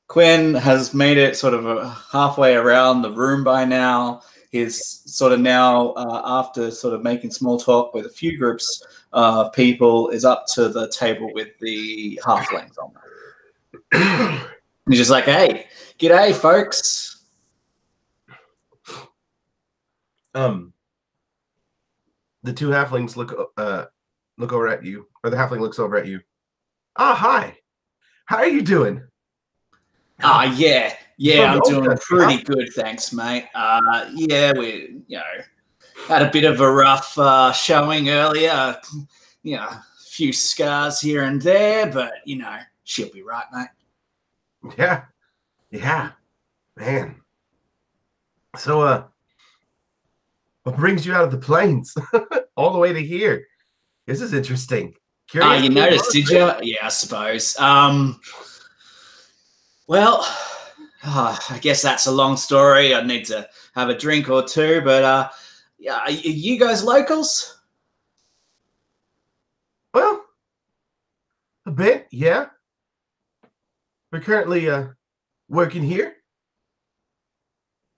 Quinn has made it sort of halfway around the room by now. He's sort of now, after sort of making small talk with a few groups of people, is up to the table with the halflings on there. He's just like, hey, g'day, folks. The two halflings look over at you, or the halfling looks over at you. Ah, hi. How are you doing? Yeah, From I'm the doing old pretty country, good, thanks, mate. Yeah, we, had a bit of a rough showing earlier. A few scars here and there, but she'll be right, mate. Yeah, man. So, what brings you out of the plains all the way to here? This is interesting. Curious. You noticed, did you? Yeah, I suppose. Well, I guess that's a long story. I'd need to have a drink or two, but yeah, are you guys locals? Well, a bit, yeah. We're currently working here.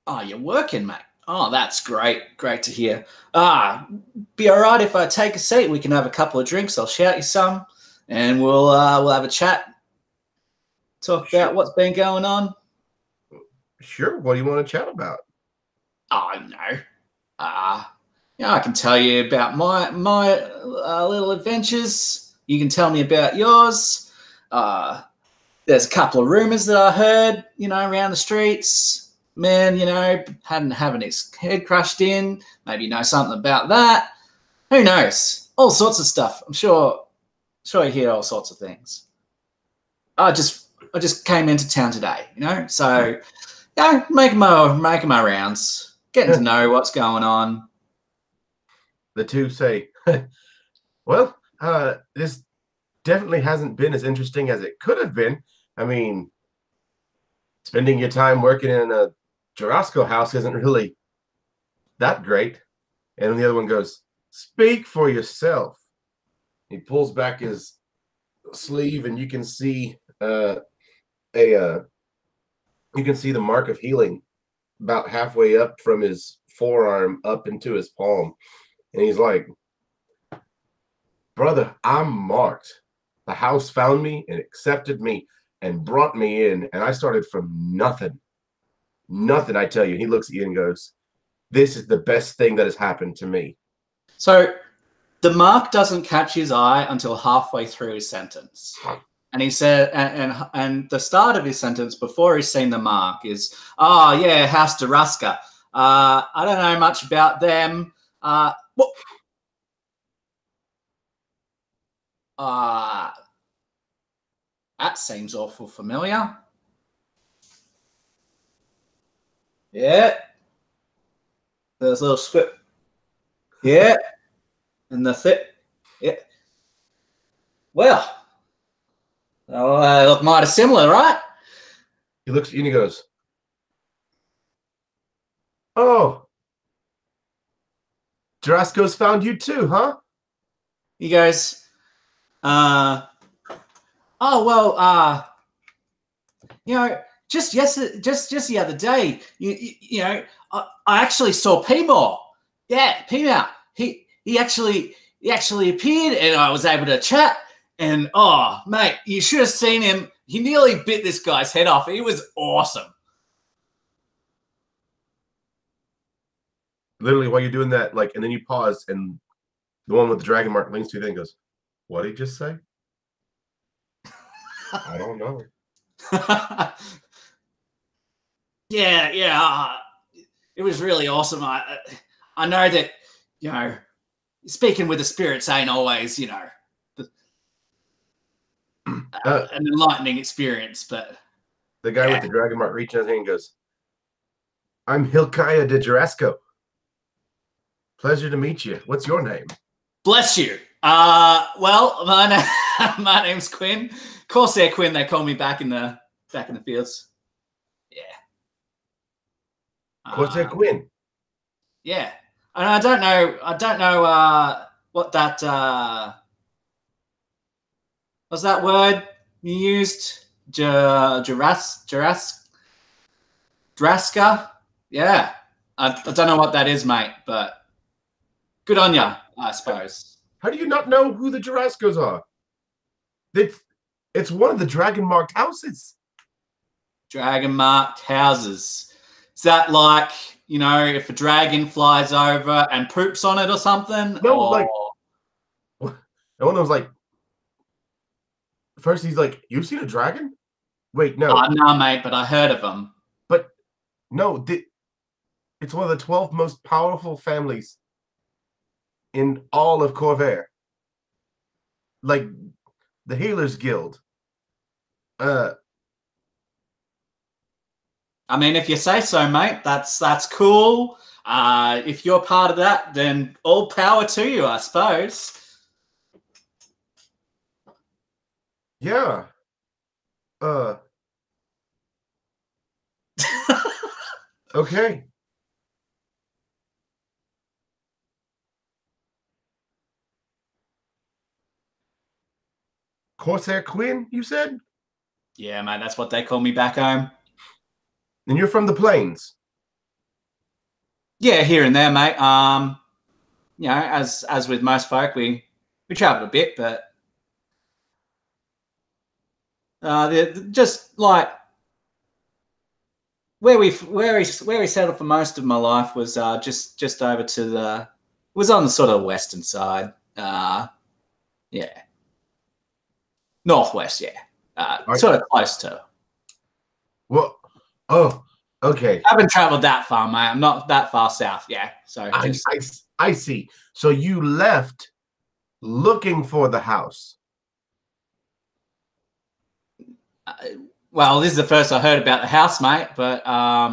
Oh, you're working, mate. Oh, that's great. Great to hear. Be all right if I take a seat. We can have a couple of drinks. I'll shout you some, and we'll have a chat. Talk about what's been going on. Sure. What do you want to chat about? Oh, no. I can tell you about my little adventures. You can tell me about yours. There's a couple of rumors that I heard, around the streets. Man, having his head crushed in. Maybe you know something about that. Who knows? All sorts of stuff. I'm sure you hear all sorts of things. I just came into town today, so making my rounds, getting to know what's going on. The two say, well, this definitely hasn't been as interesting as it could have been. I mean, spending your time working in a Jarosco house isn't really that great. And the other one goes, speak for yourself. He pulls back his sleeve, and you can see the mark of healing about halfway up from his forearm up into his palm. And he's like, brother, I'm marked. The house found me and accepted me and brought me in, and I started from nothing. Nothing, I tell you. He looks at you and goes, this is the best thing that has happened to me. So the mark doesn't catch his eye until halfway through his sentence. And he said, and the start of his sentence before he's seen the mark is, oh, yeah, House Daraska. I don't know much about them. That seems awful familiar. Yeah. There's a little script. Yeah. And that's it. Yeah. Well, look mighty similar, right? He looks at you and he goes, oh, Jarosco's found you too, huh? He goes, oh, well, just the other day, I actually saw P-More. Yeah, P-More. He actually appeared, and I was able to chat. And oh, mate, you should have seen him. He nearly bit this guy's head off. He was awesome. Literally, while you're doing that, and then you pause, and the one with the dragon mark leans to you, then goes, what did he just say? I don't know. Yeah. It was really awesome. I know that, speaking with the spirits ain't always, an enlightening experience, but the guy with the dragon mark reaches his hand and goes, I'm Hilkiah de Jarosco. Pleasure to meet you. What's your name? Bless you. Well, my name's Quinn. Corsair Quinn, they call me back in the fields. Yeah. Corsair Quinn. Yeah. And I don't know what what's that word you used? Jurassica? Yeah. I don't know what that is, mate, but good on ya, I suppose. How do you not know who the Jurassicos are? It's one of the dragon-marked houses. Dragon-marked houses. Is that like, you know, if a dragon flies over and poops on it or something? No, or... like, no one was like, first he's like, you've seen a dragon? Wait, no. No, mate, but I heard of them. But, no, it's one of the 12 most powerful families in all of Corvair. Like, the Healers Guild. I mean, if you say so, mate, that's cool. If you're part of that, then all power to you, I suppose. Yeah. Okay. Corsair Queen, you said? Yeah, mate, that's what they call me back home. And you're from the plains? Yeah, here and there, mate. You know, as with most folk, we travel a bit, but just like where we settled for most of my life was just over to was on the sort of western side. Yeah, northwest. Yeah, sort of close to. Well, oh, okay. I haven't traveled that far, mate. I'm not that far south. Yeah, so I see. So you left looking for the house. Well, this is the first I heard about the house, mate. But I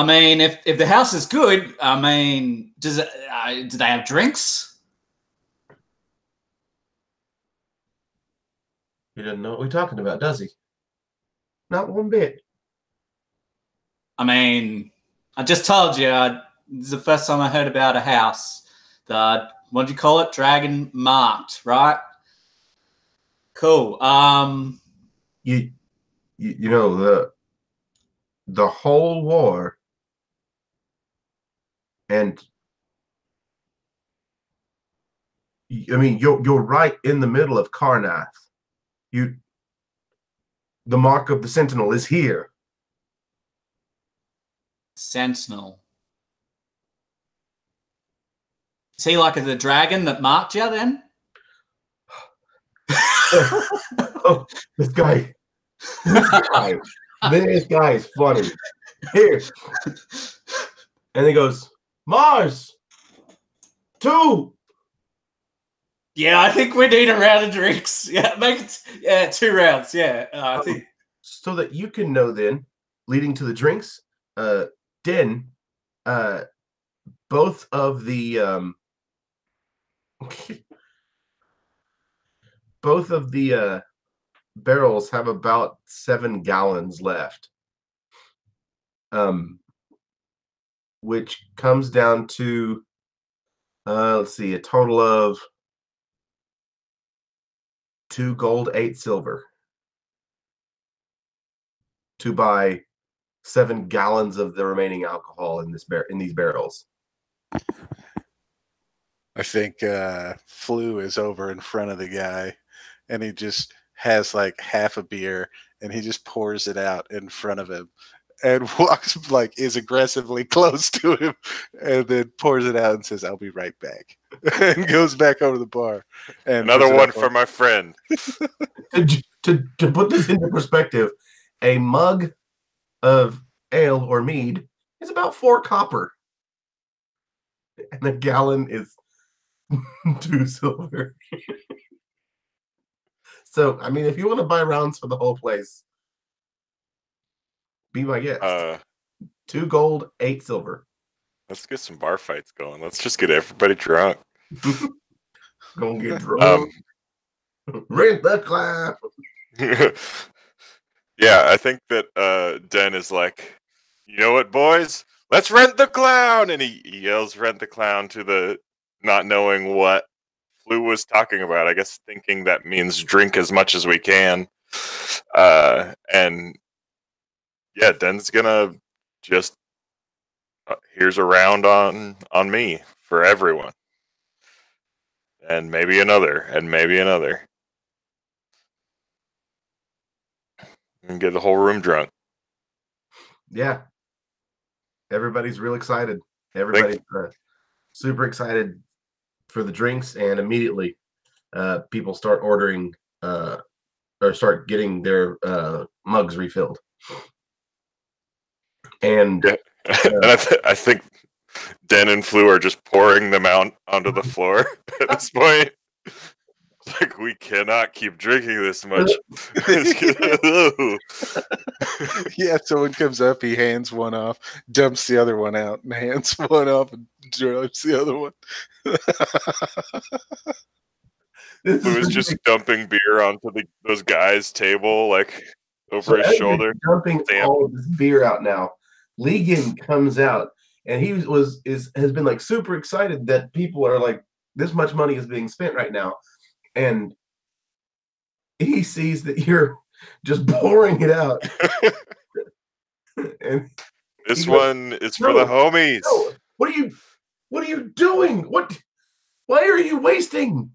mean, if the house is good, I mean, do they have drinks? He doesn't know what we're talking about, does he? Not one bit. I mean, I just told you, this is the first time I heard about a house. What do you call it? Dragon marked, right? Cool. You know the whole war, and I mean you're right in the middle of Karnath. The mark of the Sentinel is here. Sentinel. Is he like the dragon that marked you then? Oh, this guy is funny. Here. And he goes, Mars 2. Yeah, I think we need a round of drinks. Yeah, make it 2 rounds. Yeah, I think so that you can know. Then, leading to the drinks, Den, both of the barrels have about 7 gallons left, which comes down to let's see, a total of 2 gold, 8 silver to buy 7 gallons of the remaining alcohol in these barrels. I think Flu is over in front of the guy, and he just has like half a beer, and he just pours it out in front of him, and walks is aggressively close to him, and then pours it out and says, "I'll be right back," and goes back over to the bar. And another one for my friend. To put this into perspective, a mug of ale or mead is about 4 copper, and a gallon is 2 silver. So, I mean, if you want to buy rounds for the whole place, be my guest. 2 gold, 8 silver. Let's get some bar fights going. Let's just get everybody drunk. Gonna get drunk. Rent the clown. Yeah, I think that Den is like, you know what, boys? Let's rent the clown! And he yells rent the clown to the not knowing what Flu was talking about. I guess thinking that means drink as much as we can. And yeah, Den's gonna just here's a round on me for everyone, and maybe another, and maybe another, and get the whole room drunk. Yeah, everybody's real excited. Everybody's super excited for the drinks, and immediately people start ordering or start getting their mugs refilled. And, yeah. And I think Den and Flu are just pouring them out onto the floor at this point. Like, we cannot keep drinking this much. Yeah, someone comes up, he hands one off, dumps the other one out, and hands one off and drops the other one. Flu is just dumping beer onto those guys' table, like over his shoulder. Dumping all of this beer out now. Legan comes out, and he has been like super excited that people are like, this much money is being spent right now, and he sees that you're just pouring it out. And this one is for the homies. No, what are you doing? Why are you wasting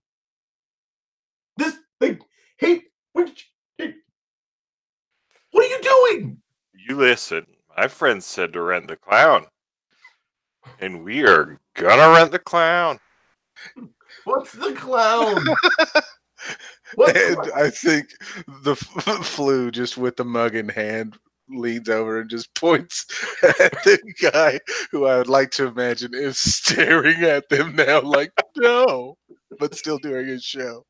this? Like, hey, what are you doing? You listen. My friend said to rent the clown, and we are gonna rent the clown. What's the clown? I think the Flu, just with the mug in hand, leans over and just points at the guy who I would like to imagine is staring at them now like, no, but still doing his show.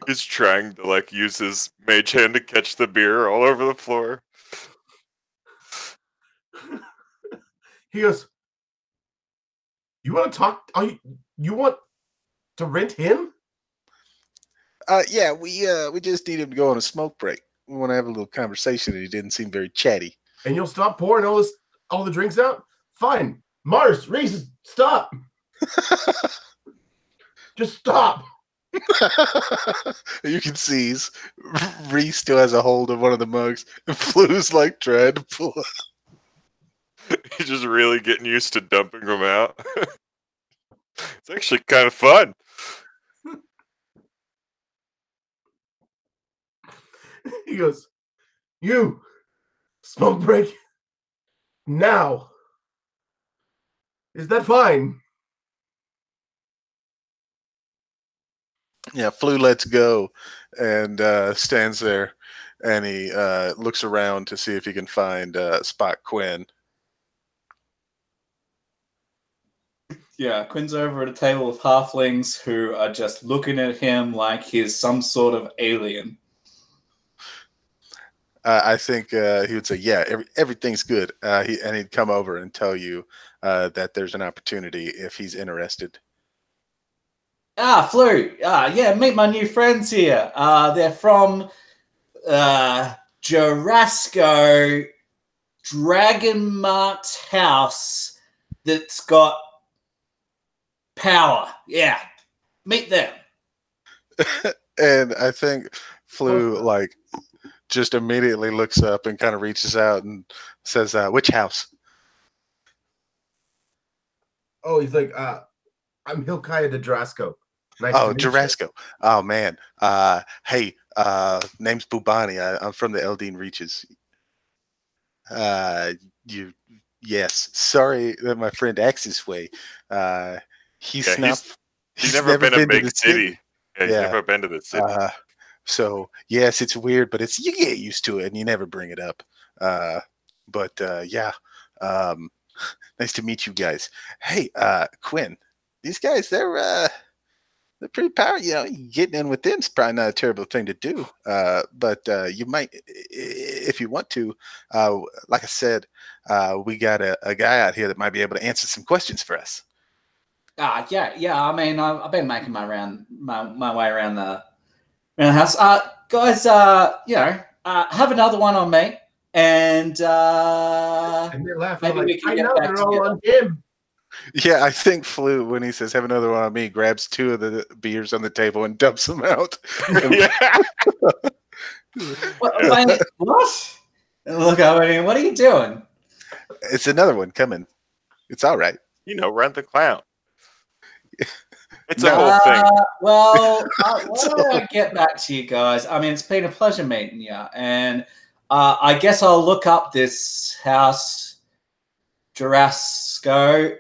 He's trying to like use his mage hand to catch the beer all over the floor. He goes, you want to talk? You want to rent him? Yeah, we just need him to go on a smoke break. We want to have a little conversation, and he didn't seem very chatty. And you'll stop pouring all the drinks out? Fine. Mars, Reese, stop. Just stop. You can see Reese still has a hold of one of the mugs, and Flu's like trying to pull it. He's just really getting used to dumping them out. It's actually kind of fun. He goes, you, smoke break, now. Is that fine? Yeah, Flu lets go and stands there, and he looks around to see if he can find Spot Quinn. Yeah, Quinn's over at a table of halflings who are just looking at him like he's some sort of alien. I think he would say, yeah, everything's good. And he'd come over and tell you that there's an opportunity if he's interested. Flu. Yeah, meet my new friends here. They're from Jarasco Dragon Marked house that's got power. Yeah, meet them. And I think Flu just immediately looks up and kind of reaches out and says, which house? Oh, he's like, I'm Hilkiah de Drasco. Nice oh, to meet you. Jarasco. Oh, man. Hey, name's Bubani. I'm from the Eldine Reaches. Yes. Sorry that my friend acts this way. He's never been a big city. Yeah, he's never been to the city. So yes, it's weird, but you get used to it and you never bring it up. Nice to meet you guys. Hey, Quinn, these guys, they're pretty powerful. You know, getting in with them is probably not a terrible thing to do. But you might, if you want to, like I said, we got a guy out here that might be able to answer some questions for us. Yeah. I mean, I've been making my way around the house. Guys, have another one on me, and they're laughing maybe like, we can I get know back they're all together. on him. Yeah, I think Flu, when he says, have another one on me, grabs 2 of the beers on the table and dumps them out. Yeah. What? What? Look, I mean, what are you doing? It's another one coming. It's all right. Run the clown. It's a whole thing. Well, why don't I get back to you guys? I mean, it's been a pleasure meeting you, and I guess I'll look up this house, Jurasco,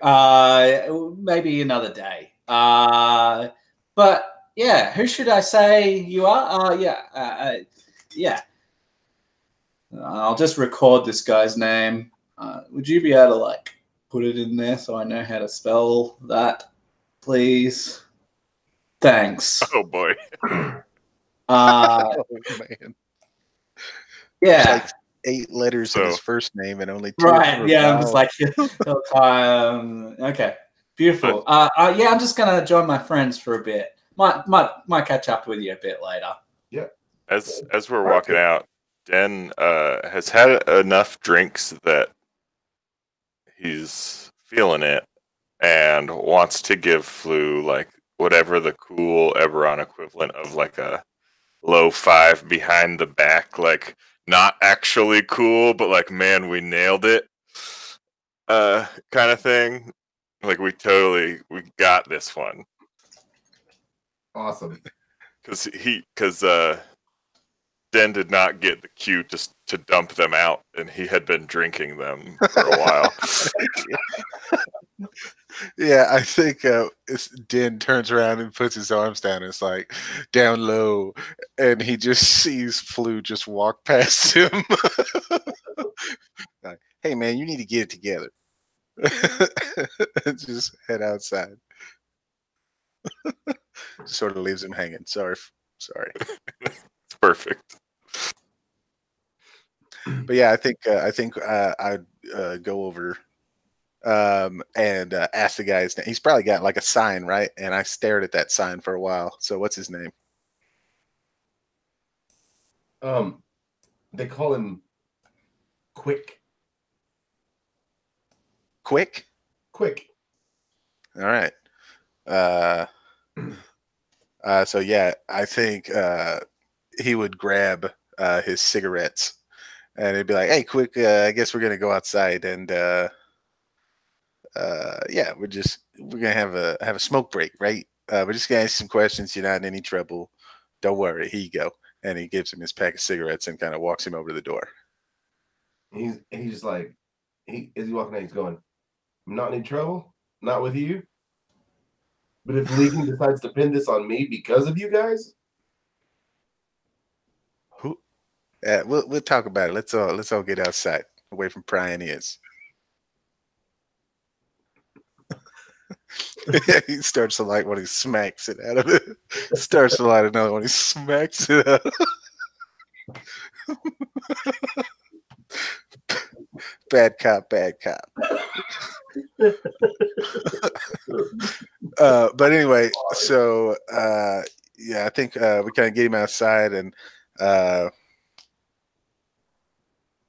maybe another day. But yeah, who should I say you are? Yeah. I'll just record this guy's name. Would you be able to put it in there so I know how to spell that, please? Thanks. Oh boy. Oh, man. Yeah. It's 8 letters in his first name and only 2. Right. Yeah. I'm just okay. Beautiful. Yeah, I'm just gonna join my friends for a bit. Might catch up with you a bit later. Yeah. As we're walking out, Den has had enough drinks that he's feeling it and wants to give Flu whatever the cool Eberron equivalent of a low 5 behind the back, not actually cool, but man, we nailed it, kind of thing. We got this one. Awesome. Because Den did not get the cue to dump them out, and he had been drinking them for a while. Yeah, I think Den turns around and puts his arms down. And it's down low, and he just sees Flu just walk past him. Hey, man, you need to get it together. Just head outside. Sort of leaves him hanging. Sorry. It's perfect. But yeah, I think I'd go over and ask the guy's name. He's probably got a sign, right? And I stared at that sign for a while. So what's his name? They call him Quick. Quick? Quick. All right. So yeah, I think he would grab his cigarettes and he'd be like, "Hey, Quick, I guess we're gonna go outside and yeah, we're gonna have a smoke break, right? We're just gonna ask some questions. You're not in any trouble. Don't worry. Here you go." And he gives him his pack of cigarettes and kind of walks him over to the door. He's just as he's walking out, he's going, "I'm not in any trouble. Not with you. But if Legion decides to pin this on me because of you guys, we'll talk about it. Let's all get outside, away from prying ears." He starts to light one, he smacks it out of it. Starts to light another one, he smacks it out. Bad cop, bad cop. But anyway, so yeah, I think we kind of get him outside and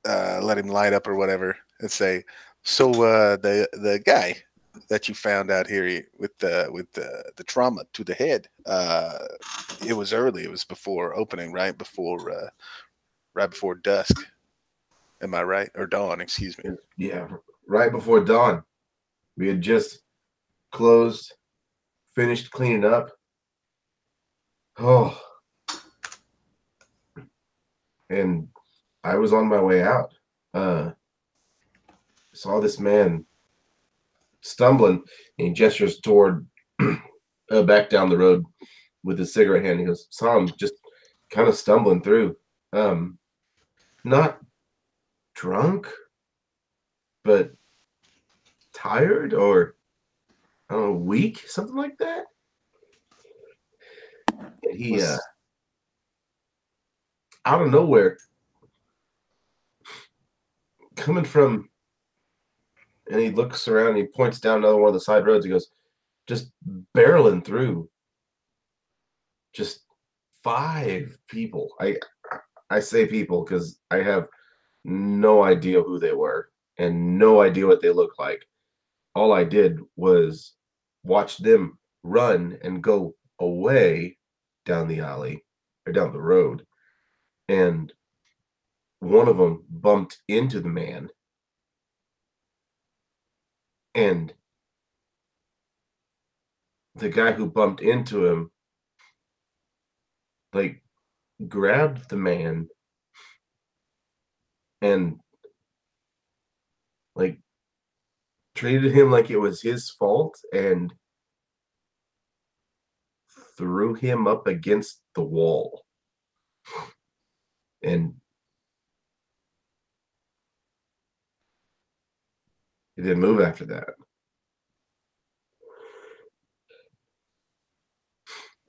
let him light up or whatever, and say, "So the guy that you found out here with the trauma to the head, it was early. It was before opening, right before dusk. Am I right? Or dawn? Excuse me." yeah, right before dawn. We had just closed, finished cleaning up. Oh, and I was on my way out. Saw this man stumbling, and he gestures toward back down the road with his cigarette hand. He goes, "Saw him just kind of stumbling through. Not drunk, but tired, or I don't know, weak, something like that." And he out of nowhere, coming from, and he looks around and he points down another one of the side roads. He goes, just barreling through, just 5 people. I say people because I have no idea who they were and no idea what they look like. all I did was watch them run and go away down the alley or down the road. And one of them bumped into the man. And the guy who bumped into him, like, grabbed the man and, like, treated him like it was his fault and threw him up against the wall. And he didn't move after that.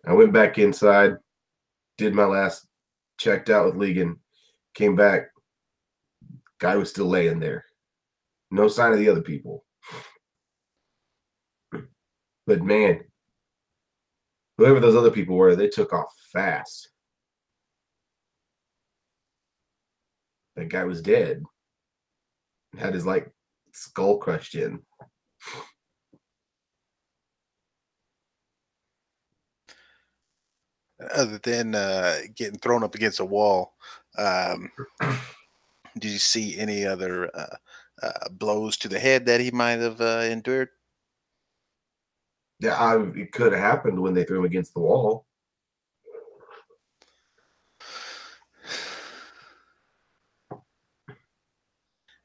I went back inside, did my last, checked out with Legan, came back. Guy was still laying there. No sign of the other people. But man, whoever those other people were, they took off fast. That guy was dead. Had his like skull crushed in. Other than getting thrown up against a wall, did you see any other blows to the head that he might have endured? Yeah, it could have happened when they threw him against the wall.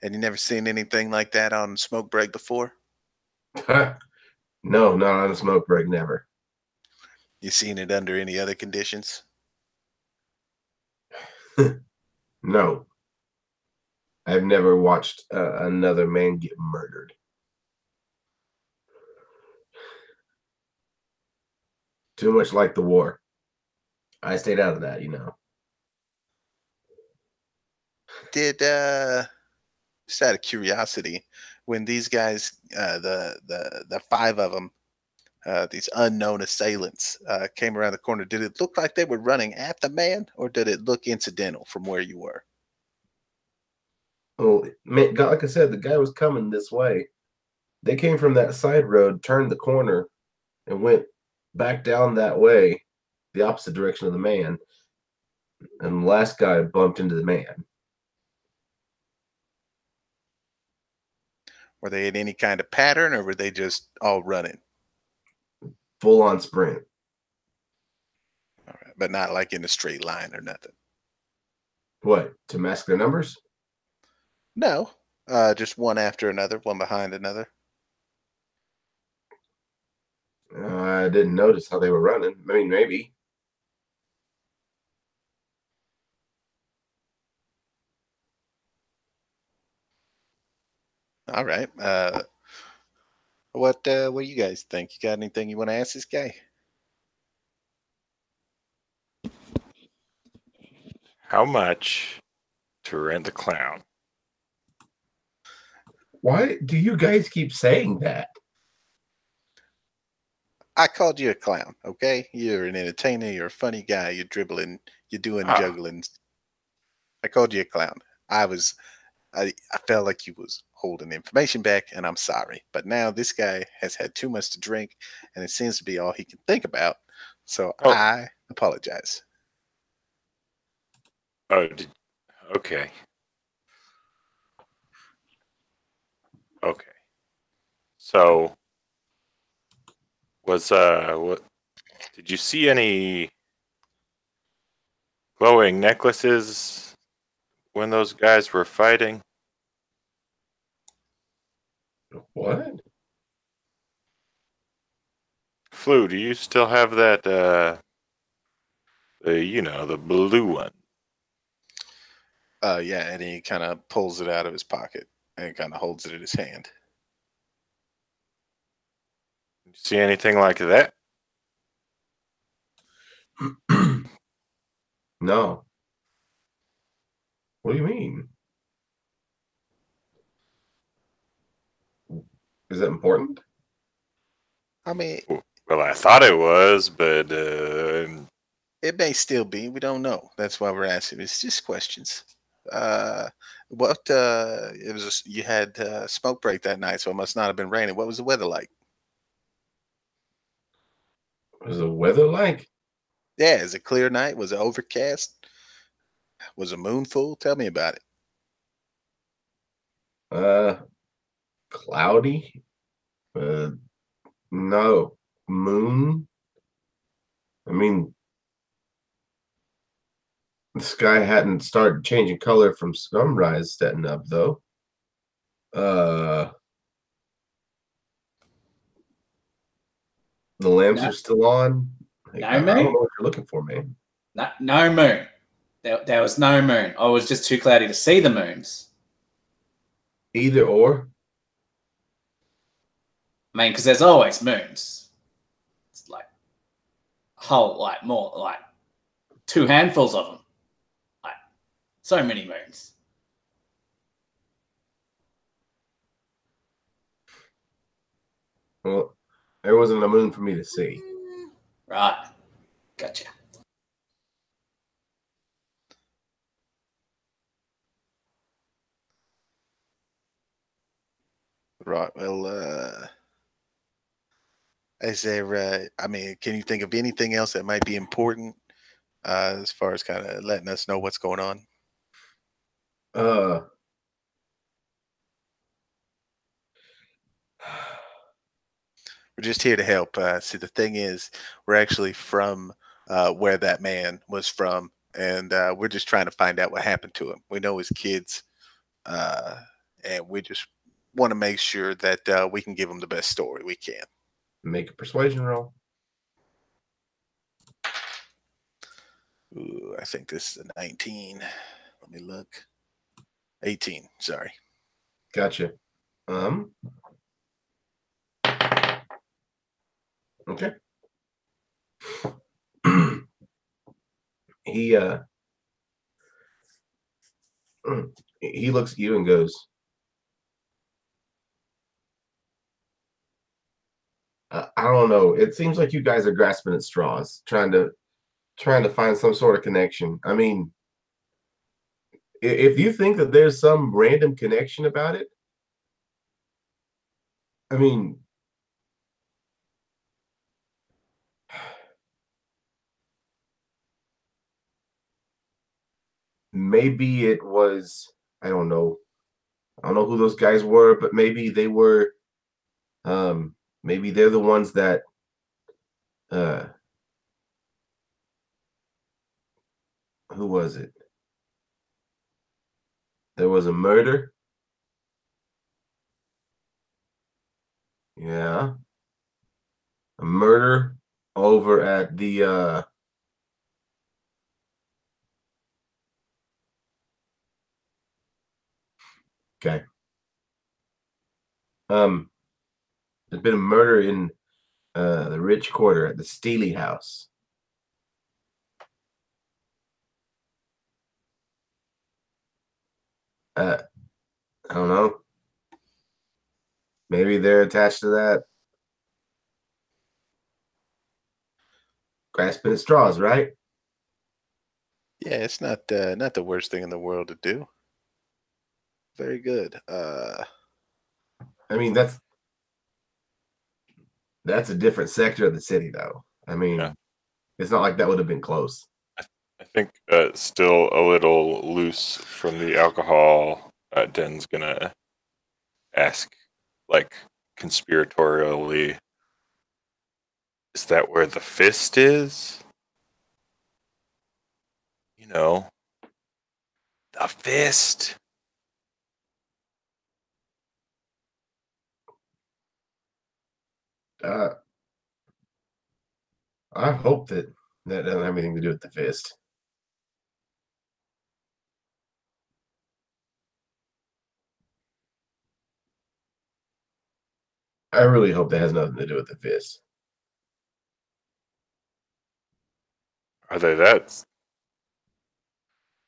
And you never seen anything like that on smoke break before? No, not on a smoke break, never. You seen it under any other conditions? No. I've never watched another man get murdered. Too much like the war. I stayed out of that, you know. Did just out of curiosity, when these guys, the five of them, these unknown assailants, came around the corner, did it look like they were running at the man, or did it look incidental from where you were? Oh, man, God, like I said, the guy was coming this way. They came from that side road, turned the corner, and went back down that way, the opposite direction of the man. And the last guy bumped into the man. Were they in any kind of pattern, or were they just all running? Full on sprint. All right, but not like in a straight line or nothing. What? To mask their numbers? No, just one after another, one behind another. I didn't notice how they were running. I mean, maybe. All right. What do you guys think? You got anything you want to ask this guy? How much to rent the clown? Why do you guys keep saying that? I called you a clown, okay? You're an entertainer, you're a funny guy, you're dribbling, you're doing jugglings. I called you a clown. I felt like you was holding information back, and I'm sorry. But now this guy has had too much to drink, and it seems to be all he can think about. So I apologize. Oh, okay. Okay. So what did you see any glowing necklaces when those guys were fighting? What? Flu, do you still have that the blue one? Yeah, and he kind of pulls it out of his pocket and kind of holds it in his hand. See anything like that? No. What do you mean? Is that important? I mean, Well, I thought it was, but it may still be. We don't know. That's why we're asking. It's just questions. What? It was you had smoke break that night, so it must not have been raining. What was the weather like? What was the weather like? Yeah, is it a clear night? Was it overcast? Was a moon full? Tell me about it. Uh, Cloudy. No moon. I mean, the sky hadn't started changing color from sunrise setting up though. Uh, the lamps No, are still on. Like, no I don't moon. know what you're looking for, man. No moon. There was no moon. I was just too cloudy to see the moons. Either or. I mean, because there's always moons. It's like whole, like more, like 2 handfuls of them. Like so many moons. Well, there wasn't a moon for me to see. Right. Gotcha. Right. Well, is there? I mean, can you think of anything else that might be important as far as kind of letting us know what's going on? Uh, We're just here to help. See, the thing is, we're actually from where that man was from, and we're just trying to find out what happened to him. We know his kids, uh, and we just want to make sure that we can give him the best story we can. make a persuasion roll. Ooh, I think this is a 19. Let me look. 18. Sorry. Gotcha. Okay. he he looks at you and goes, I don't know. It seems like you guys are grasping at straws, trying to find some sort of connection. I mean, if you think that there's some random connection about it, I mean, maybe it was, I don't know. I don't know who those guys were, but maybe they were maybe they're the ones that uh who was it? There was a murder. Yeah. A murder over at the okay. Um there's been a murder in the Rich Quarter at the Steely House. Uh I don't know. Maybe they're attached to that. Grasping at straws, right? Yeah, it's not the worst thing in the world to do. Very good. I mean, that's a different sector of the city, though. I mean, Yeah. it's not like that would have been close. I think still a little loose from the alcohol. Den's gonna ask, like, conspiratorially, is that where the fist is? You know, the fist. Uh, I hope that doesn't have anything to do with the fist. I really hope that has nothing to do with the fist. Are they that?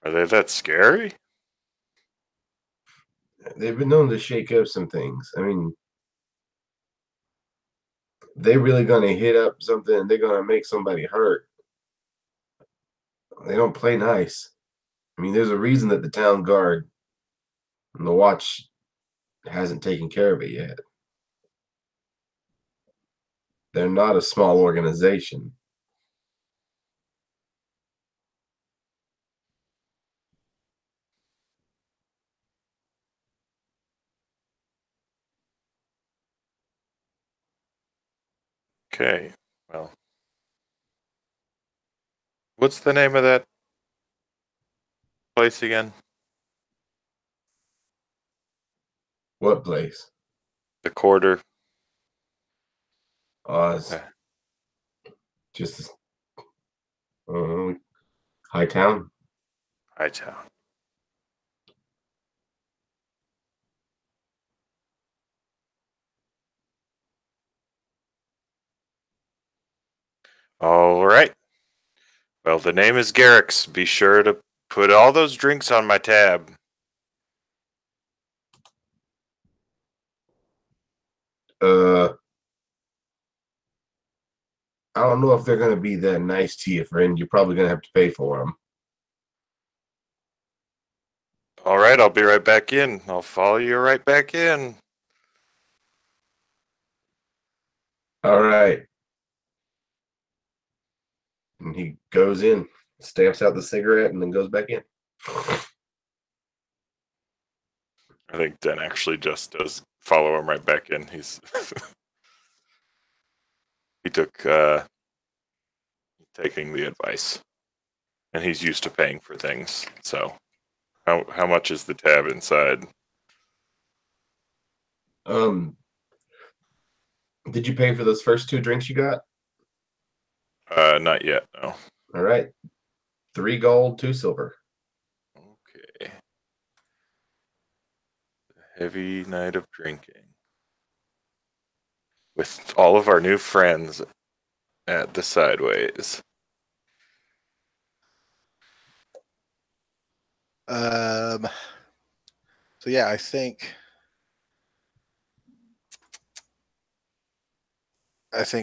Are they that scary? They've been known to shake up some things. I mean, they really gonna hit up something. They're gonna make somebody hurt. They don't play nice. I mean, there's a reason that the town guard and the watch hasn't taken care of it yet. They're not a small organization. Okay. Well, what's the name of that place again? What place? The Quarter. It's Okay. just High Town. Hightown. All right. Well, the name is Garrick's. Be sure to put all those drinks on my tab. I don't know if they're going to be that nice to you, friend. You're probably going to have to pay for them. All right, I'll be right back in. I'll follow you right back in. All right. And he goes in, stamps out the cigarette, and then goes back in. I think Den actually just does follow him right back in. He's he took taking the advice, and he's used to paying for things. So, how much is the tab inside? Did you pay for those first 2 drinks you got? Not yet. No. All right. 3 gold, 2 silver. Okay. Heavy night of drinking with all of our new friends at the Sideways. So yeah, I think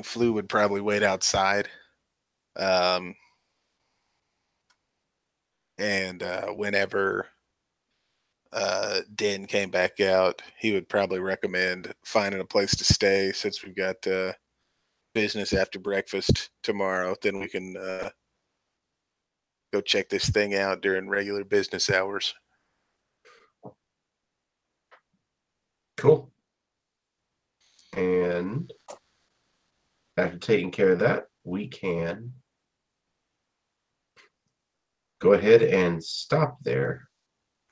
Flu would probably wait outside. And whenever Den came back out, he would probably recommend finding a place to stay since we've got business after breakfast tomorrow. Then we can go check this thing out during regular business hours. Cool. And after taking care of that, we can go ahead and stop there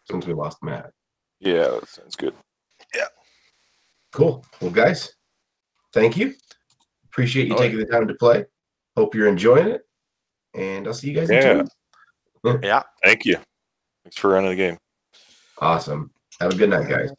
since we lost Matt. Yeah, that sounds good. Yeah. Cool. Well, guys, thank you. Appreciate you taking the time to play. Hope you're enjoying it. And I'll see you guys in 2 weeks. Yeah. Thank you. Thanks for running the game. Awesome. Have a good night, guys.